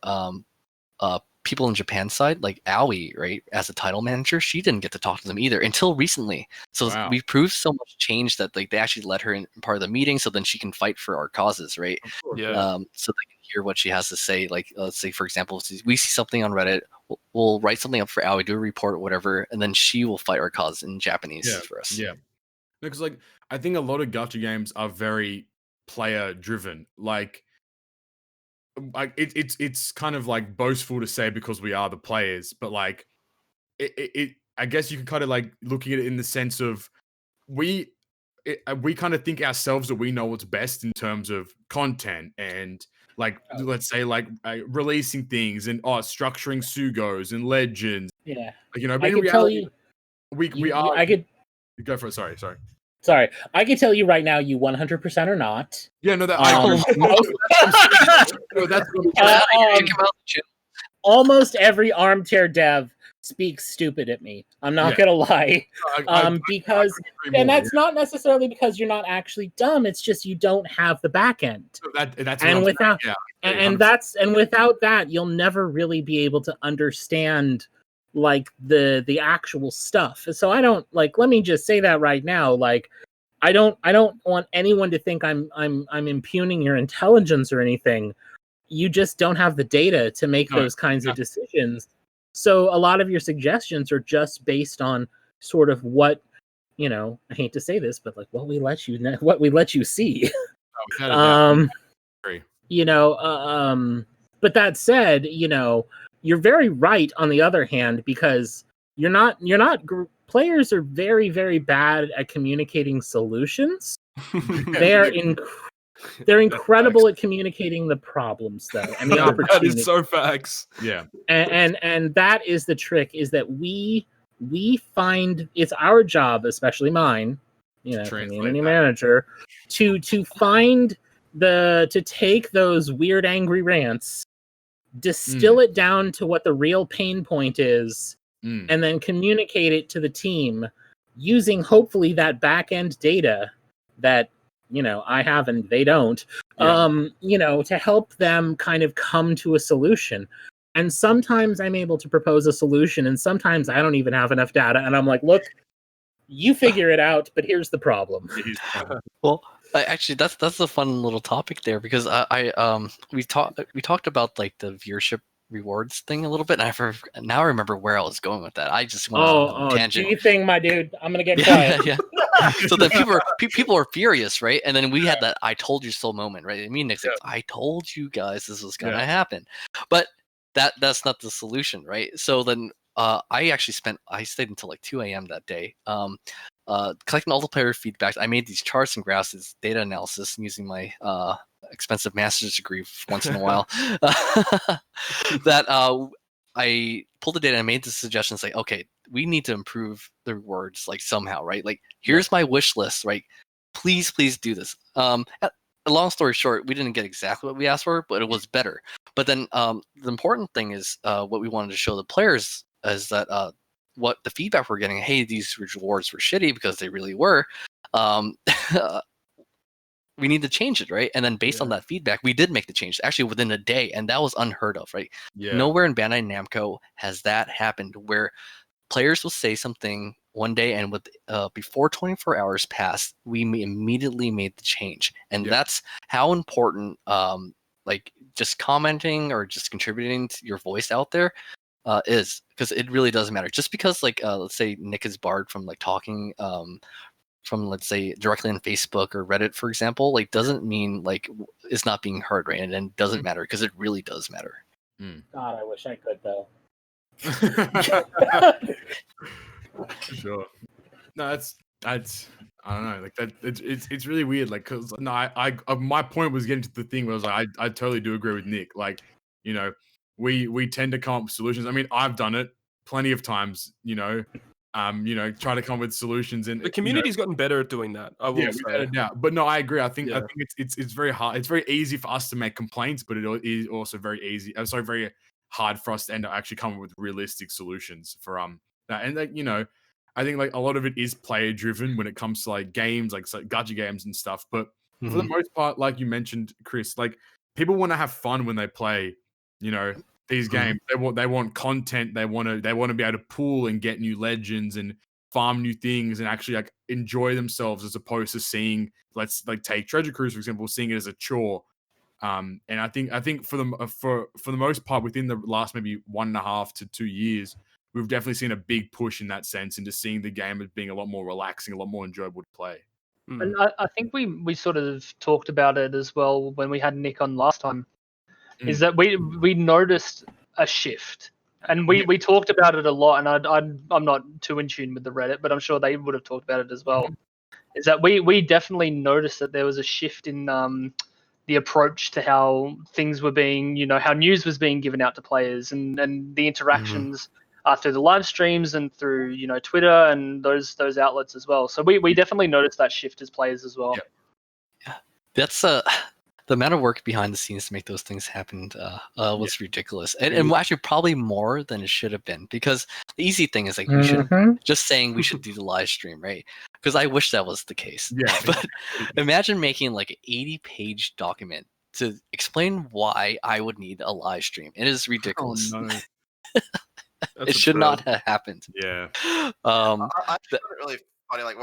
S4: People in Japan side, like Aoi, right, as a title manager, she didn't get to talk to them either until recently. So we proved so much change that like they actually let her in part of the meeting, so then she can fight for our causes, right?
S2: Yeah.
S4: So they can hear what she has to say. Like, let's say for example, if we see something on Reddit, we'll write something up for Aoi, do a report or whatever, and then she will fight our cause in Japanese for us.
S6: Yeah, because like I think a lot of gacha games are very player driven. Like it's kind of like boastful to say because we are the players, but like it I guess you could kind of like look at it in the sense of we kind of think ourselves that we know what's best in terms of content and like let's say like releasing things and structuring sugos and legends.
S3: Yeah,
S6: but in
S3: I could
S6: reality,
S3: tell you,
S6: we are.
S3: I could
S6: go for it. Sorry.
S3: Sorry, I can tell you right now, you 100% are not.
S6: Yeah, no, that
S3: almost every armchair dev speaks stupid at me. I'm not gonna lie, because and that's not necessarily because you're not actually dumb. It's just you don't have the back end.
S6: So that's
S3: and without without that, you'll never really be able to understand like the actual stuff. So I don't like, let me just say that right now, like I don't want anyone to think I'm impugning your intelligence or anything. You just don't have the data to make those kinds of decisions. So a lot of your suggestions are just based on sort of what, I hate to say this, but like what we let you see. But that said, you're very right on the other hand, because players are very, very bad at communicating solutions. They're incredible at communicating the problems, though, and the opportunity.
S2: That is so facts.
S6: Yeah,
S3: and that is the trick: is that we find, it's our job, especially mine, community manager, to find to take those weird, angry rants, distill it down to what the real pain point is, and then communicate it to the team using hopefully that back end data that I have and they don't, to help them kind of come to a solution. And sometimes I'm able to propose a solution, and sometimes I don't even have enough data, and I'm like, look, you figure it out, but here's the problem.
S4: Well, actually, that's a fun little topic there, because we talked about like the viewership rewards thing a little bit, and now I remember where I was going with that. I just went on a tangent.
S3: G thing, my dude. I'm gonna get quiet.
S4: Yeah. So then people are furious, right? And then we had that "I told you so" moment, right? Me and Nick said, "I told you guys this was gonna happen," but that's not the solution, right? So then I stayed until like 2 a.m. that day, collecting all the player feedback. I made these charts and graphs, this data analysis using my expensive master's degree once in a while. That I pulled the data and made the suggestions like, okay, we need to improve the rewards like somehow, right? Like, here's my wish list, right? please do this. A long story short, we didn't get exactly what we asked for, but it was better. But then the important thing is what we wanted to show the players is that what the feedback we're getting, hey, these rewards were shitty because they really were. We need to change it, right? And then based on that feedback, we did make the change actually within a day, and that was unheard of, right?
S6: Yeah.
S4: Nowhere in Bandai Namco has that happened where players will say something one day and with before 24 hours passed, we immediately made the change. And that's how important like just commenting or just contributing to your voice out there is, because it really does matter. Just because like let's say Nick is barred from like talking from, let's say, directly on Facebook or Reddit, for example, like doesn't mean like it's not being heard, right? And it doesn't matter, because it really does matter.
S3: God, I wish I could though.
S6: Sure. No, that's I don't know, like that. It's really weird, like, because no, I my point was getting to the thing where I was like, I totally do agree with Nick. Like, you know, we tend to come up with solutions. I mean, I've done it plenty of times. Try to come up with solutions, and
S2: the community's gotten better at doing that. I will say.
S6: But no, I agree. I think it's very hard. It's very easy for us to make complaints, but it is also very very hard for us to end up actually coming up with realistic solutions for that. And like, I think like a lot of it is player driven when it comes to like games, like gacha games and stuff. But for the most part, like you mentioned, Chris, like people want to have fun when they play, these games. They want content. They want to be able to pull and get new legends and farm new things and actually like enjoy themselves, as opposed to seeing, let's like take Treasure Cruise for example, seeing it as a chore. And I think for the most part, within the last maybe 1.5 to 2 years, we've definitely seen a big push in that sense into seeing the game as being a lot more relaxing, a lot more enjoyable to play.
S1: And I think we sort of talked about it as well when we had Nick on last time. Is that we noticed a shift, and we talked about it a lot, and I'm not too in tune with the Reddit, but I'm sure they would have talked about it as well. Is that we definitely noticed that there was a shift in the approach to how things were being, how news was being given out to players, and the interactions through the live streams and through Twitter and those outlets as well. So we definitely noticed that shift as players as well.
S4: Yeah, that's the amount of work behind the scenes to make those things happen was ridiculous, and actually probably more than it should have been, because the easy thing is like we should just saying we should do the live stream, right? Because I wish that was the case. Yeah. But imagine making like an 80-page document to explain why I would need a live stream. It is ridiculous.
S6: Oh, no.
S4: It should not have happened.
S6: Yeah.
S5: I found it really funny. Like,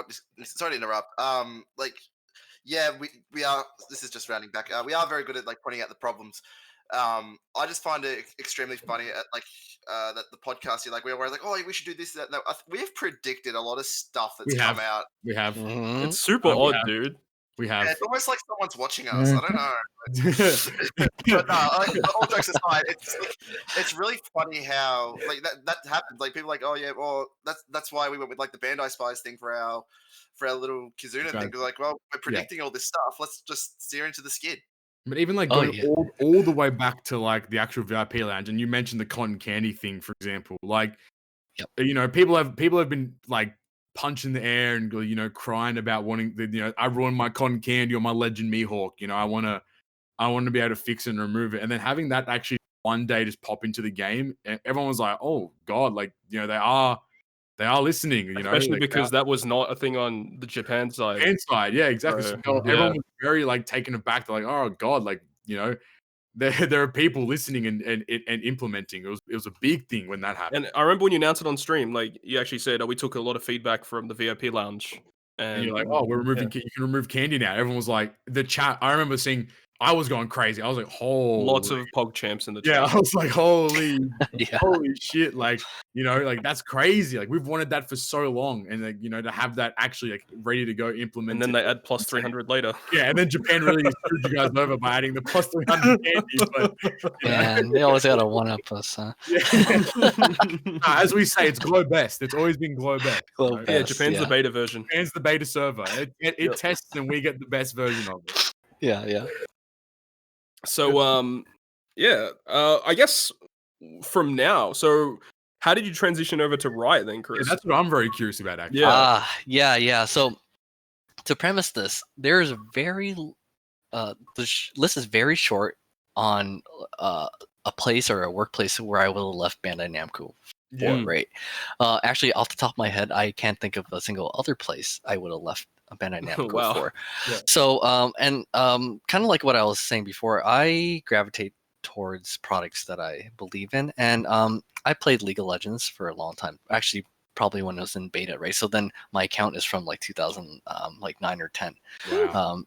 S5: sorry to interrupt. We are. This is just rounding back. We are very good at like pointing out the problems. I just find it extremely funny at that the podcast here, like we're like, oh, we should do this, that. No, we have predicted a lot of stuff that's come out.
S6: We have.
S2: It's super odd, dude.
S6: We have.
S5: Yeah, it's almost like someone's watching us. I don't know. But no, all jokes aside, it's really funny how like that happens. Like people are like, oh yeah, well that's why we went with like the Bandai Spies thing for our little Kizuna thing. Because like, well, we're predicting all this stuff. Let's just steer into the skid.
S6: But even like going all the way back to like the actual VIP lounge, and you mentioned the cotton candy thing, for example. Like, people have been like punching the air and crying about wanting I ruined my cotton candy or my Legend Mihawk. I want to be able to fix it and remove it. And then having that actually one day just pop into the game, and everyone was like, oh god, like they are listening,
S2: especially like, because that was not a thing on the Japan side.
S6: Yeah, exactly. So everyone was very like taken aback. They're like, oh god, like there are people listening and implementing. It was a big thing when that happened.
S2: And I remember when you announced it on stream, like you actually said, we took a lot of feedback from the VIP lounge,
S6: and you're like, oh, we're removing. You can remove candy now. Everyone was like, the chat. I remember seeing. I was going crazy. I was like, holy.
S2: Lots of Pog champs in the chat.
S6: Yeah, I was like, holy shit. Like, like that's crazy. Like we've wanted that for so long. And like, to have that actually like ready to go implement.
S2: And then they add plus 300 later.
S6: Yeah, and then Japan really screwed you guys over by adding the plus 300 candy. But
S4: man, they always gotta one up us, huh?
S6: As we say, it's Glow Best. It's always been Glow Best.
S4: Best,
S2: yeah, Japan's the beta version.
S6: Japan's the beta server. It tests and we get the best version of it.
S4: Yeah.
S2: So, I guess from now, so how did you transition over to Riot then, Chris?
S6: Yeah, that's what I'm very curious about, actually.
S4: Yeah. So to premise this, there's very the list is very short on a place or a workplace where I would have left Bandai Namco for, right? Actually, off the top of my head, I can't think of a single other place I would have left Bandai Namco for.
S6: Yeah.
S4: So, kind of like what I was saying before, I gravitate towards products that I believe in, and I played League of Legends for a long time. Actually, probably when it was in beta, right? So then my account is from like 2009 or 10.
S6: Wow.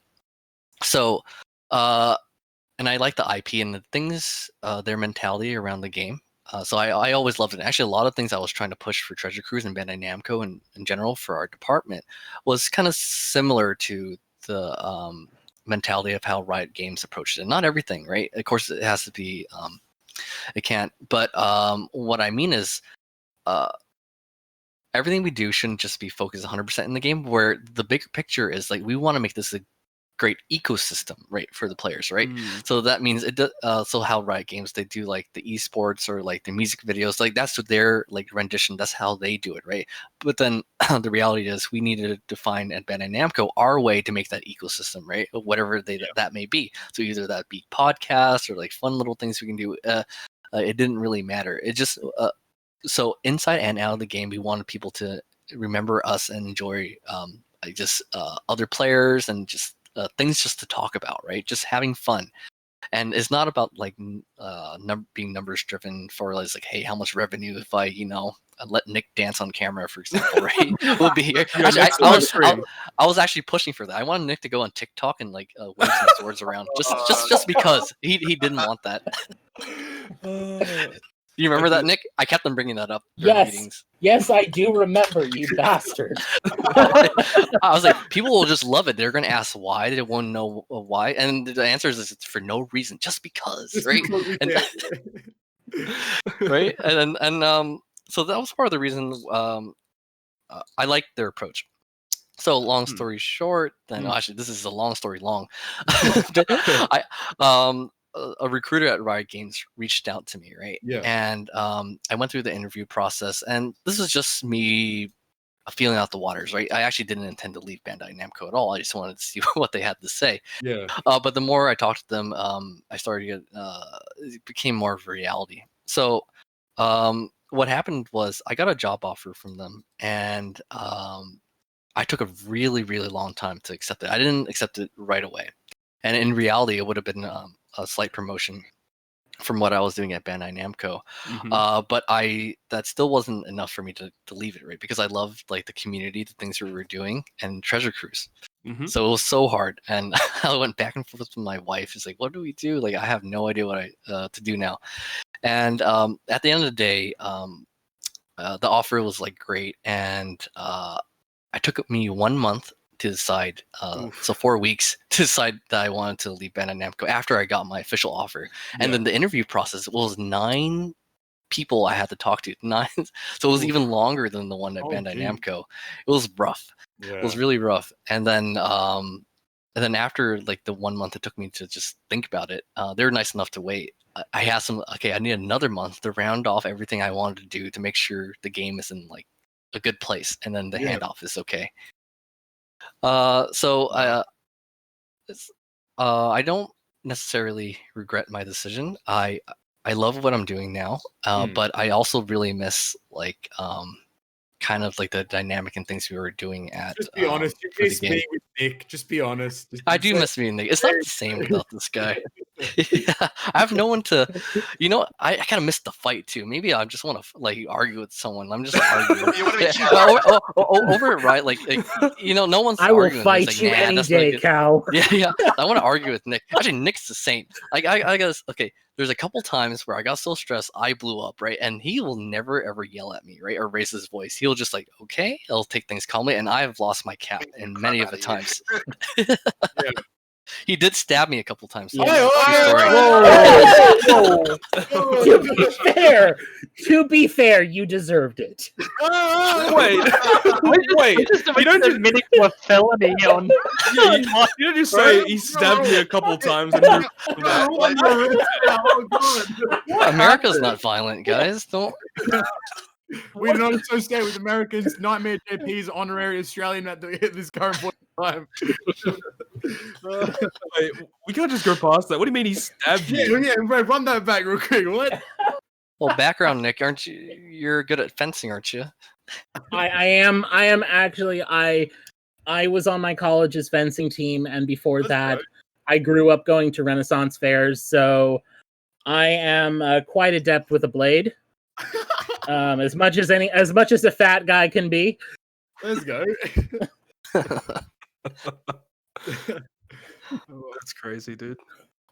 S4: And I like the IP and the things, their mentality around the game. So I always loved it. Actually, a lot of things I was trying to push for Treasure Cruise and Bandai Namco and in general for our department was kind of similar to the mentality of how Riot Games approached it. Not everything, right? Of course, it has to be. It can't. But what I mean is, everything we do shouldn't just be focused 100% in the game. Where the bigger picture is like we want to make this a great ecosystem, right, for the players, right? So that means it. So how Riot Games, they do like the esports or like the music videos, like that's their like rendition. That's how they do it, right? But then the reality is we need to define at Bandai Namco our way to make that ecosystem, right? Whatever that may be. So either that be podcasts or like fun little things we can do. It didn't really matter. It just so inside and out of the game, we wanted people to remember us and enjoy just other players and just things just to talk about, right? Just having fun. And it's not about like being numbers driven for like, hey, how much revenue if I, let Nick dance on camera, for example, right? Will be here. Actually, I was actually pushing for that. I wanted Nick to go on TikTok and like wave some swords around, just because he didn't want that. You remember that, Nick? I kept on bringing that up during meetings.
S3: Yes, I do remember, you bastard.
S4: I was like, people will just love it. They're going to ask why. They won't know why. And the answer is it's for no reason, just because, right? Right? And so that was part of the reason I liked their approach. So long story short, then actually this is a long story long. A recruiter at Riot Games reached out to me, right?
S6: Yeah.
S4: And I went through the interview process, and this is just me feeling out the waters, right? I actually didn't intend to leave Bandai Namco at all. I just wanted to see what they had to say.
S6: Yeah.
S4: But the more I talked to them, I started to get, it became more of a reality. So what happened was I got a job offer from them, and I took a really, really long time to accept it. I didn't accept it right away. And in reality, it would have been a slight promotion from what I was doing at Bandai Namco. But that still wasn't enough for me to leave it, right? Because I loved like the community, the things we were doing, and Treasure Cruise. So it was so hard. And I went back and forth with my wife. She's like, what do we do? Like, I have no idea what to do now. And at the end of the day, the offer was like great. And it took me 1 month to decide, so 4 weeks to decide that I wanted to leave Bandai Namco after I got my official offer. And then the interview process was 9 people I had to talk to. 9, so it was even longer than the one at Bandai Namco. It was rough. It was really rough. And then after like the 1 month it took me to just think about it, they were nice enough to wait. I asked them, okay, I need another month to round off everything I wanted to do to make sure the game is in like a good place, and then the handoff is okay. So I don't necessarily regret my decision. I love what I'm doing now, but I also really miss like kind of like the dynamic and things we were doing at.
S6: Just be honest, you miss me with Nick. Just be honest.
S4: I do miss me with Nick. It's not the same without this guy. I have no one to, I kind of miss the fight too. Maybe I just want to like argue with someone. I'm just arguing over it, right? Like no one's.
S3: I will
S4: arguing.
S3: fight
S4: like,
S3: you any day, Cow.
S4: Yeah. I want to argue with Nick. Actually, Nick's the saint. Like I guess okay. There's a couple times where I got so stressed I blew up, right? And he will never ever yell at me, right, or raise his voice. He'll just like, okay, he'll take things calmly. And I have lost my cap in many of the times. He did stab me a couple times.
S3: To be fair, you deserved it.
S2: Wait.
S1: You don't admit it to a felony on.
S2: You don't just say he stabbed me a couple times. And
S4: America's not violent, guys. Don't.
S6: We do not associate with Americans. Nitemare JP is honorary Australian at this current point. time.
S2: Wait, we can't just go past that. What do you mean he stabbed you?
S6: Yeah, bro, run that back real quick. What?
S4: Well, background, Nick, aren't you? You're good at fencing, aren't you?
S3: I am actually. I was on my college's fencing team, and before that, I grew up going to Renaissance fairs, so I am quite adept with a blade. As much as a fat guy can be.
S6: Let's go.
S2: That's crazy, dude.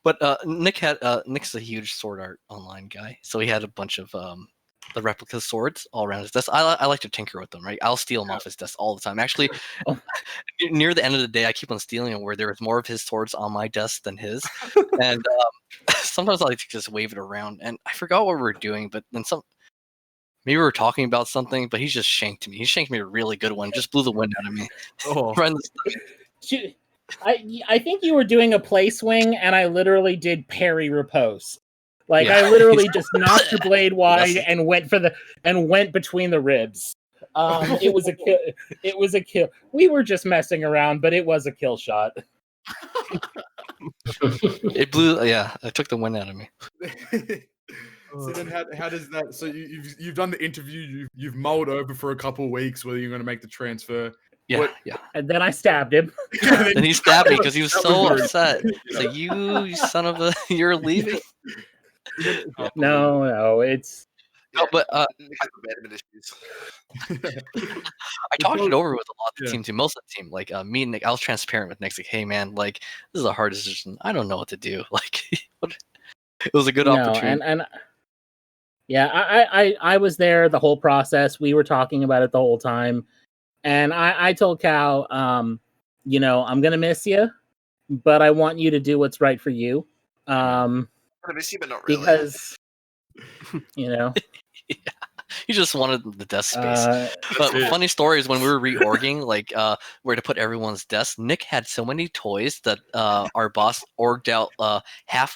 S4: But Nick's a huge sword art online guy, so he had a bunch of the replica swords all around his desk. I like to tinker with them, right? I'll steal them off his desk all the time. Actually, near the end of the day, I keep on stealing them where there was more of his swords on my desk than his. And sometimes I like to just wave it around. And I forgot what we were doing, but then maybe we were talking about something, but he just shanked me. He shanked me a really good one. Just blew the wind out of me.
S2: Oh.
S3: I think you were doing a play swing, and I literally did parry riposte. Like I literally just knocked your blade wide and went between the ribs. It was a kill. It was a kill. We were just messing around, but it was a kill shot.
S4: It blew. Yeah, it took the wind out of me.
S6: So then, how does that? So you've done the interview. You've mulled over for a couple of weeks whether you're going to make the transfer.
S4: Yeah.
S3: And then I stabbed him.
S4: And he stabbed me because he was so upset. He's like, "You son of a, you're leaving."
S3: No, it's.
S4: No, but I talked it over with a lot of the team too. Most of the team, like me and Nick, I was transparent with Nick. Like, hey man, like this is a hard decision. I don't know what to do. Like, it was a good opportunity.
S3: And yeah, I was there the whole process. We were talking about it the whole time, and I told Cal, I'm gonna miss you, but I want you to do what's right for you.
S5: I'm gonna miss you, but not really.
S3: Because
S4: Yeah. He just wanted the desk space. But funny story is when we were reorging, like where to put everyone's desk, Nick had so many toys that our boss orged out half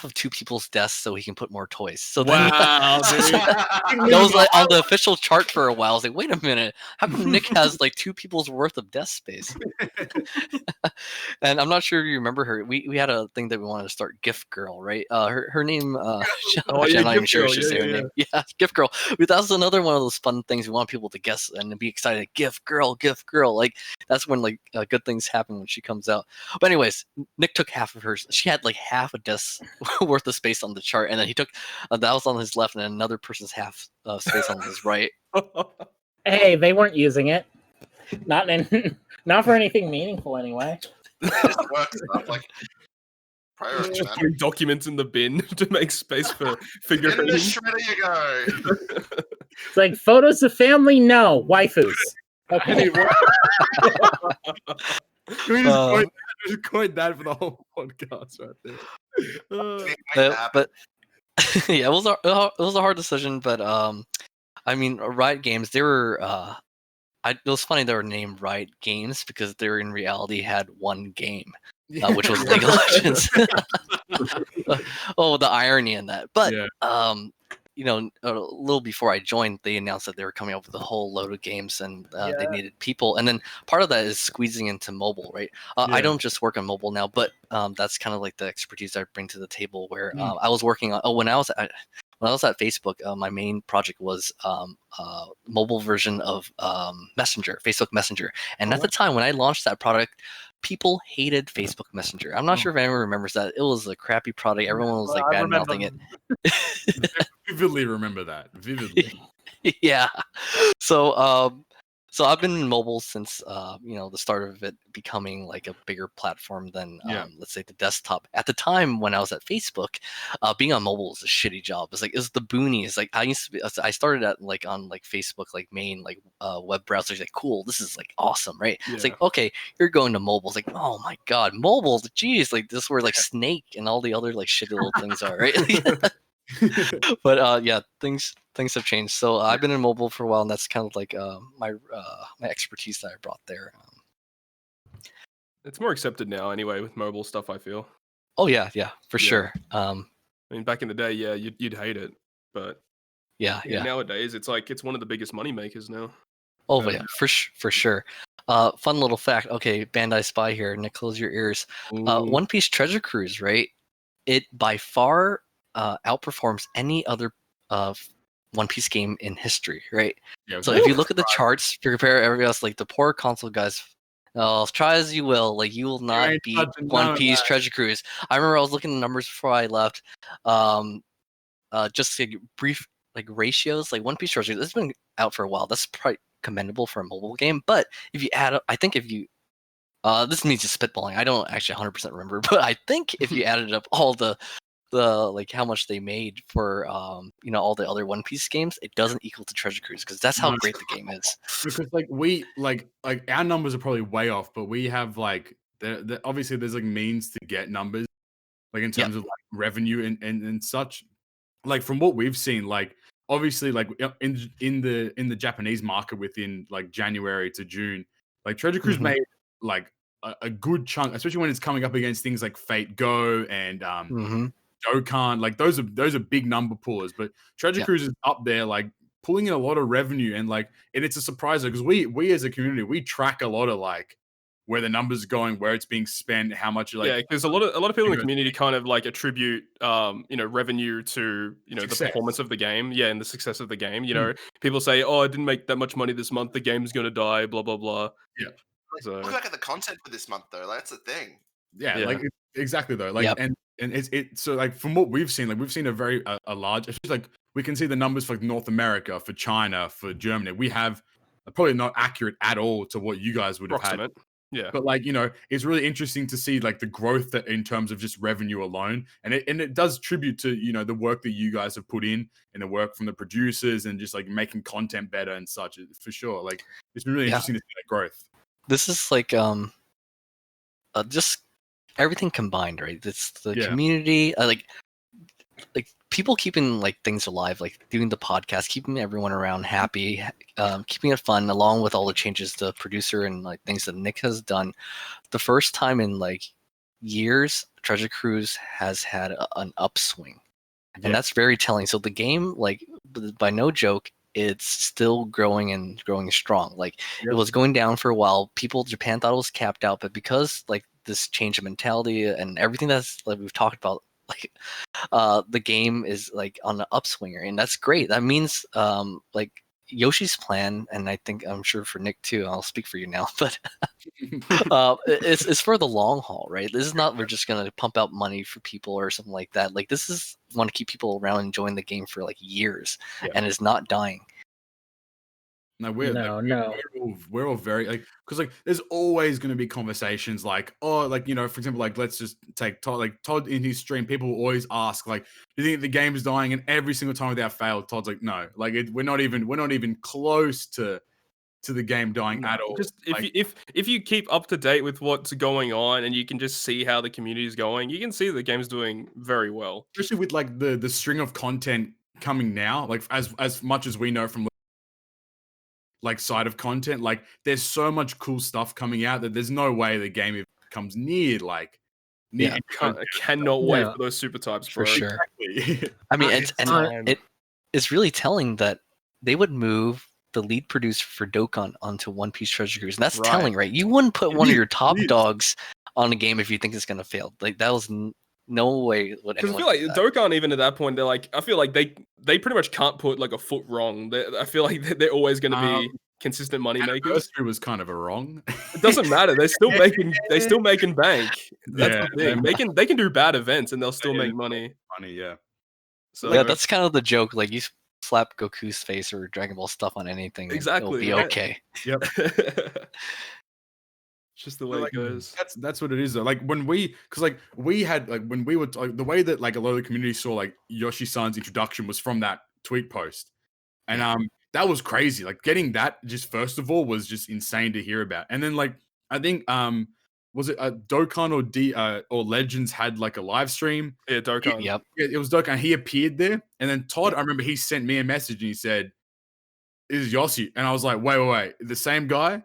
S4: of two people's desks so he can put more toys. So then that was like on the official chart for a while. I was like, wait a minute, how come Nick has like two people's worth of desk space? And I'm not sure if you remember her. We had a thing that we wanted to start, Gift Girl, right? Her name. I'm not even sure I should say her name. Yeah, Gift Girl. But that was another one of those fun things we want people to guess and be excited. Gift Girl, Gift Girl. Like that's when like good things happen when she comes out. But anyways, Nick took half of hers. She had like half a desk worth of space on the chart, and then he took that was on his left, and another person's half space on his right.
S3: Hey, they weren't using it. Not for anything meaningful, anyway.
S5: Like priorities,
S2: just putting documents in the bin to make space for figurines.
S5: In the shredder you go.
S3: It's like photos of family, no waifus. Okay.
S6: We just coined that for the whole podcast right there.
S4: But yeah, it was a hard decision. But I mean, Riot Games, they were. It was funny they were named Riot Games because they were in reality had one game, which was League of Legends. Oh, the irony in that. But a little before I joined, they announced that they were coming up with a whole load of games and they needed people. And then part of that is squeezing into mobile, right? I don't just work on mobile now, but that's kind of like the expertise I bring to the table. Where I was working on when I was at Facebook, my main project was mobile version of Messenger, Facebook Messenger. And at the time when I launched that product, people hated Facebook Messenger. I'm not sure if anyone remembers that. It was a crappy product. Everyone was like bad mouthing it.
S6: Vividly remember that. Vividly.
S4: Yeah. So I've been in mobile since the start of it becoming like a bigger platform than let's say the desktop. At the time when I was at Facebook, being on mobile was a shitty job. It's the boonies. Like I started at on Facebook main web browsers. Like cool, this is awesome, right? Yeah. It's like okay, you're going to mobile. It's like oh my god, mobile. Geez, this is where Snake and all the other shitty little things are, right? But things have changed. So I've been in mobile for a while, and that's kind of my expertise that I brought there.
S2: It's more accepted now, anyway, with mobile stuff. I feel.
S4: Oh yeah, for sure.
S2: I mean, back in the day, you'd hate it, but
S4: yeah.
S2: Nowadays, it's it's one of the biggest money makers now.
S4: Oh yeah, for sure. Fun little fact. Okay, Bandai Spy here. Nick, close your ears. One Piece Treasure Cruise, right? It by far outperforms any other One Piece game in history, right?
S6: Yeah,
S4: So if you look at the charts, to compare everybody else, like the poor console guys, try as you will, like you will not beat One Piece Treasure Cruise. I remember I was looking at the numbers before I left. Just like brief like ratios, like One Piece Treasure Cruise, this has been out for a while. That's probably commendable for a mobile game. But if you add up, I think if you this means just spitballing. I don't actually 100% remember, but I think if you added up all the like how much they made for all the other One Piece games, it doesn't equal to Treasure Cruise because that's how great the game is.
S6: Because like we like our numbers are probably way off, but we have like obviously there's like means to get numbers like in terms of like revenue and such. Like from what we've seen, like obviously like in the Japanese market within like January to June, like Treasure Cruise made like a good chunk, especially when it's coming up against things like Fate Go and Dokkan. Like those are big number pullers, but Treasure Cruise is up there like pulling in a lot of revenue, and like it's a surprise because we as a community we track a lot of like where the numbers are going, where it's being spent, how much like
S2: because a lot of people in the community kind of like attribute revenue to the performance of the game, and the success of the game. People say, oh, I didn't make that much money this month, the game's gonna die, blah blah blah.
S5: Look back at the content for this month though, like, that's the thing.
S6: Like exactly though, like and it's so like from what we've seen, like we've seen a very a large, it's just like we can see the numbers for like North America, for China, for Germany. We have probably not accurate at all to what you guys would have had.
S2: Yeah,
S6: but like it's really interesting to see like the growth that in terms of just revenue alone, and it does tribute to the work that you guys have put in and the work from the producers and just like making content better and such, for sure. Like it's been really interesting to see that growth.
S4: This is like just everything combined, right? It's the community, like people keeping like things alive, like doing the podcast, keeping everyone around happy, keeping it fun, along with all the changes the producer and like things that Nick has done. The first time in like years, Treasure Cruise has had an upswing, and that's very telling. So the game, like by no joke, it's still growing and growing strong. Like it was going down for a while. Japan thought it was capped out, but because like this change of mentality and everything that's like we've talked about, like the game is like on the upswinger, and that's great. That means like Yoshi's plan, and I'm sure for Nick too, I'll speak for you now, but it's for the long haul, right? This is not we're just gonna pump out money for people or something like that. Like this is want to keep people around enjoying the game for like years, and it's not dying.
S6: No, we're all very like, because like there's always going to be conversations like, oh, like for example, like let's just take Todd, like Todd in his stream, people will always ask like, do you think the game is dying? And every single time without fail, Todd's like, no, like we're not even close to the game dying at all.
S2: Just
S6: like,
S2: if you keep up to date with what's going on and you can just see how the community is going, you can see the game's doing very well.
S6: Especially with like the string of content coming now, like as much as we know from like side of content, like there's so much cool stuff coming out that there's no way the game comes near like
S2: I cannot wait for those super types, bro.
S4: For sure. Exactly. I mean, it's really telling that they would move the lead producer for Dokkan onto One Piece Treasure Cruise, and that's telling, right? You wouldn't put one of your top dogs on a game if you think it's gonna fail. Like that was no way would anyone.
S2: Because I feel like Dokkan, even at that point, they're like, I feel like they pretty much can't put like a foot wrong. I feel like they're always going to be consistent money makers.
S6: Anniversary was kind of a wrong.
S2: It doesn't matter. They're still making bank. That's the thing. They can do bad events and they'll still make money.
S6: So
S4: that's kind of the joke. Like you slap Goku's face or Dragon Ball stuff on anything,
S2: exactly,
S4: it'll be okay.
S6: Yep.
S2: Just the way it goes.
S6: That's what it is though. Like when we had like when we were like, the way that like a lot of the community saw like Yoshi-san's introduction was from that tweet post, and that was crazy. Like getting that just first of all was just insane to hear about. And then like I think was it Dokkan or Legends had like a live stream?
S2: Yeah, Dokkan.
S4: Yep.
S6: It was Dokkan. He appeared there, and then Todd, I remember he sent me a message and he said, "This is Yoshi," and I was like, "Wait, the same guy?"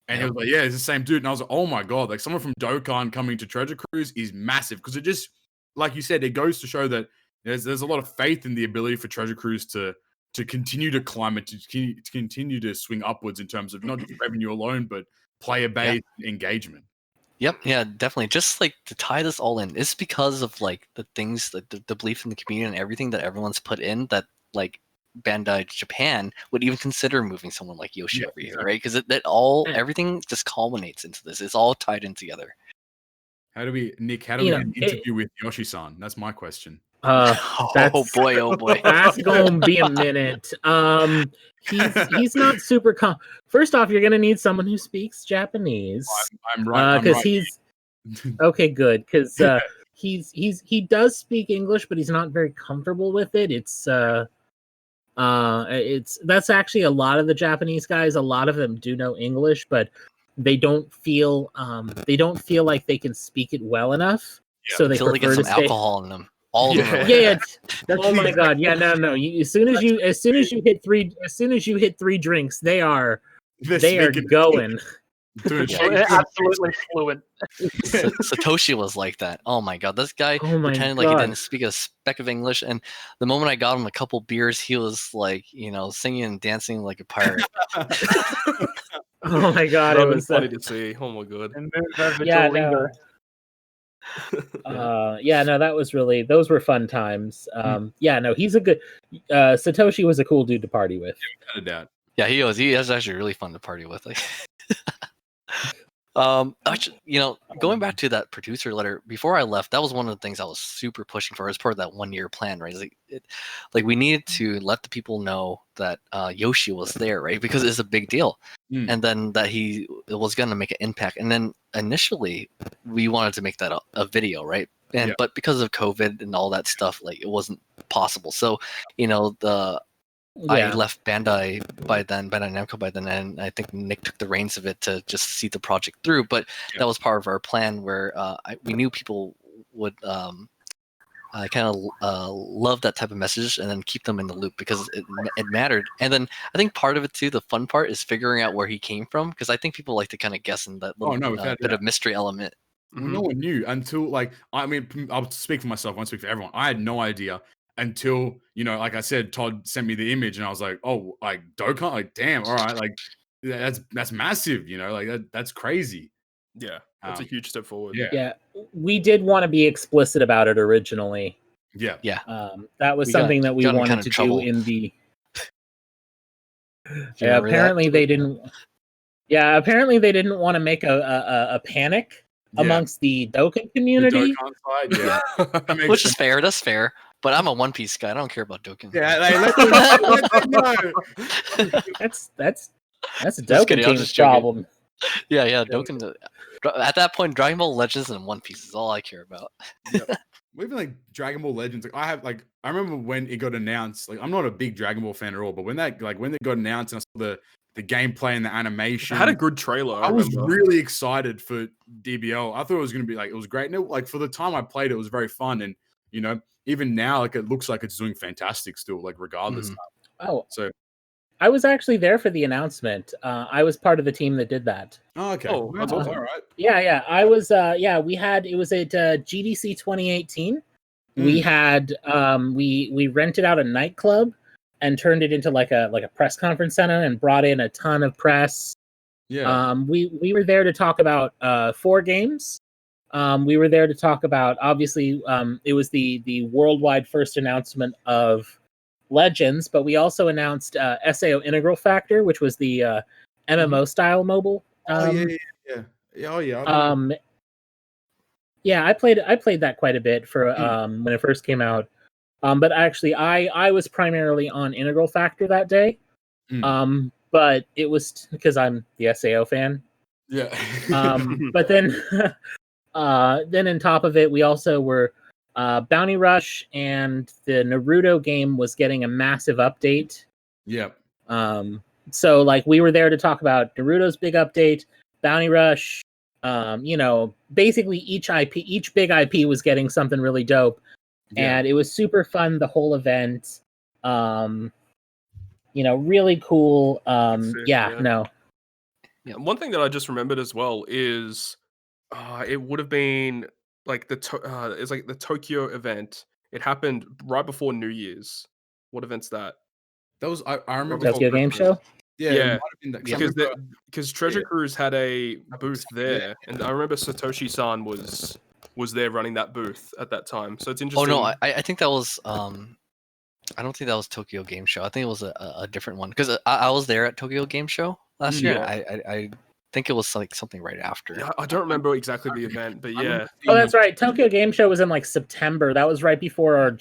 S6: And he was like, yeah, it's the same dude. And I was like, oh my God, like someone from Dokkan coming to Treasure Cruise is massive. Because it just, like you said, it goes to show that there's a lot of faith in the ability for Treasure Cruise to continue to climb and to continue to swing upwards in terms of not just revenue alone, but player-based engagement.
S4: Yep, yeah, definitely. Just like to tie this all in, it's because of like the things, the belief in the community and everything that everyone's put in that like Bandai Japan would even consider moving someone like Yoshi over here, right? Because everything just culminates into this. It's all tied in together.
S6: How do we get an interview with Yoshi-san? That's my question.
S4: Oh boy.
S3: That's gonna be a minute. He's not super First off, you're gonna need someone who speaks Japanese.
S6: I'm right.
S3: Because he's okay, good. Because he does speak English, but he's not very comfortable with it. That's actually a lot of the Japanese guys. A lot of them do know English, but they don't feel like they can speak it well enough.
S4: Yeah,
S3: so they
S4: prefer
S3: get
S4: some
S3: to stay...
S4: alcohol in them. All of them.
S3: Yeah. Oh my god. Yeah, no. As soon as you hit three drinks, they are going.
S1: Absolutely fluent.
S4: Satoshi was like that. Oh my god, this guy pretended like he didn't speak a speck of English, and the moment I got him a couple beers, he was like, singing and dancing like a pirate.
S3: Oh my god,
S2: it was funny to see. Oh my god.
S3: That was really, those were fun times. He's a good Satoshi was a cool dude to party with.
S6: Without a doubt.
S4: Yeah, he was actually really fun to party with. Like, going back to that producer letter before I left, that was one of the things I was super pushing for as part of that 1-year plan, right? Like we needed to let the people know that Yoshi was there, right? Because it's a big deal, and then that he was going to make an impact. And then initially, we wanted to make that a video, right? But because of COVID and all that stuff, like it wasn't possible. So, I left Bandai Namco by then, and I think Nick took the reins of it to just see the project through. But that was part of our plan where we knew people would kind of love that type of message and then keep them in the loop because it mattered. And then I think part of it too, the fun part is figuring out where he came from, because I think people like to kind of guess in that little bit of mystery element.
S6: Well, no one knew until I'll speak for myself, I won't speak for everyone. I had no idea until, like I said, Todd sent me the image and I was like, oh, like Dokkan, like damn, all right, like that's massive, that's crazy.
S2: Yeah, that's a huge step forward.
S3: Yeah, we did want to be explicit about it originally.
S6: Yeah.
S3: That was something that we wanted to do in the apparently they didn't want to make a panic amongst the Dokkan community.
S6: The Dokkan side,
S4: which is fair. That's fair. But I'm a One Piece guy. I don't care about Dokkan.
S6: Yeah, let them know.
S3: That's a Dokkan team's problem.
S4: Yeah. Dokkan. At that point, Dragon Ball Legends and One Piece is all I care about.
S6: Even like Dragon Ball Legends, I remember when it got announced. Like, I'm not a big Dragon Ball fan at all, but when it got announced and I saw the gameplay and the animation,
S2: it had a good trailer.
S6: I was really excited for DBL. I thought it was going to be it was great. And for the time I played, it was very fun. And even now, it looks like it's doing fantastic still, regardless.
S3: Mm-hmm. Oh, so I was actually there for the announcement. I was part of the team that did that.
S6: Oh, okay. Oh, that's all right.
S3: Yeah. I was. We had. It was at GDC 2018. We had. We rented out a nightclub and turned it into a press conference center and brought in a ton of press.
S6: Yeah.
S3: We were there to talk about 4 games. We were there to talk about, obviously, it was the worldwide first announcement of Legends, but we also announced SAO Integral Factor, which was the MMO style mobile.
S6: Yeah. Oh yeah.
S3: I played that quite a bit for when it first came out. But actually, I was primarily on Integral Factor that day. But it was because I'm the SAO fan.
S6: Yeah.
S3: But then. Then on top of it, we also were Bounty Rush, and the Naruto game was getting a massive update.
S6: Yep.
S3: So we were there to talk about Naruto's big update, Bounty Rush. Basically each big IP was getting something really dope, and it was super fun. The whole event, really cool. No.
S2: Yeah. One thing that I just remembered as well is. It would have been it's like the Tokyo event. It happened right before New Year's. What event's that?
S6: That was I remember
S3: Tokyo Game Show.
S2: Yeah,
S6: because
S2: because Treasure Cruise had a booth there, and I remember Satoshi-san was there running that booth at that time. So it's interesting.
S4: Oh no, I think that was I don't think that was Tokyo Game Show. I think it was a different one because I was there at Tokyo Game Show last year. I think it was like something right after.
S2: Yeah, I don't remember exactly the event, but yeah.
S3: Oh, that's right. Tokyo Game Show was in like September. That was right before our.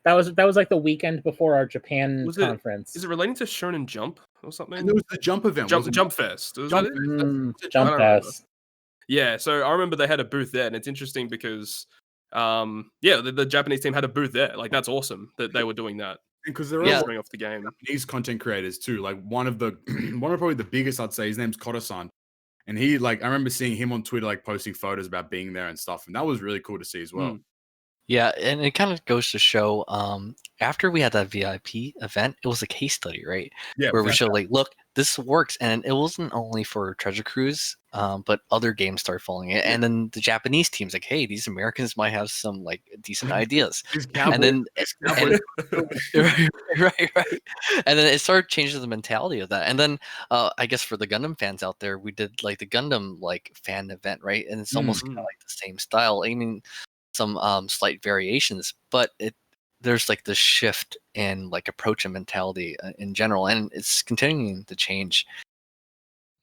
S3: That was like the weekend before our Japan conference.
S2: Is it relating to Shonen Jump or something?
S6: And it was the Jump event.
S2: Jump Fest.
S3: Jump Fest.
S2: Yeah, so I remember they had a booth there, and it's interesting because, the Japanese team had a booth there. Like that's awesome that they were doing that.
S6: Because they're all
S2: showing off the game.
S6: Japanese content creators too. Like one of probably the biggest, I'd say. His name's Koto-san, and he I remember seeing him on Twitter like posting photos about being there and stuff, and that was really cool to see as well.
S4: Yeah, and it kind of goes to show, after we had that VIP event, it was a case study, right?
S6: Yeah,
S4: where we showed like, look, this works, and it wasn't only for Treasure Cruise, but other games started following it, and then the Japanese teams like, hey, these Americans might have some like decent ideas, and then right, and then it started changing the mentality of that, and then I guess for the Gundam fans out there, we did like the Gundam like fan event, right? And it's almost kind of like the same style. I mean, some slight variations, but there's like this shift in like approach and mentality in general, and it's continuing to change.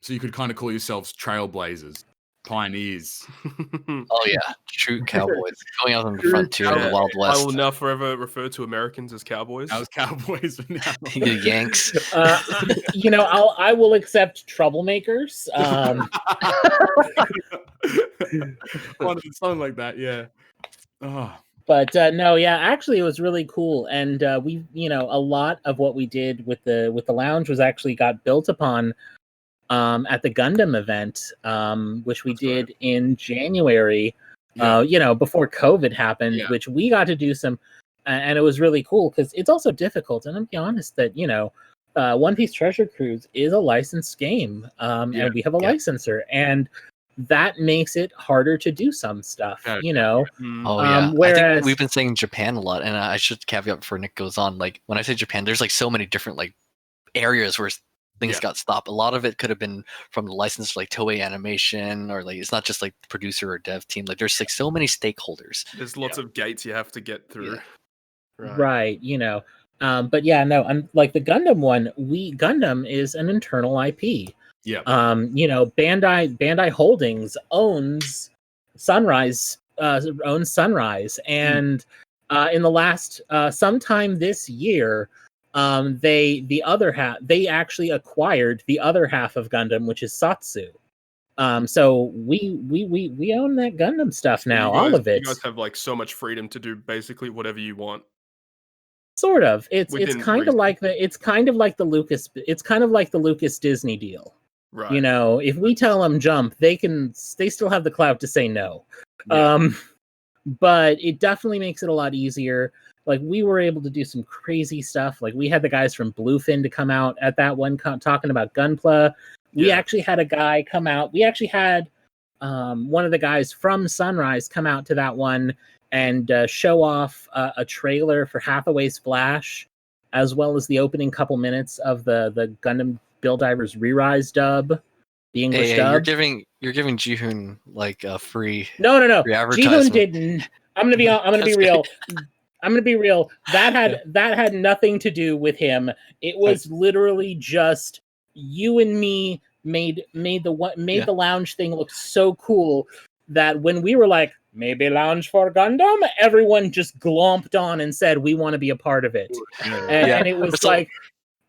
S6: So you could kind of call yourselves trailblazers, pioneers.
S4: Oh yeah, true cowboys going out on the frontier of the Wild West.
S2: I will now forever refer to Americans as cowboys.
S6: I was cowboys now.
S4: The Yanks.
S3: I will accept troublemakers.
S6: Something like that, yeah. Oh.
S3: But no, yeah, actually, it was really cool, and we, a lot of what we did with the lounge was actually got built upon at the Gundam event, which we did in January. Before COVID happened, which we got to do some, and it was really cool because it's also difficult. And I'm be honest that One Piece Treasure Cruise is a licensed game, and we have a licensor, and that makes it harder to do some stuff,
S4: Oh yeah.
S3: Whereas
S4: I think we've been saying Japan a lot, and I should caveat before Nick goes on. Like when I say Japan, there's like so many different like areas where things got stopped. A lot of it could have been from the license, like Toei Animation, or like it's not just like the producer or dev team. Like there's like so many stakeholders.
S2: There's lots of gates you have to get through.
S3: Right. But yeah, no. Like the Gundam one, Gundam is an internal IP.
S6: Yeah.
S3: Bandai Holdings owns Sunrise, and in the last sometime this year, they actually acquired the other half of Gundam, which is Satsu. So we own that Gundam stuff now, all of it.
S2: You guys have like so much freedom to do basically whatever you want.
S3: Sort of. It's kind of like the Lucas Disney deal.
S2: Right.
S3: If we tell them jump, they still have the clout to say no. Yeah. But it definitely makes it a lot easier. Like we were able to do some crazy stuff. Like we had the guys from Bluefin to come out at that one talking about Gunpla. We actually had a guy come out. We actually had one of the guys from Sunrise come out to that one and show off a trailer for Hathaway Splash, as well as the opening couple minutes of the Gundam Build Divers Re-Rise dub, the English dub.
S4: You're giving Jihoon like a free
S3: No.
S4: free advertisement.
S3: Jihoon didn't. I'm gonna be real. I'm gonna be real. That had nothing to do with him. It was literally just you and me made the lounge thing look so cool that when we were like, maybe lounge for Gundam, everyone just glomped on and said we want to be a part of it. And it was like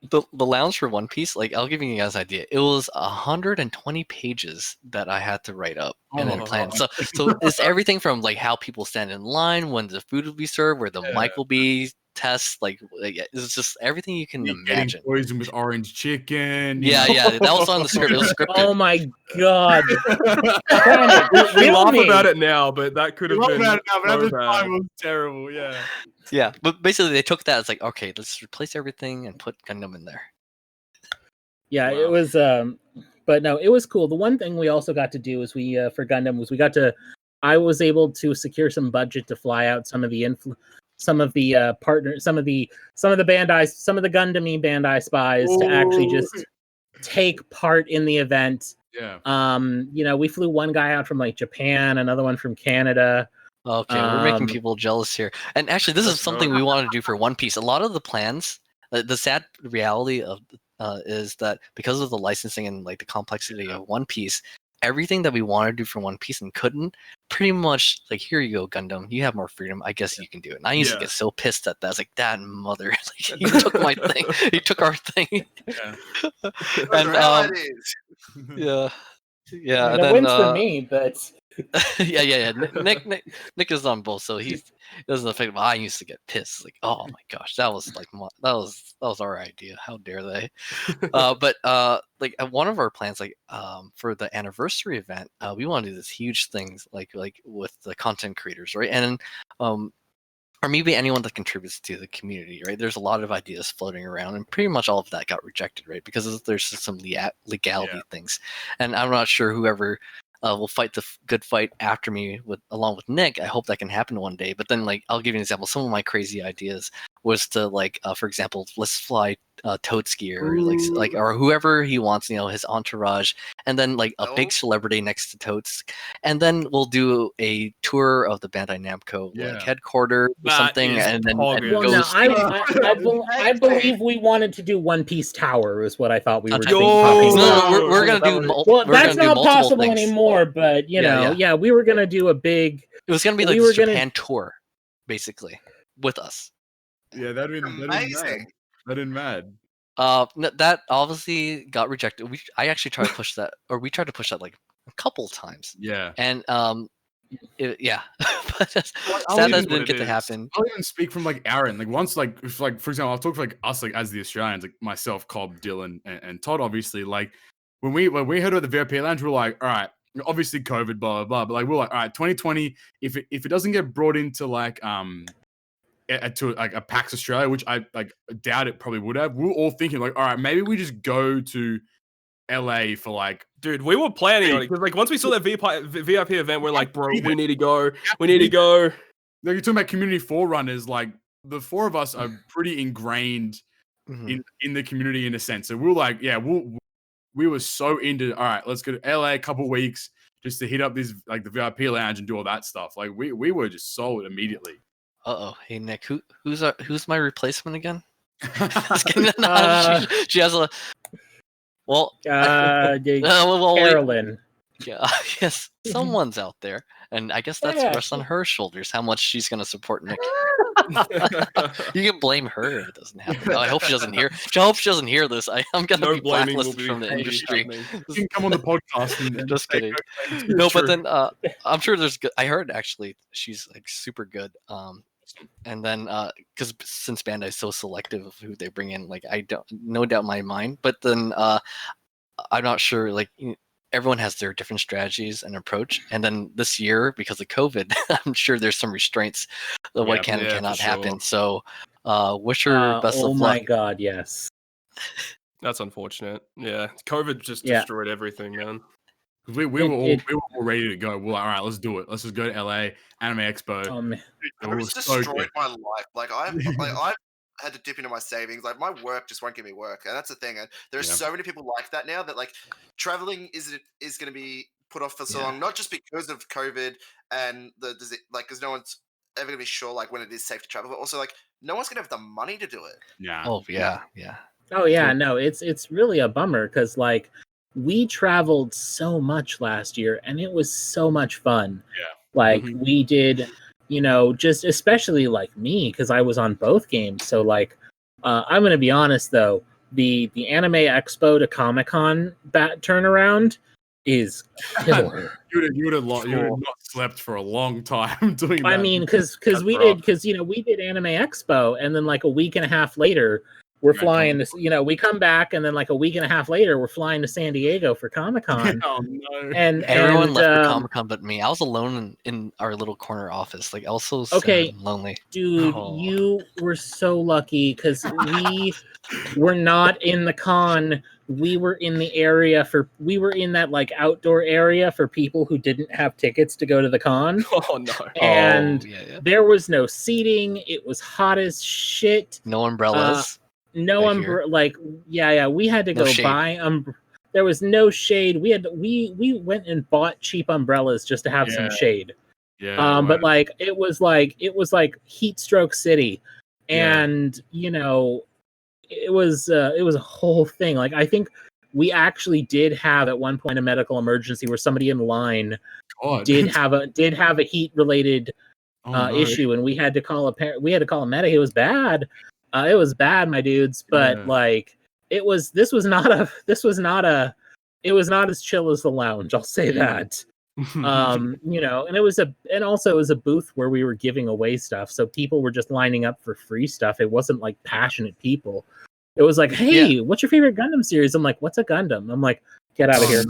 S4: the lounge for One Piece, like I'll give you guys an idea. It was 120 pages that I had to write up and then plan. So it's everything from like how people stand in line, when the food will be served, where the mic will be, tests, like it's just everything you can imagine.
S6: Poison with orange chicken.
S4: Yeah, that was on the script. It was scripted.
S3: Oh my god!
S2: We laugh about it now, but that could have been.
S6: At the time, it was terrible. Yeah.
S4: Yeah, but basically they took that. It's like, okay, let's replace everything and put Gundam in there.
S3: Yeah, it was. But no, it was cool. The one thing we also got to do is for Gundam was I was able to secure some budget to fly out some of the partners, some of the Bandai, some of the Gundam-y Bandai spies to actually just take part in the event.
S6: Yeah.
S3: We flew one guy out from like Japan, another one from Canada.
S4: Okay, we're making people jealous here. And actually, this is something we wanted to do for One Piece. A lot of the plans, the sad reality of is that because of the licensing and like the complexity of One Piece, everything that we wanted to do for One Piece and couldn't, pretty much like, here you go, Gundam, you have more freedom. I guess you can do it. And I used to get so pissed at that. I was like, Dad and Mother, like, you took my thing. You took our thing.
S6: Yeah.
S4: And yeah.
S3: And then, wins for me, but
S4: yeah. Nick is on both, so he doesn't affect. I used to get pissed, like, oh my gosh, that was our idea. How dare they? But like one of our plans, like for the anniversary event, we want to do this huge things, like with the content creators, right? And or maybe anyone that contributes to the community, right? There's a lot of ideas floating around, and pretty much all of that got rejected, right? Because there's some legality things, and I'm not sure whoever will fight the good fight after me along with Nick. I hope that can happen one day. But then, like, I'll give you an example. Some of my crazy ideas was to, like, for example, let's fly Toadskii or or whoever he wants, his entourage, and then like a big celebrity next to Toadskii, and then we'll do a tour of the Bandai Namco like headquarters or something, and then
S3: I believe we wanted to do One Piece Tower is what I thought we were talking
S4: about. No, we're gonna do.
S3: Well, that's not possible anymore. But we were gonna do a big.
S4: It was gonna be like a Japan tour, basically, with us.
S6: Yeah, that'd be amazing. That didn't mad.
S4: That obviously got rejected. I actually tried to push that, or we tried to push that like a couple times.
S6: Yeah.
S4: And but sad that didn't get to happen.
S6: I'll even speak from like Aaron. Like once, like if, like for example, I'll talk for like us, like as the Australians, like myself, Cobb, Dylan, and Todd. Obviously, like when we heard about the VIP Lounge, we were like, all right, obviously COVID, blah blah blah. But like we're like, all right, 2020. If it doesn't get brought into like to like a PAX Australia, which I like doubt it probably would have. We were all thinking like, all right, maybe we just go to LA for like,
S2: dude, we were planning on it because like once we saw that VIP event, we're like, bro, we need to go. We need to go.
S6: Like you're talking about community forerunners, like the four of us are pretty ingrained in the community in a sense. So we were like, we were so into, all right, let's go to LA a couple weeks just to hit up this like the VIP Lounge and do all that stuff. Like we were just sold immediately.
S4: Hey Nick, who's my replacement again? She has a
S3: Carolyn.
S4: Yeah, yes, someone's out there, and I guess that's rests on her shoulders. How much she's gonna support Nick? You can blame her if it doesn't happen. I hope she doesn't hear. I hope she doesn't hear this. I'm gonna be blacklisted from the industry.
S6: You can come on the podcast. And
S4: just kidding. No, but then I'm sure there's good. I heard actually she's like super good. And then because since Bandai is so selective of who they bring in, like I don't, no doubt in my mind. But then I'm not sure. Like everyone has their different strategies and approach. And then this year, because of COVID, I'm sure there's some restraints of what can and cannot happen. So wish her best of luck.
S3: Oh my God, yes.
S2: That's unfortunate. Yeah, COVID just destroyed everything, man.
S6: We were all ready to go. We're like, all right, let's do it. Let's just go to LA Anime Expo.
S5: It's destroyed my life. Like I've had to dip into my savings. Like my work just won't give me work, and that's the thing. And there's so many people like that now that like traveling is going to be put off for so long, not just because of COVID and because no one's ever going to be sure like when it is safe to travel, but also like no one's going to have the money to do it.
S6: Yeah.
S4: Oh yeah.
S3: Oh yeah. No, it's really a bummer because like. We traveled so much last year and it was so much fun.
S6: Yeah.
S3: Like we did, just especially like me, because I was on both games. So like I'm gonna be honest though, the Anime Expo to Comic-Con turnaround is killer.
S6: you would have not slept for a long time doing that.
S3: I mean, because we did Anime Expo and then like a week and a half later we're flying to, we come back and then like a week and a half later, we're flying to San Diego for Comic-Con.
S6: Oh, no.
S3: And
S4: everyone left for Comic-Con but me. I was alone in our little corner office. Like I was so sad and lonely.
S3: Dude, you were so lucky because we were not in the con. We were in that like outdoor area for people who didn't have tickets to go to the con.
S2: Oh no.
S3: And there was no seating. It was hot as shit.
S4: No umbrellas.
S3: no like we had to go buy there was no shade. We went and bought cheap umbrellas just to have some shade. But like it was like heat stroke city, and it was a whole thing. Like I think we actually did have at one point a medical emergency where somebody in line did have a heat related issue, and we had to call a medic. It was bad. It was bad, my dudes. But like it was not as chill as the lounge. I'll say that. And it was a booth where we were giving away stuff, so people were just lining up for free stuff. It wasn't like passionate people. It was like, hey, what's your favorite Gundam series? I'm like, what's a Gundam? I'm like, get out of here.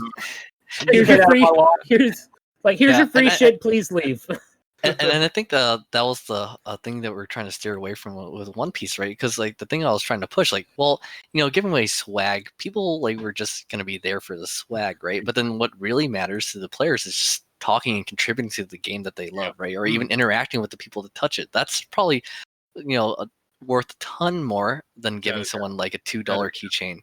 S3: Here's your free shit. Please leave.
S4: And I think that was the thing that we're trying to steer away from with One Piece, right? Because like the thing I was trying to push, like, well, giving away swag, people like were just gonna be there for the swag, right? But then what really matters to the players is just talking and contributing to the game that they love, right? Or even interacting with the people that touch it. That's probably worth a ton more than giving someone like a $2 keychain.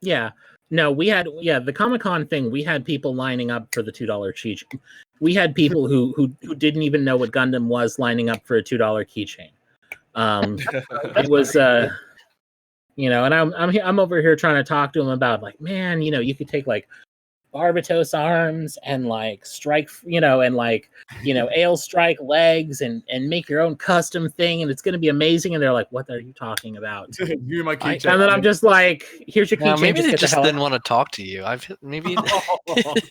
S3: Yeah. No, we had the Comic-Con thing, we had people lining up for the $2 keychain. We had people who didn't even know what Gundam was lining up for a $2 keychain. It was and I'm over here trying to talk to him about like, man, you could take like Barbatos arms and like strike, and like, Ale strike legs and make your own custom thing, and it's going to be amazing. And they're like, what are you talking about?
S6: You're my keychain.
S3: And then I'm just like, here's your keychain.
S4: Maybe they just didn't want to talk to you. Maybe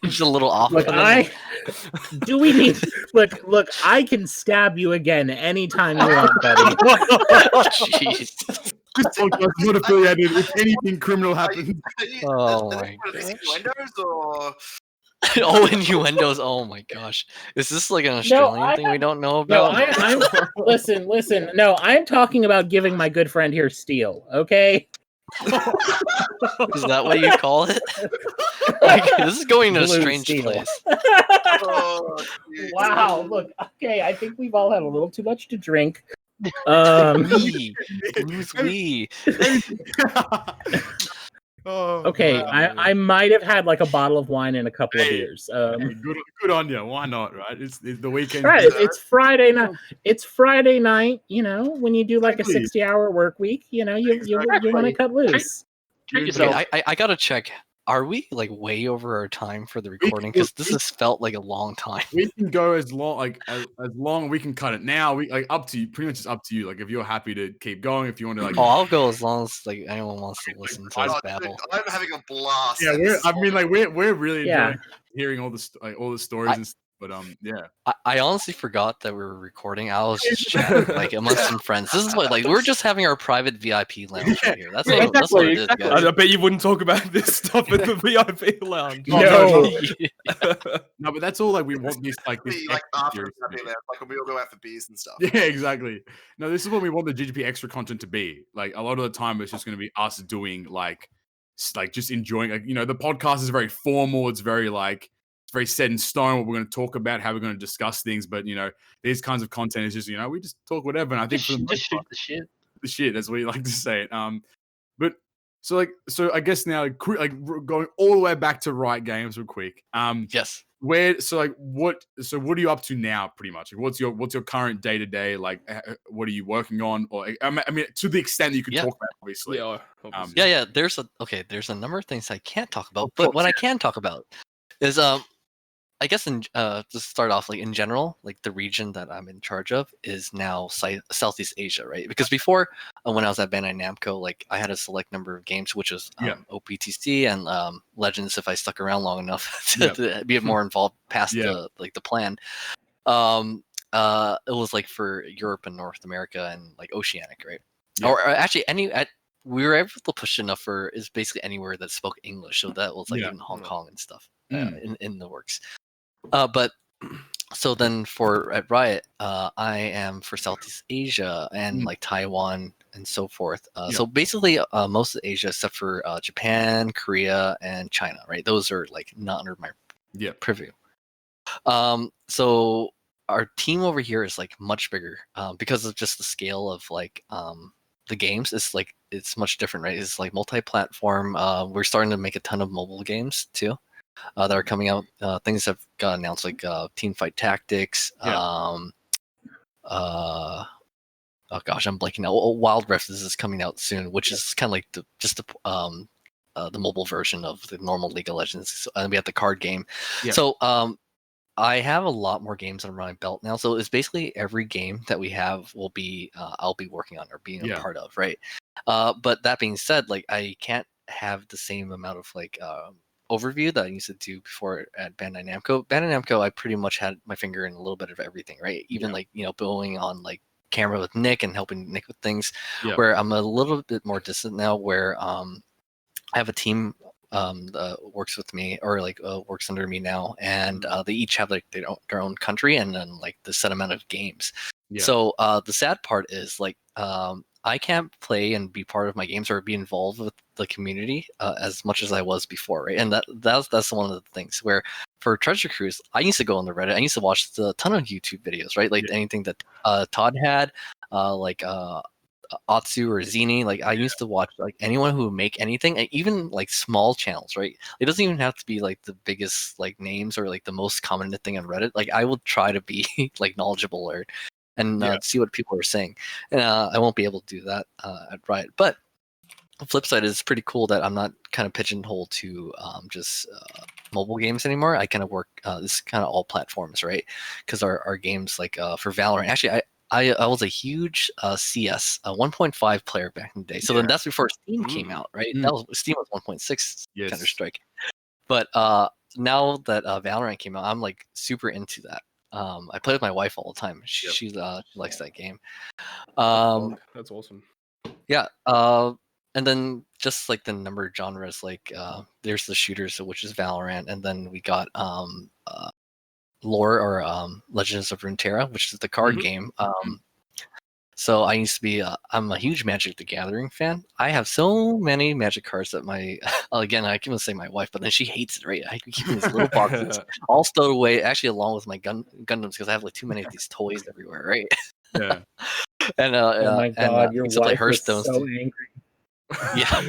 S4: it's a little off.
S3: Look, do we need look, I can stab you again anytime you want, buddy.
S4: Jeez.
S6: This podcast is not affiliated if anything criminal happens.
S4: Oh my gosh.
S5: Innuendos or
S4: innuendos. Oh my gosh. Is this like an Australian thing we don't know about?
S3: No, listen. No, I'm talking about giving my good friend here steel, okay?
S4: Is that what you call it? Like, this is going to a strange place.
S3: Wow, look, okay, I think we've all had a little too much to drink.
S4: We.
S3: Okay, I might have had like a bottle of wine and a couple of beers.
S6: Good on you. Why not? Right? It's the weekend.
S3: Right. It's Friday night. It's Friday night. When you do like a 60-hour work week, you want to cut loose.
S4: I gotta check. Are we like way over our time for the recording? Because this has felt like a long time.
S6: We can go as long as long. We can cut it now. We like up to you. Pretty much it's up to you. Like if you're happy to keep going, if you want to like.
S4: Oh, I'll go as long as like anyone wants to listen to us babble.
S5: I'm having a blast.
S6: Yeah, we're really enjoying hearing all the stories and stuff. But
S4: I honestly forgot that we were recording. I was just chatting like amongst some friends. This is what we're just having our private VIP lounge right here. That's what it is, guys.
S2: I bet you wouldn't talk about this stuff at the VIP lounge.
S6: No, but that's all. Like we want this like
S5: after like when we all go out for beers and stuff.
S6: Yeah, exactly. No, this is what we want the GGP extra content to be. Like a lot of the time, it's just going to be us doing like just enjoying. Like the podcast is very formal. It's very like. Very set in stone what we're going to talk about, how we're going to discuss things, but these kinds of content is just we just talk whatever, and I think
S1: just shoot the shit
S6: that's what you like to say it. But so I guess now like going all the way back to Riot Games real quick.
S4: Yes.
S6: What are you up to now? Pretty much, what's your current day to day? Like, what are you working on? Or I mean, to the extent that you can talk about, obviously.
S4: Yeah. There's a number of things I can't talk about, but what I can talk about is I guess to start off, like in general, like the region that I'm in charge of is now Southeast Asia, right? Because before, when I was at Bandai Namco, like I had a select number of games, which was OPTC and Legends. If I stuck around long enough to be more involved past the plan, it was like for Europe and North America and like Oceanic, right? Yeah. Or actually we were able to push enough for is basically anywhere that spoke English, so that was like in Hong Kong and stuff in the works. But so then at Riot, I am for Southeast Asia and like Taiwan and so forth. So basically most of Asia except for Japan, Korea, and China, right? Those are like not under my purview. So our team over here is like much bigger because of just the scale of like the games, it's much different, right? It's like multi-platform. We're starting to make a ton of mobile games too that are coming out. Things have got announced like Teamfight Tactics. Oh gosh, I'm blanking out. Wild Rift is coming out soon, which is kind of like the mobile version of the normal League of Legends. And we have the card game.
S6: Yeah.
S4: So I have a lot more games under my belt now. So it's basically every game that we have will be I'll be working on or being a part of, right? But that being said, like I can't have the same amount of like overview that I used to do before at Bandai Namco. Bandai Namco, I pretty much had my finger in a little bit of everything, right? Even like going on like camera with Nick and helping Nick with things. Where I'm a little bit more distant now, where I have a team that works with me or like works under me now, and they each have like their own country and then like the set amount of games. So the sad part is like I can't play and be part of my games or be involved with the community as much as I was before, right? And that's one of the things where for Treasure Cruise, I used to go on the Reddit. I used to watch a ton of YouTube videos, right? Like anything that Todd had, like Atsu or Zini. Like I used to watch like anyone who would make anything, and even like small channels, right? It doesn't even have to be like the biggest like names or like the most commented thing on Reddit. Like I will try to be like knowledgeable or and see what people are saying. And I won't be able to do that at Riot. But the flip side is pretty cool that I'm not kind of pigeonholed to just mobile games anymore. I kind of work this is kind of all platforms, right? Because our games like for Valorant, actually I was a huge CS 1.5 player back in the day. So then that's before Steam came out, right? That was Steam was 1.6 Counter Strike. But now that Valorant came out, I'm like super into that. I play with my wife all the time. She likes that game.
S2: That's awesome.
S4: Yeah. And then just like the number of genres, like there's the shooters, which is Valorant, and then we got Lore or Legends of Runeterra, which is the card game. So I used to be I'm a huge Magic the Gathering fan. I have so many Magic cards that my again I can say my wife, but then she hates it, right? I keep these little boxes all stowed away, actually along with my Gundams, because I have like too many of these toys everywhere, right?
S6: Yeah.
S4: And
S3: oh my god, your wife was so angry.
S4: Yeah.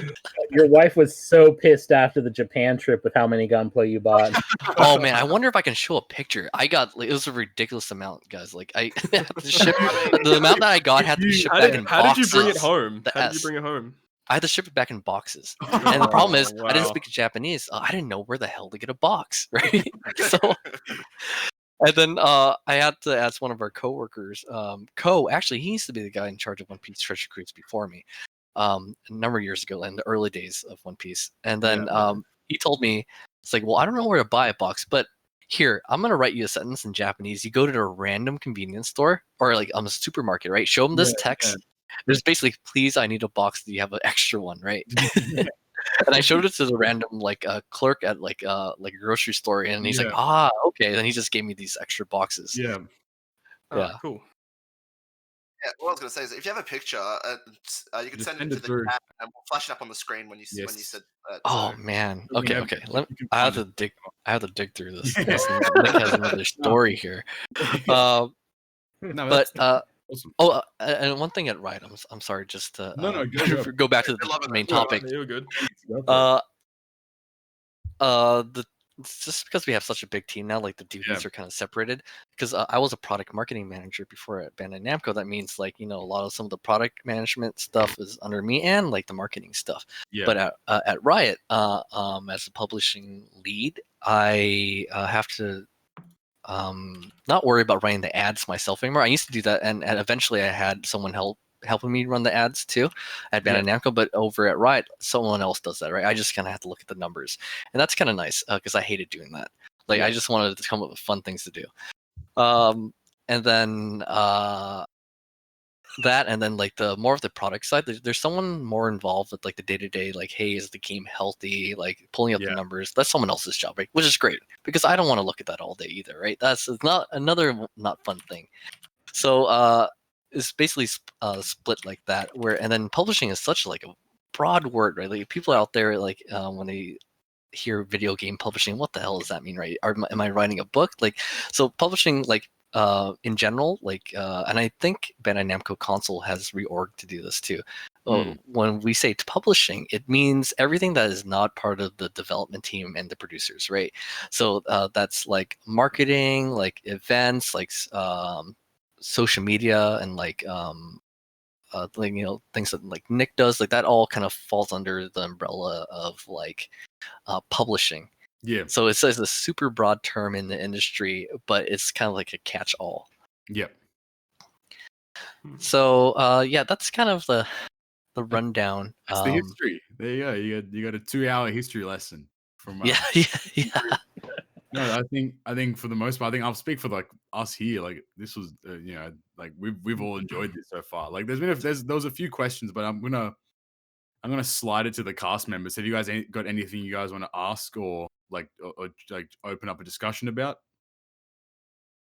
S3: Your wife was so pissed after the Japan trip with how many gunplay you bought.
S4: Oh man, I wonder if I can show a picture. I got like, it was a ridiculous amount, guys. Like I had to ship the amount that I got had to be shipped back in boxes.
S2: How did you bring it home? How did you bring it home?
S4: I had to ship it back in boxes. And the problem is I didn't speak Japanese. I didn't know where the hell to get a box, right? So and then I had to ask one of our coworkers, actually he used to be the guy in charge of One Piece Treasure Cruise before me. A number of years ago in the early days of One Piece. And then he told me, it's like, well, I don't know where to buy a box, but here, I'm going to write you a sentence in Japanese. You go to a random convenience store or like a supermarket, right? Show them this text. There's basically, please, I need a box. Do you have an extra one, right? And I showed it to the random like clerk at like a grocery store, and he's like, okay. Then he just gave me these extra boxes.
S6: Yeah.
S2: Cool.
S5: Yeah, what I was going to say is, if you have a picture, you can send it to the chat, and we'll flash it up on the screen when you said that.
S4: Oh
S5: so.
S4: Man, okay. I have to dig through this. Nick has another story here.
S6: No,
S4: but
S6: awesome.
S4: And one thing at Riot, I'm sorry, just to
S6: go
S4: back to the main topic.
S2: You're good.
S4: Just because we have such a big team now, like the duties are kind of separated. Because I was a product marketing manager before at Bandai Namco. That means like a lot of some of the product management stuff is under me and like the marketing stuff. Yeah. But at Riot, as a publishing lead, I have to not worry about running the ads myself anymore. I used to do that, and eventually I had someone helping me run the ads too at Bandai Namco, but over at Riot, someone else does that, right? I just kind of have to look at the numbers, and that's kind of nice because I hated doing that. Like I just wanted to come up with fun things to do. And then that, and then like the more of the product side, there's someone more involved with like the day-to-day, like, hey, is the game healthy, like pulling up the numbers. That's someone else's job, right? Which is great, because I don't want to look at that all day either, right? That's not another not fun thing. So it's basically split like that, where, and then publishing is such like a broad word, right? Like people out there, like when they hear video game publishing, what the hell does that mean, right? Am I writing a book? Like, so publishing, like in general, like, and I think Bandai Namco Console has reorged to do this too. When we say publishing, it means everything that is not part of the development team and the producers, right? So that's like marketing, like events, like social media, and like things that like Nick does, like that all kind of falls under the umbrella of like publishing.
S6: Yeah.
S4: So it's a super broad term in the industry, but it's kind of like a catch-all.
S6: Yep.
S4: So yeah, that's kind of the rundown.
S6: That's the history. There you go. You got a 2-hour history lesson from.
S4: Yeah.
S6: No, I think for the most part, I think I'll speak for like us here. Like this was, like we've all enjoyed this so far. Like there was a few questions, but I'm gonna slide it to the cast members. Have you guys got anything you guys want to ask or like open up a discussion about?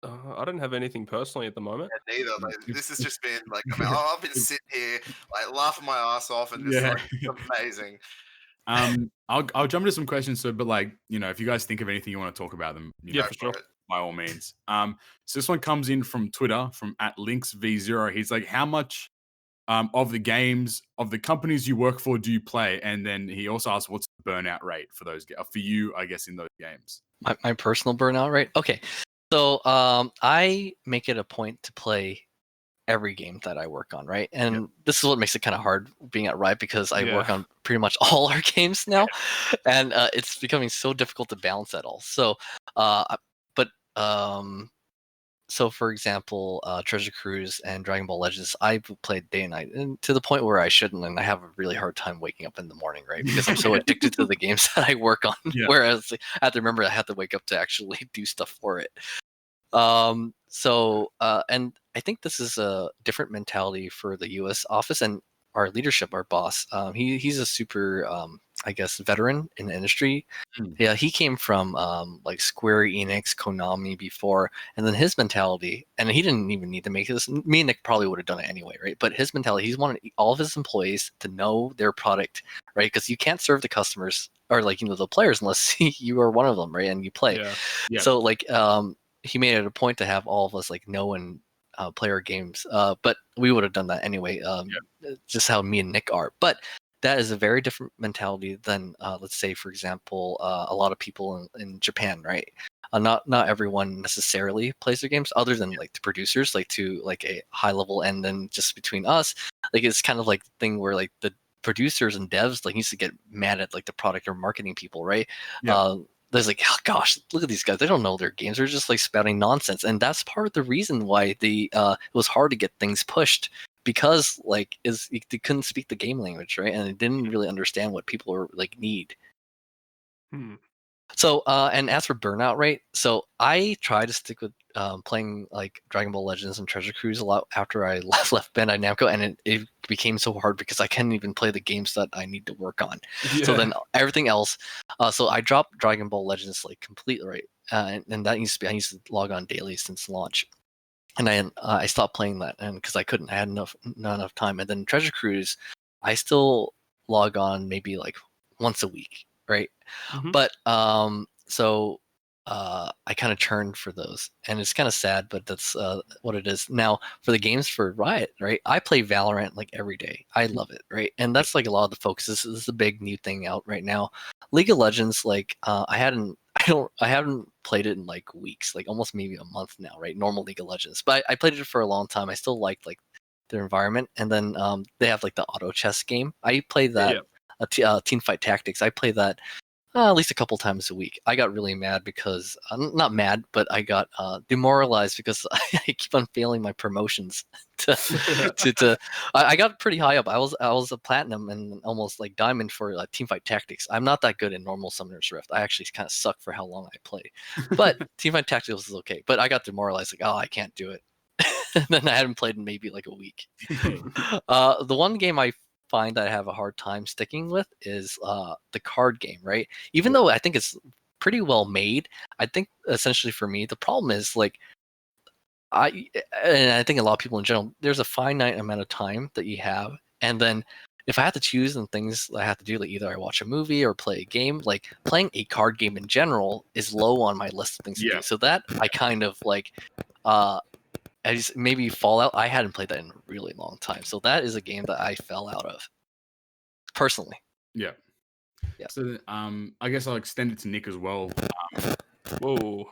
S2: I don't have anything personally at the moment.
S5: Yeah, neither. Like, this has just been like, I've been sitting here like laughing my ass off, and just like, it's amazing.
S6: I'll jump into some questions. So, but like, if you guys think of anything you want to talk about them,
S2: for sure,
S6: by all means. So this one comes in from Twitter from @linksv0. He's like, how much of the games of the companies you work for do you play? And then he also asks, what's the burnout rate for those for you, I guess, in those games?
S4: My personal burnout rate. Okay, so I make it a point to play every game that I work on, right? And this is what makes it kind of hard being at Riot, because I work on pretty much all our games now, and it's becoming so difficult to balance that all. So, so for example, Treasure Cruise and Dragon Ball Legends, I've played day and night, and to the point where I shouldn't, and I have a really hard time waking up in the morning, right? Because I'm so addicted to the games that I work on. Whereas I have to remember I have to wake up to actually do stuff for it. So and I think this is a different mentality for the US office and our leadership, our boss. He's a super, I guess, veteran in the industry. Yeah, he came from like Square Enix, Konami before, and then his mentality, and he didn't even need to make this. Me and Nick probably would have done it anyway, right? But his mentality, he's wanted all of his employees to know their product, right? Because you can't serve the customers or like the players unless you are one of them, right? And you play. So like he made it a point to have all of us like know and play our games, but we would have done that anyway. Just how me and Nick are, but that is a very different mentality than let's say, for example, a lot of people in Japan, right? Not everyone necessarily plays their games, other than like the producers, like to like a high level, and then just between us, like it's kind of like the thing where like the producers and devs like used to get mad at like the product or marketing people, right? There's like, oh gosh, look at these guys. They don't know their games. They're just like spouting nonsense. And that's part of the reason why it was hard to get things pushed, because like they couldn't speak the game language, right? And they didn't really understand what people were like need. So and as for burnout rate, so I try to stick with playing like Dragon Ball Legends and Treasure Cruise a lot after I left Bandai Namco, and it became so hard because I can't even play the games that I need to work on. So then everything else, so I dropped Dragon Ball Legends like completely, right? And that I used to log on daily since launch, and then I stopped playing that, and because I couldn't, I had not enough time. And then Treasure Cruise, I still log on maybe like once a week, right? But so I kind of churned for those, and it's kind of sad, but that's what it is. Now for the games for Riot, right? I play Valorant like every day. I love it, right? And that's like a lot of the focus. This is the big new thing out right now. League of Legends, like I haven't played it in like weeks, like almost maybe a month now, right? Normal League of Legends, but I played it for a long time. I still liked like their environment, and then they have like the auto chess game. I play that. Teamfight Tactics. I play that at least a couple times a week. I got really mad because not mad, but I got demoralized because I keep on failing my promotions. I got pretty high up. I was a platinum and almost like diamond for Teamfight Tactics. I'm not that good in normal Summoner's Rift. I actually kind of suck for how long I play. But Teamfight Tactics is okay. But I got demoralized, like, oh, I can't do it. And then I hadn't played in maybe like a week. The one game I find that I have a hard time sticking with is the card game, right? Even though I think it's pretty well made, I think essentially for me the problem is like I think a lot of people in general, there's a finite amount of time that you have, and then if I had to choose and things I have to do, like either I watch a movie or play a game, like playing a card game in general is low on my list of things to do. So that I kind of like, as maybe Fallout, I hadn't played that in a really long time. So that is a game that I fell out of, personally.
S6: Yeah.
S4: Yeah.
S6: So I guess I'll extend it to Nick as well.
S2: Whoa.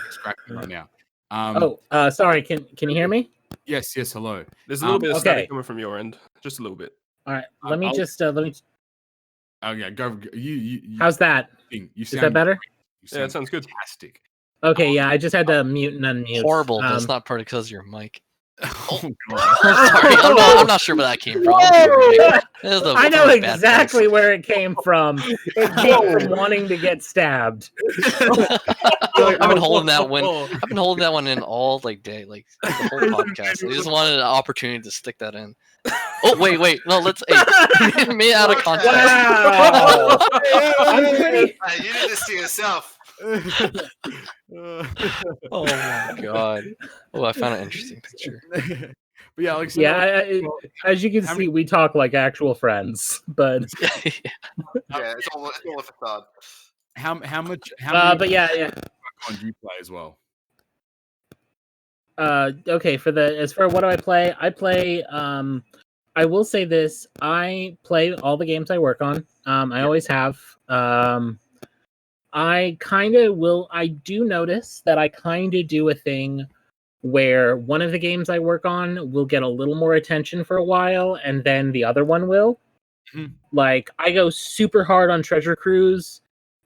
S6: Scratching right now.
S3: Sorry. Can you hear me?
S6: Yes. Hello.
S2: There's a little bit of static coming from your end, just a little bit.
S3: All right. Let me.
S6: Okay, go. You.
S3: How's that? Is that better?
S2: Yeah, it sounds good.
S6: Fantastic.
S3: Okay. Yeah, I just had to mute and unmute.
S4: Horrible. That's not probably because of your mic.
S6: Oh,
S4: sorry, I'm not sure where that came from.
S3: I know exactly where it came from. It came from wanting to get stabbed.
S4: I've been holding that one. I've been holding that one in all day, like the whole podcast. I just wanted an opportunity to stick that in. Oh wait, no, let's me out of context.
S3: Wow.
S5: Hey, you did this to yourself.
S4: Oh my god! Oh, I found an interesting picture.
S6: But yeah, like,
S3: as you can see, we talk like actual friends. But
S5: yeah, it's all a facade.
S6: How much?
S3: But yeah.
S6: Do you play as well?
S3: Okay. As for what do I play? I play. I will say this: I play all the games I work on. I always have. I do notice that I kind of do a thing where one of the games I work on will get a little more attention for a while, and then the other one will.
S6: Mm-hmm.
S3: Like, I go super hard on Treasure Cruise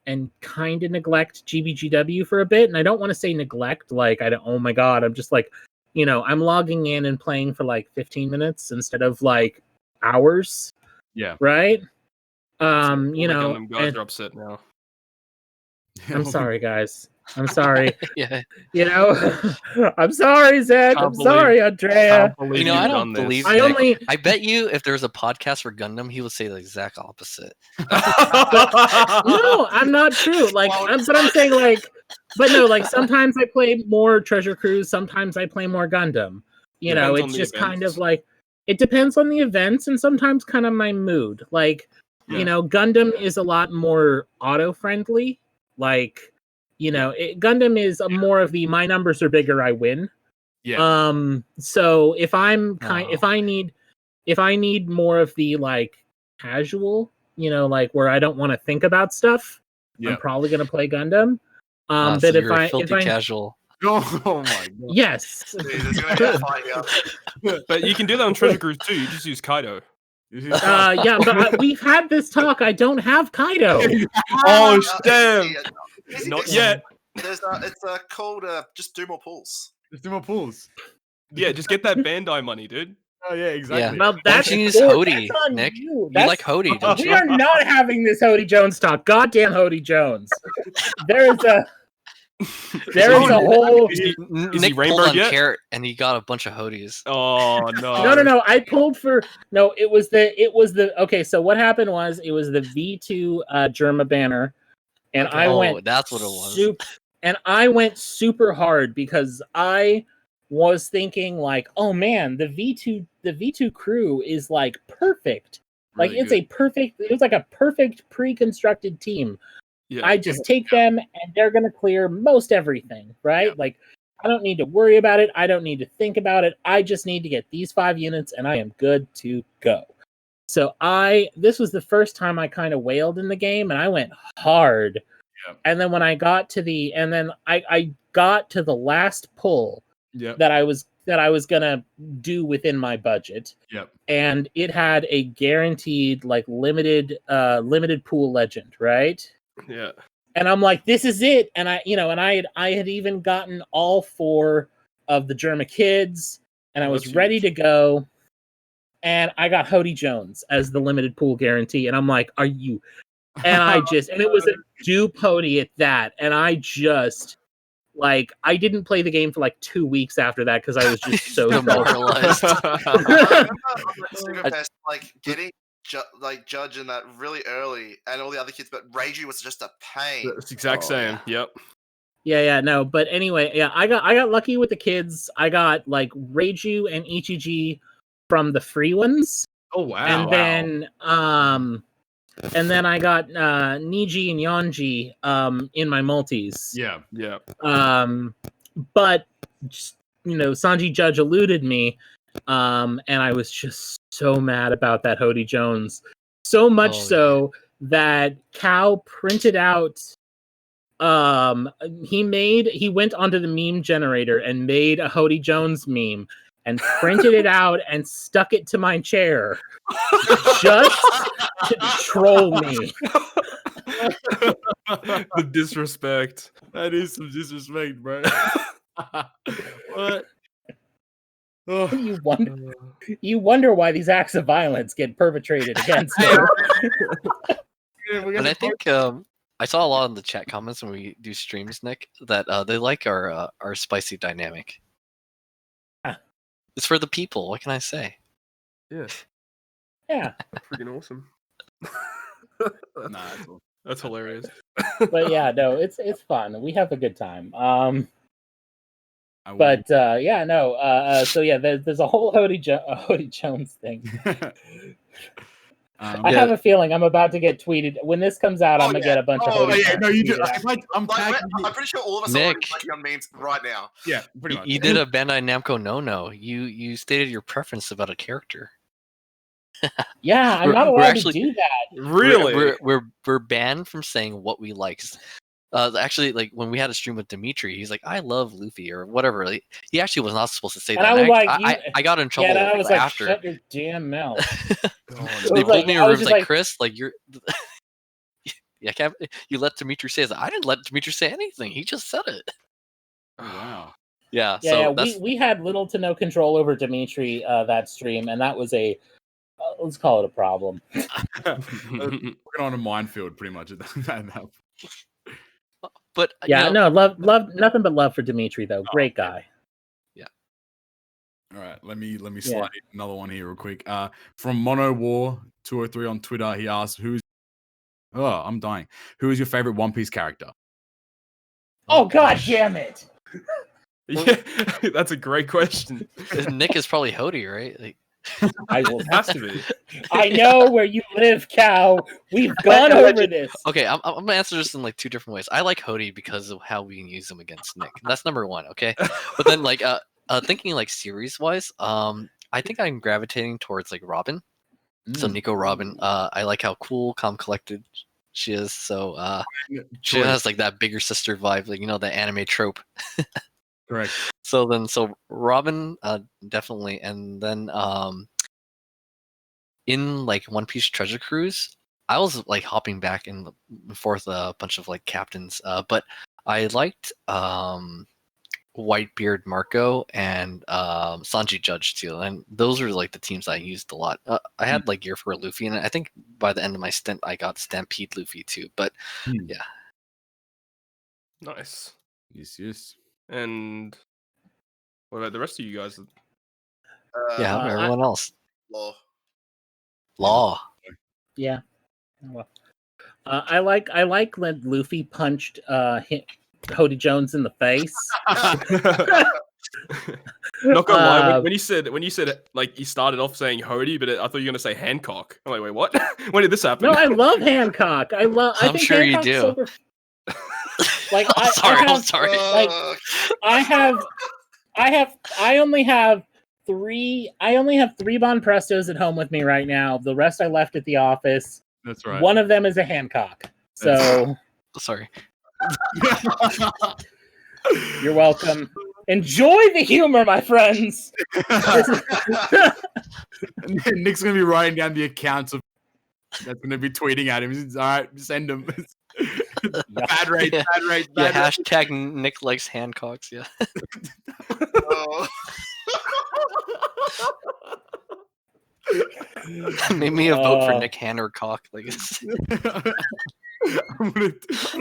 S3: and kind of neglect GBGW for a bit. And I don't want to say neglect, like, oh my god, I'm just like, I'm logging in and playing for like 15 minutes instead of like hours.
S6: Yeah.
S3: Right?
S2: God drops it now.
S3: I'm sorry, guys. I'm sorry.
S4: Yeah.
S3: I'm sorry, Zed. I'm sorry, Andrea.
S4: I don't believe Nick. I bet you if there was a podcast for Gundam, he would say the exact opposite.
S3: No, I'm not true. Like, but I'm saying but no, like sometimes I play more Treasure Cruise, sometimes I play more Gundam. It's just kind of like it depends on the events and sometimes kind of my mood. Like, Gundam is a lot more auto-friendly. Like, Gundam is more of the my numbers are bigger, I win.
S6: Yeah.
S3: So if if I need more of the like casual, like where I don't want to think about stuff, I'm probably gonna play Gundam. But
S4: so
S3: if I
S4: casual.
S6: Oh my god.
S3: Yes.
S2: But you can do that on Treasure Cruise too. You just use Kaido.
S3: Yeah, but we've had this talk. I don't have Kaido.
S2: Oh damn! Not yet.
S5: It's called just do more pulls.
S6: Just do more pulls.
S2: Yeah, just get that Bandai money, dude.
S6: Oh yeah, exactly.
S4: Yeah.
S3: Well, that's
S4: you use Hody, Nick. You like Hody, don't you?
S3: We are not having this Hody Jones talk. Goddamn Hody Jones. There is a whole.
S4: Nick pulled on Carrot, and he got a bunch of Hodies.
S2: Oh no!
S3: No. I pulled for no. It was the. Okay, so what happened was it was the V2 Germa banner, and I went.
S4: That's what it was.
S3: And I went super hard because I was thinking like, oh man, the V2 crew is like perfect. Like
S6: Really
S3: it was like a perfect pre-constructed team.
S2: Yeah.
S3: I just take them and they're going to clear most everything, right?
S2: Yeah.
S3: Like, I don't need to worry about it. I don't need to think about it. I just need to get these 5 units and I am good to go. So this was the first time I kind of wailed in the game and I went hard.
S6: Yeah.
S3: And then when I got to I got to the last pull that I was going to do within my budget.
S6: Yep.
S3: And it had a guaranteed like limited pool legend, right?
S2: Yeah.
S3: And I'm like, this is it. And I had even gotten all 4 of the Germa kids, and I was ready to go. And I got Hody Jones as the limited pool guarantee. And I'm like, are you? And and it was a dupe Hody at that. And I just I didn't play the game for like 2 weeks after that because I was just so
S4: demoralized.
S5: Like getting judging that really early and all the other kids, but Reiju was just a pain.
S2: It's the exact same. Yep.
S3: Yeah, no, but anyway, yeah, I got lucky with the kids. I got like Reiju and Ichiji from the free ones,
S6: Oh wow!
S3: And then I got Niji and Yanji in my multis.
S6: Yeah.
S3: But Sanji Judge eluded me, and I was just so mad about that Hody Jones. So much that Cow printed out. He went onto the meme generator and made a Hody Jones meme and printed it out and stuck it to my chair just to troll me.
S2: The disrespect.
S6: That is some disrespect, bro. What?
S3: You wonder why these acts of violence get perpetrated against me.
S4: And I think I saw a lot in the chat comments when we do streams, Nick, that they like our spicy dynamic. It's for the people. What can I say?
S2: Yeah.
S3: Yeah.
S2: Freaking awesome. That's hilarious.
S3: But yeah, no, it's fun. We have a good time. So yeah, there's a whole Hody Jones thing. I have a feeling I'm about to get tweeted when this comes out. I'm gonna get a bunch of Hody.
S6: Yeah, no, you do.
S5: I'm pretty sure all of us are making on memes right now.
S6: Yeah, pretty much.
S4: You did a Bandai Namco no. You stated your preference about a character.
S3: Yeah, I'm not allowed to do that.
S2: Really?
S4: We're banned from saying what we like. Actually, like when we had a stream with Dimitri, he's like, "I love Luffy" or whatever. Like, he actually was not supposed to say
S3: and
S4: that.
S3: I
S4: got in trouble
S3: I was
S4: after.
S3: Like, shut your damn mouth.
S4: They pulled me in rooms like, Chris, like you're. You let Dimitri say it. I didn't let Dimitri say anything. He just said it.
S6: Oh, wow.
S3: Yeah. We had little to no control over Dimitri that stream, and that was let's call it a problem.
S6: Working on a minefield, pretty much. At that.
S4: But
S3: yeah, love, nothing but love for Dimitri though. Great guy.
S4: Yeah.
S6: All right, let me slide another one here real quick. From Mono War 203 on Twitter, he asked, I'm dying. Who is your favorite One Piece character?
S3: Oh god damn it!
S2: Yeah, that's a great question.
S4: Nick is probably Hody, right? Like,
S2: it has to be.
S3: I know where you live, Cow. We've gone over this.
S4: Okay, I'm gonna answer this in like two different ways. I like Hody because of how we can use him against Nick. That's number one. Okay, but then like thinking like series wise, I think I'm gravitating towards like Robin. So Nico Robin. I like how cool, calm, collected she is. So she has like that bigger sister vibe, like the anime trope.
S6: Correct.
S4: So Robin, definitely, and then in like One Piece Treasure Cruise, I was like hopping back and forth a bunch of like captains, but I liked Whitebeard Marco and Sanji Judge too, and those are like the teams I used a lot. I had like gear for Luffy, and I think by the end of my stint, I got Stampede Luffy too. But yeah,
S2: nice.
S6: Yes.
S2: And what about the rest of you guys?
S4: Everyone else.
S5: Law.
S3: Yeah. Well, I like when Luffy punched Hody Jones in the face.
S2: Not gonna lie, when you said like you started off saying Hody, but I thought you were gonna say Hancock. I'm like, wait, what? When did this happen?
S3: No, I love Hancock. I'm think
S4: sure
S3: Hancock's
S4: you do.
S3: Super... Like
S4: I'm sorry.
S3: Like I only have 3 Bon Prestos at home with me right now. The rest I left at the office.
S6: That's right.
S3: One of them is a Hancock. So
S4: sorry.
S3: You're welcome. Enjoy the humor, my friends.
S6: Nick's gonna be writing down the accounts of that's gonna be tweeting at him. All right, send them. Bad rate.
S4: Hashtag Nick likes Hancocks. Yeah. Made me a vote for Nick Han or Cock. Like,
S6: I'm gonna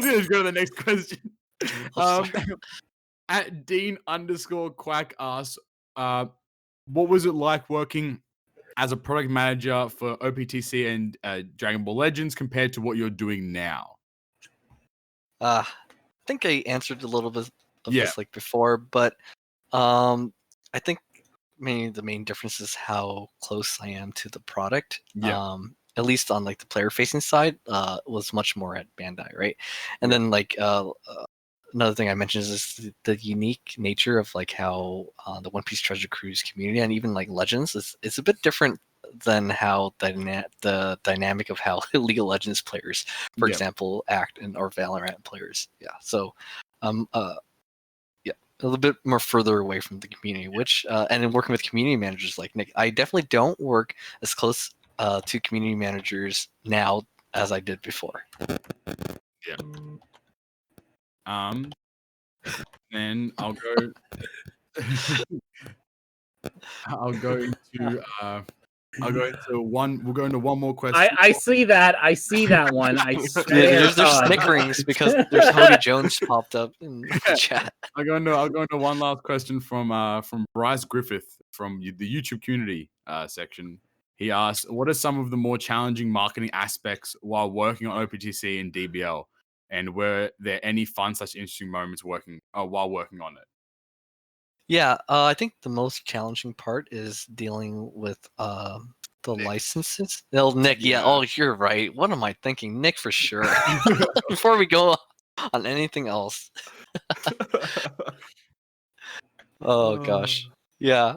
S6: just go to the next question. At Dean_Quack asks, what was it like working as a product manager for OPTC and Dragon Ball Legends compared to what you're doing now?
S4: I think I answered a little bit of this like before, but I think the main difference is how close I am to the product.
S6: Yeah.
S4: At least on like the player facing side, was much more at Bandai, right? And then like another thing I mentioned is the unique nature of like how the One Piece Treasure Cruise community and even like Legends is a bit different than how the dynamic of how League of Legends players, for example, act or Valorant players. Yeah, so a little bit more further away from the community, which and in working with community managers like Nick, I definitely don't work as close to community managers now as I did before.
S6: Yeah. Then I'll go. I'll go into one. We'll go into one more question.
S3: I see that. I see that one. I
S4: swear. There's snickerings because there's Hody Jones popped up in the chat.
S6: I'll go into one last question from Bryce Griffith from the YouTube community section. He asked, "What are some of the more challenging marketing aspects while working on OPTC and DBL, and were there any fun/interesting moments while working on it?"
S4: Yeah, I think the most challenging part is dealing with the licenses. Oh, Nick, yeah. Oh, you're right. What am I thinking? Nick for sure. Before we go on anything else. Oh gosh. Yeah.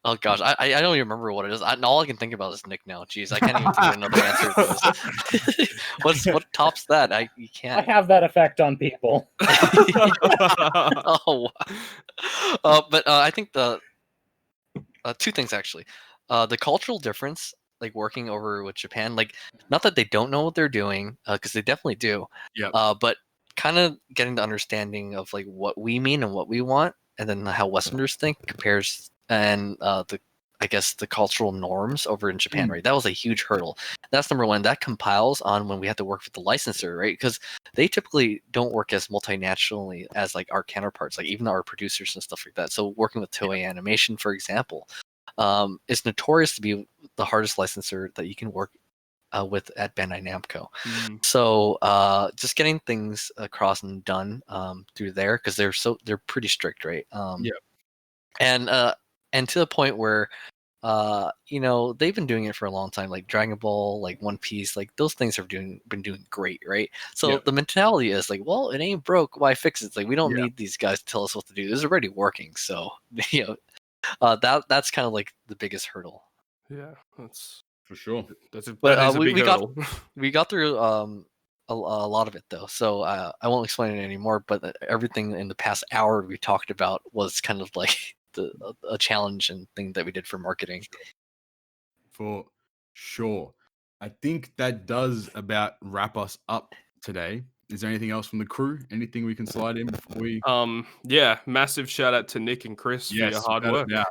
S4: Oh gosh, I don't even remember what it is. All I can think about is Nick now. Jeez, I can't even think of another answer for this. What tops that? You can't.
S3: I have that effect on people.
S4: Oh, wow. But I think the two things actually. The cultural difference, like working over with Japan, like not that they don't know what they're doing, because they definitely do.
S6: Yeah.
S4: But kind of getting the understanding of like what we mean and what we want, and then how Westerners think compares. And I guess the cultural norms over in Japan, right? That was a huge hurdle. That's number one. That compiles on when we have to work with the licensor, right? Because they typically don't work as multinationally as like our counterparts, like even our producers and stuff like that. So working with Toei Animation, for example, is notorious to be the hardest licensor that you can work with at Bandai Namco. So just getting things across and done through there, because they're pretty strict, right? And to the point where they've been doing it for a long time, like Dragon Ball, like One Piece, like those things have been doing great, right? So the mentality is like, well, it ain't broke, why fix it? It's like we don't need these guys to tell us what to do. This is already working. So that's kind of like the biggest hurdle.
S2: Yeah, that's
S6: for sure.
S2: That is a big hurdle.
S4: We got through a lot of it though, so I won't explain it anymore. But everything in the past hour we talked about was kind of like a challenge and thing that we did for marketing.
S6: For sure. I think that does about wrap us up today. Is there anything else from the crew? Anything we can slide in before we?
S2: Yeah, massive shout out to Nick and Chris for your hard work.
S6: Yeah,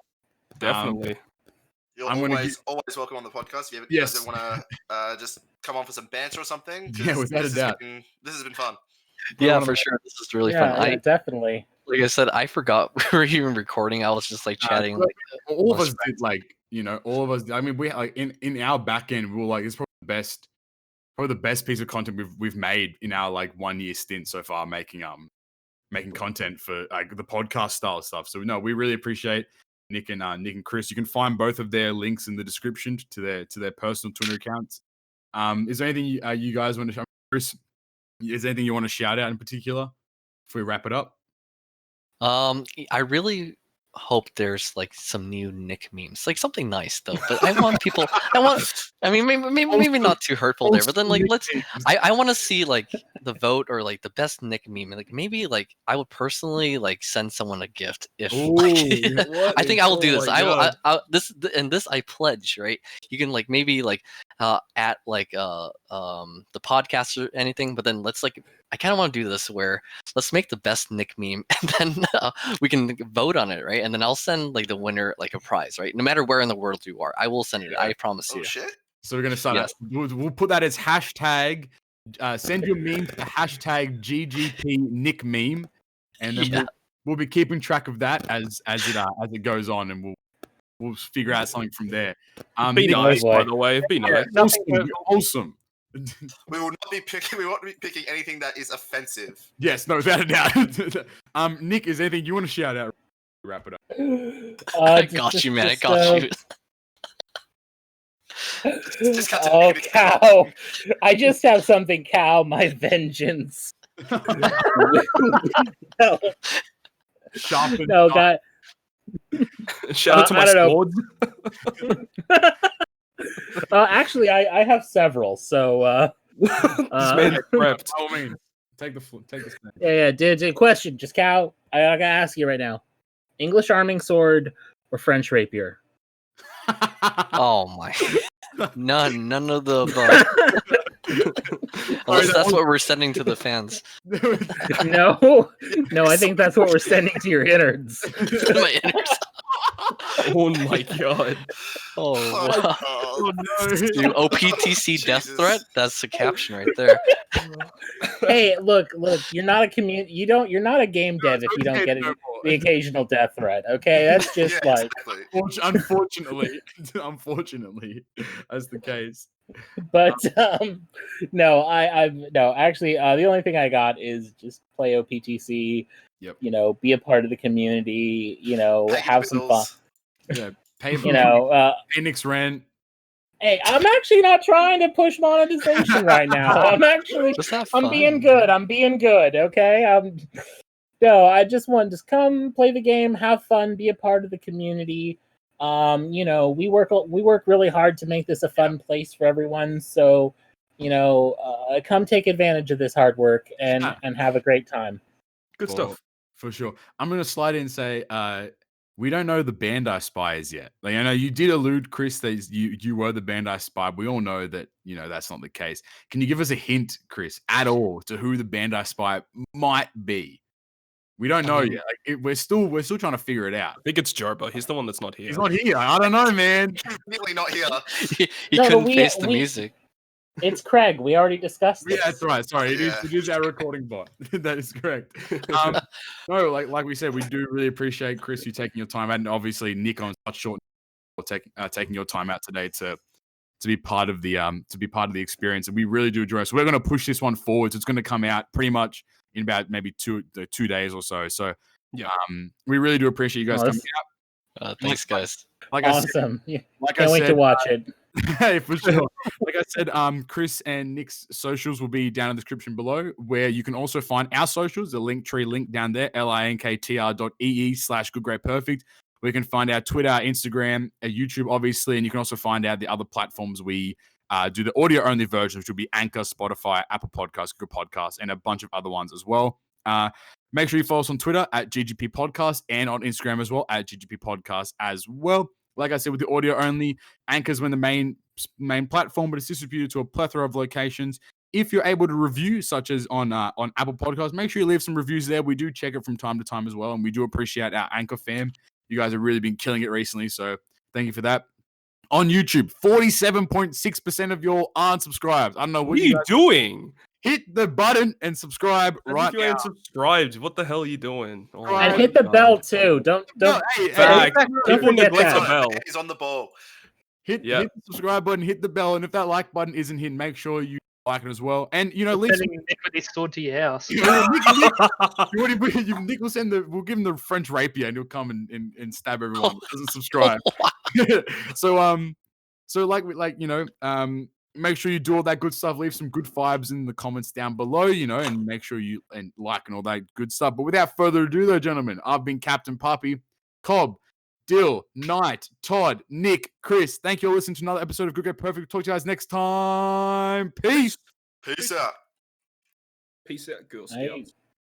S2: definitely.
S5: You're always welcome on the podcast. If you guys want to just come on for some banter or something.
S6: Yeah, without a doubt.
S5: This has been fun.
S4: Yeah, for sure. This is really fun.
S3: Yeah, definitely.
S4: Like I said, I forgot we were even recording. I was just like chatting.
S6: All of us did, all of us. I mean, we like in our back end, we were like, it's probably the best piece of content we've made in our like 1 year stint so far, making content for like the podcast style stuff. So no, we really appreciate Nick and Chris. You can find both of their links in the description to their personal Twitter accounts. Is there anything you guys want to? Chris, is there anything you want to shout out in particular before we wrap it up?
S4: I really hope there's like some new Nick memes, like something nice though. But I mean, maybe not too hurtful there. But then like I want to see like the vote or like the best Nick meme. Like maybe like I would personally like send someone a gift if I think I will do this. This I pledge, right? You can like maybe like at like the podcast or anything. But then let's like. I kind of want to do this where let's make the best Nick meme and then we can vote on it, right? And then I'll send like the winner like a prize, right? No matter where in the world you are, I will send it. I promise you.
S5: Shit.
S6: So we're gonna start. Yes. We'll put that as hashtag. Send your meme to hashtag GGP Nick meme, and then we'll be keeping track of that as it goes on, and we'll figure out something from there.
S2: Be nice, by the way. Be nice.
S6: Awesome.
S5: We will not be picking. We won't be picking anything that is offensive.
S6: Yes, no, without a doubt. Nick, is there anything you want to shout out? wrap it up.
S4: I got you, man. I got you.
S3: Oh, Cow. I just have something, Cow. My vengeance. No.
S6: Sharpen.
S3: No, God.
S2: Shout out to my sword.
S3: Actually, I have several. So,
S2: This man is prepped.
S6: I mean, take the snake.
S3: yeah. Did question, just Cow. I gotta ask you right now: English arming sword or French rapier?
S4: Oh my. None of the above. Unless that's what we're sending to the fans.
S3: No, I think that's what we're sending to your innards.
S4: My innards.
S2: Oh my god.
S4: Oh, wow.
S5: Oh,
S6: no.
S4: Dude, OPTC death
S5: Jesus.
S4: threat? That's the caption right there.
S3: Hey, look, you're not a community. You're not a game dev if you don't get the occasional death threat. Okay, that's just
S5: yeah,
S3: like.
S5: exactly.
S6: Unfortunately, that's the case.
S3: But no, no. Actually, the only thing I got is just play OPTC.
S6: Yep.
S3: You know, be a part of the community. You know,
S5: Pay
S3: have
S5: your
S3: some fun.
S5: bills.
S6: Yeah, pay
S3: You know,
S6: Phoenix rent.
S3: hey, I'm actually not trying to push monetization right now. I'm actually,
S4: Just have
S3: I'm
S4: fun.
S3: being good. I'm being good. Okay. No, I just want to just come play the game, have fun, be a part of the community. You know, we work really hard to make this a fun place for everyone. So, you know, come take advantage of this hard work and have a great time.
S2: Good stuff.
S6: For sure. I'm gonna slide in and say, we don't know the Bandai spies yet. Like, I know you did allude, Chris, that you were the Bandai spy. We all know that, you know, that's not the case. Can you give us a hint, Chris, at all, to who the Bandai spy might be? We don't know yet. Like, we're still trying to figure it out.
S2: I think it's Joba. He's the one that's not here.
S6: He's not here. I don't know, man.
S5: Really not here.
S4: He couldn't face the music.
S3: It's Craig. We already discussed this.
S6: Yeah, that's right. Sorry,
S5: Yeah.
S6: it is our recording bot. That is correct. No, like we said, we do really appreciate Chris you taking your time out, and obviously Nick on such short taking your time out today to be part of the experience, and we really do enjoy it. So we're going to push this one forward. So it's going to come out pretty much in about maybe 2 days or so. So
S2: yeah,
S6: we really do appreciate you guys coming out.
S4: Thanks, guys.
S6: Like
S3: Awesome.
S6: I said,
S3: Can't wait to watch it.
S6: Hey, for sure. Like I said, Chris and Nick's socials will be down in the description below, where you can also find our socials, the Linktree link down there, linktr.ee/goodgreatperfect. We can find our Twitter, Instagram, YouTube, obviously, and you can also find out the other platforms we do the audio-only version, which will be Anchor, Spotify, Apple Podcasts, Google Podcasts, and a bunch of other ones as well. Make sure you follow us on Twitter at GGP Podcast and on Instagram as well at GGP Podcast as well. Like I said, with the audio only, Anchor's when the main platform, but it's distributed to a plethora of locations. If you're able to review, such as on Apple Podcasts, make sure you leave some reviews there. We do check it from time to time as well, and we do appreciate our Anchor fam. You guys have really been killing it recently, so thank you for that. On YouTube, 47.6% of y'all aren't subscribed. I don't know
S2: what are you doing.
S6: Hit the button and subscribe right now.
S2: Subscribed. What the hell are you doing?
S3: Oh, and hit the bell too. Don't
S2: people neglect the bell.
S5: He's on the ball.
S6: Hit the subscribe button, hit the bell, and if that like button isn't hit, make sure you like it as well. And you know,
S1: Nick with his sword to your house.
S6: Nick will send we'll give him the French rapier, and he'll come and stab everyone that doesn't subscribe. So you know, make sure you do all that good stuff. Leave some good vibes in the comments down below, you know, and make sure you like and all that good stuff. But without further ado, though, gentlemen, I've been Captain Papi, Cobb, Dill, Knight, Todd, Nick, Chris. Thank you all for listening to another episode of Good Get Perfect. Talk to you guys next time. Peace.
S5: Peace out.
S2: Peace out, girls.
S3: Nice.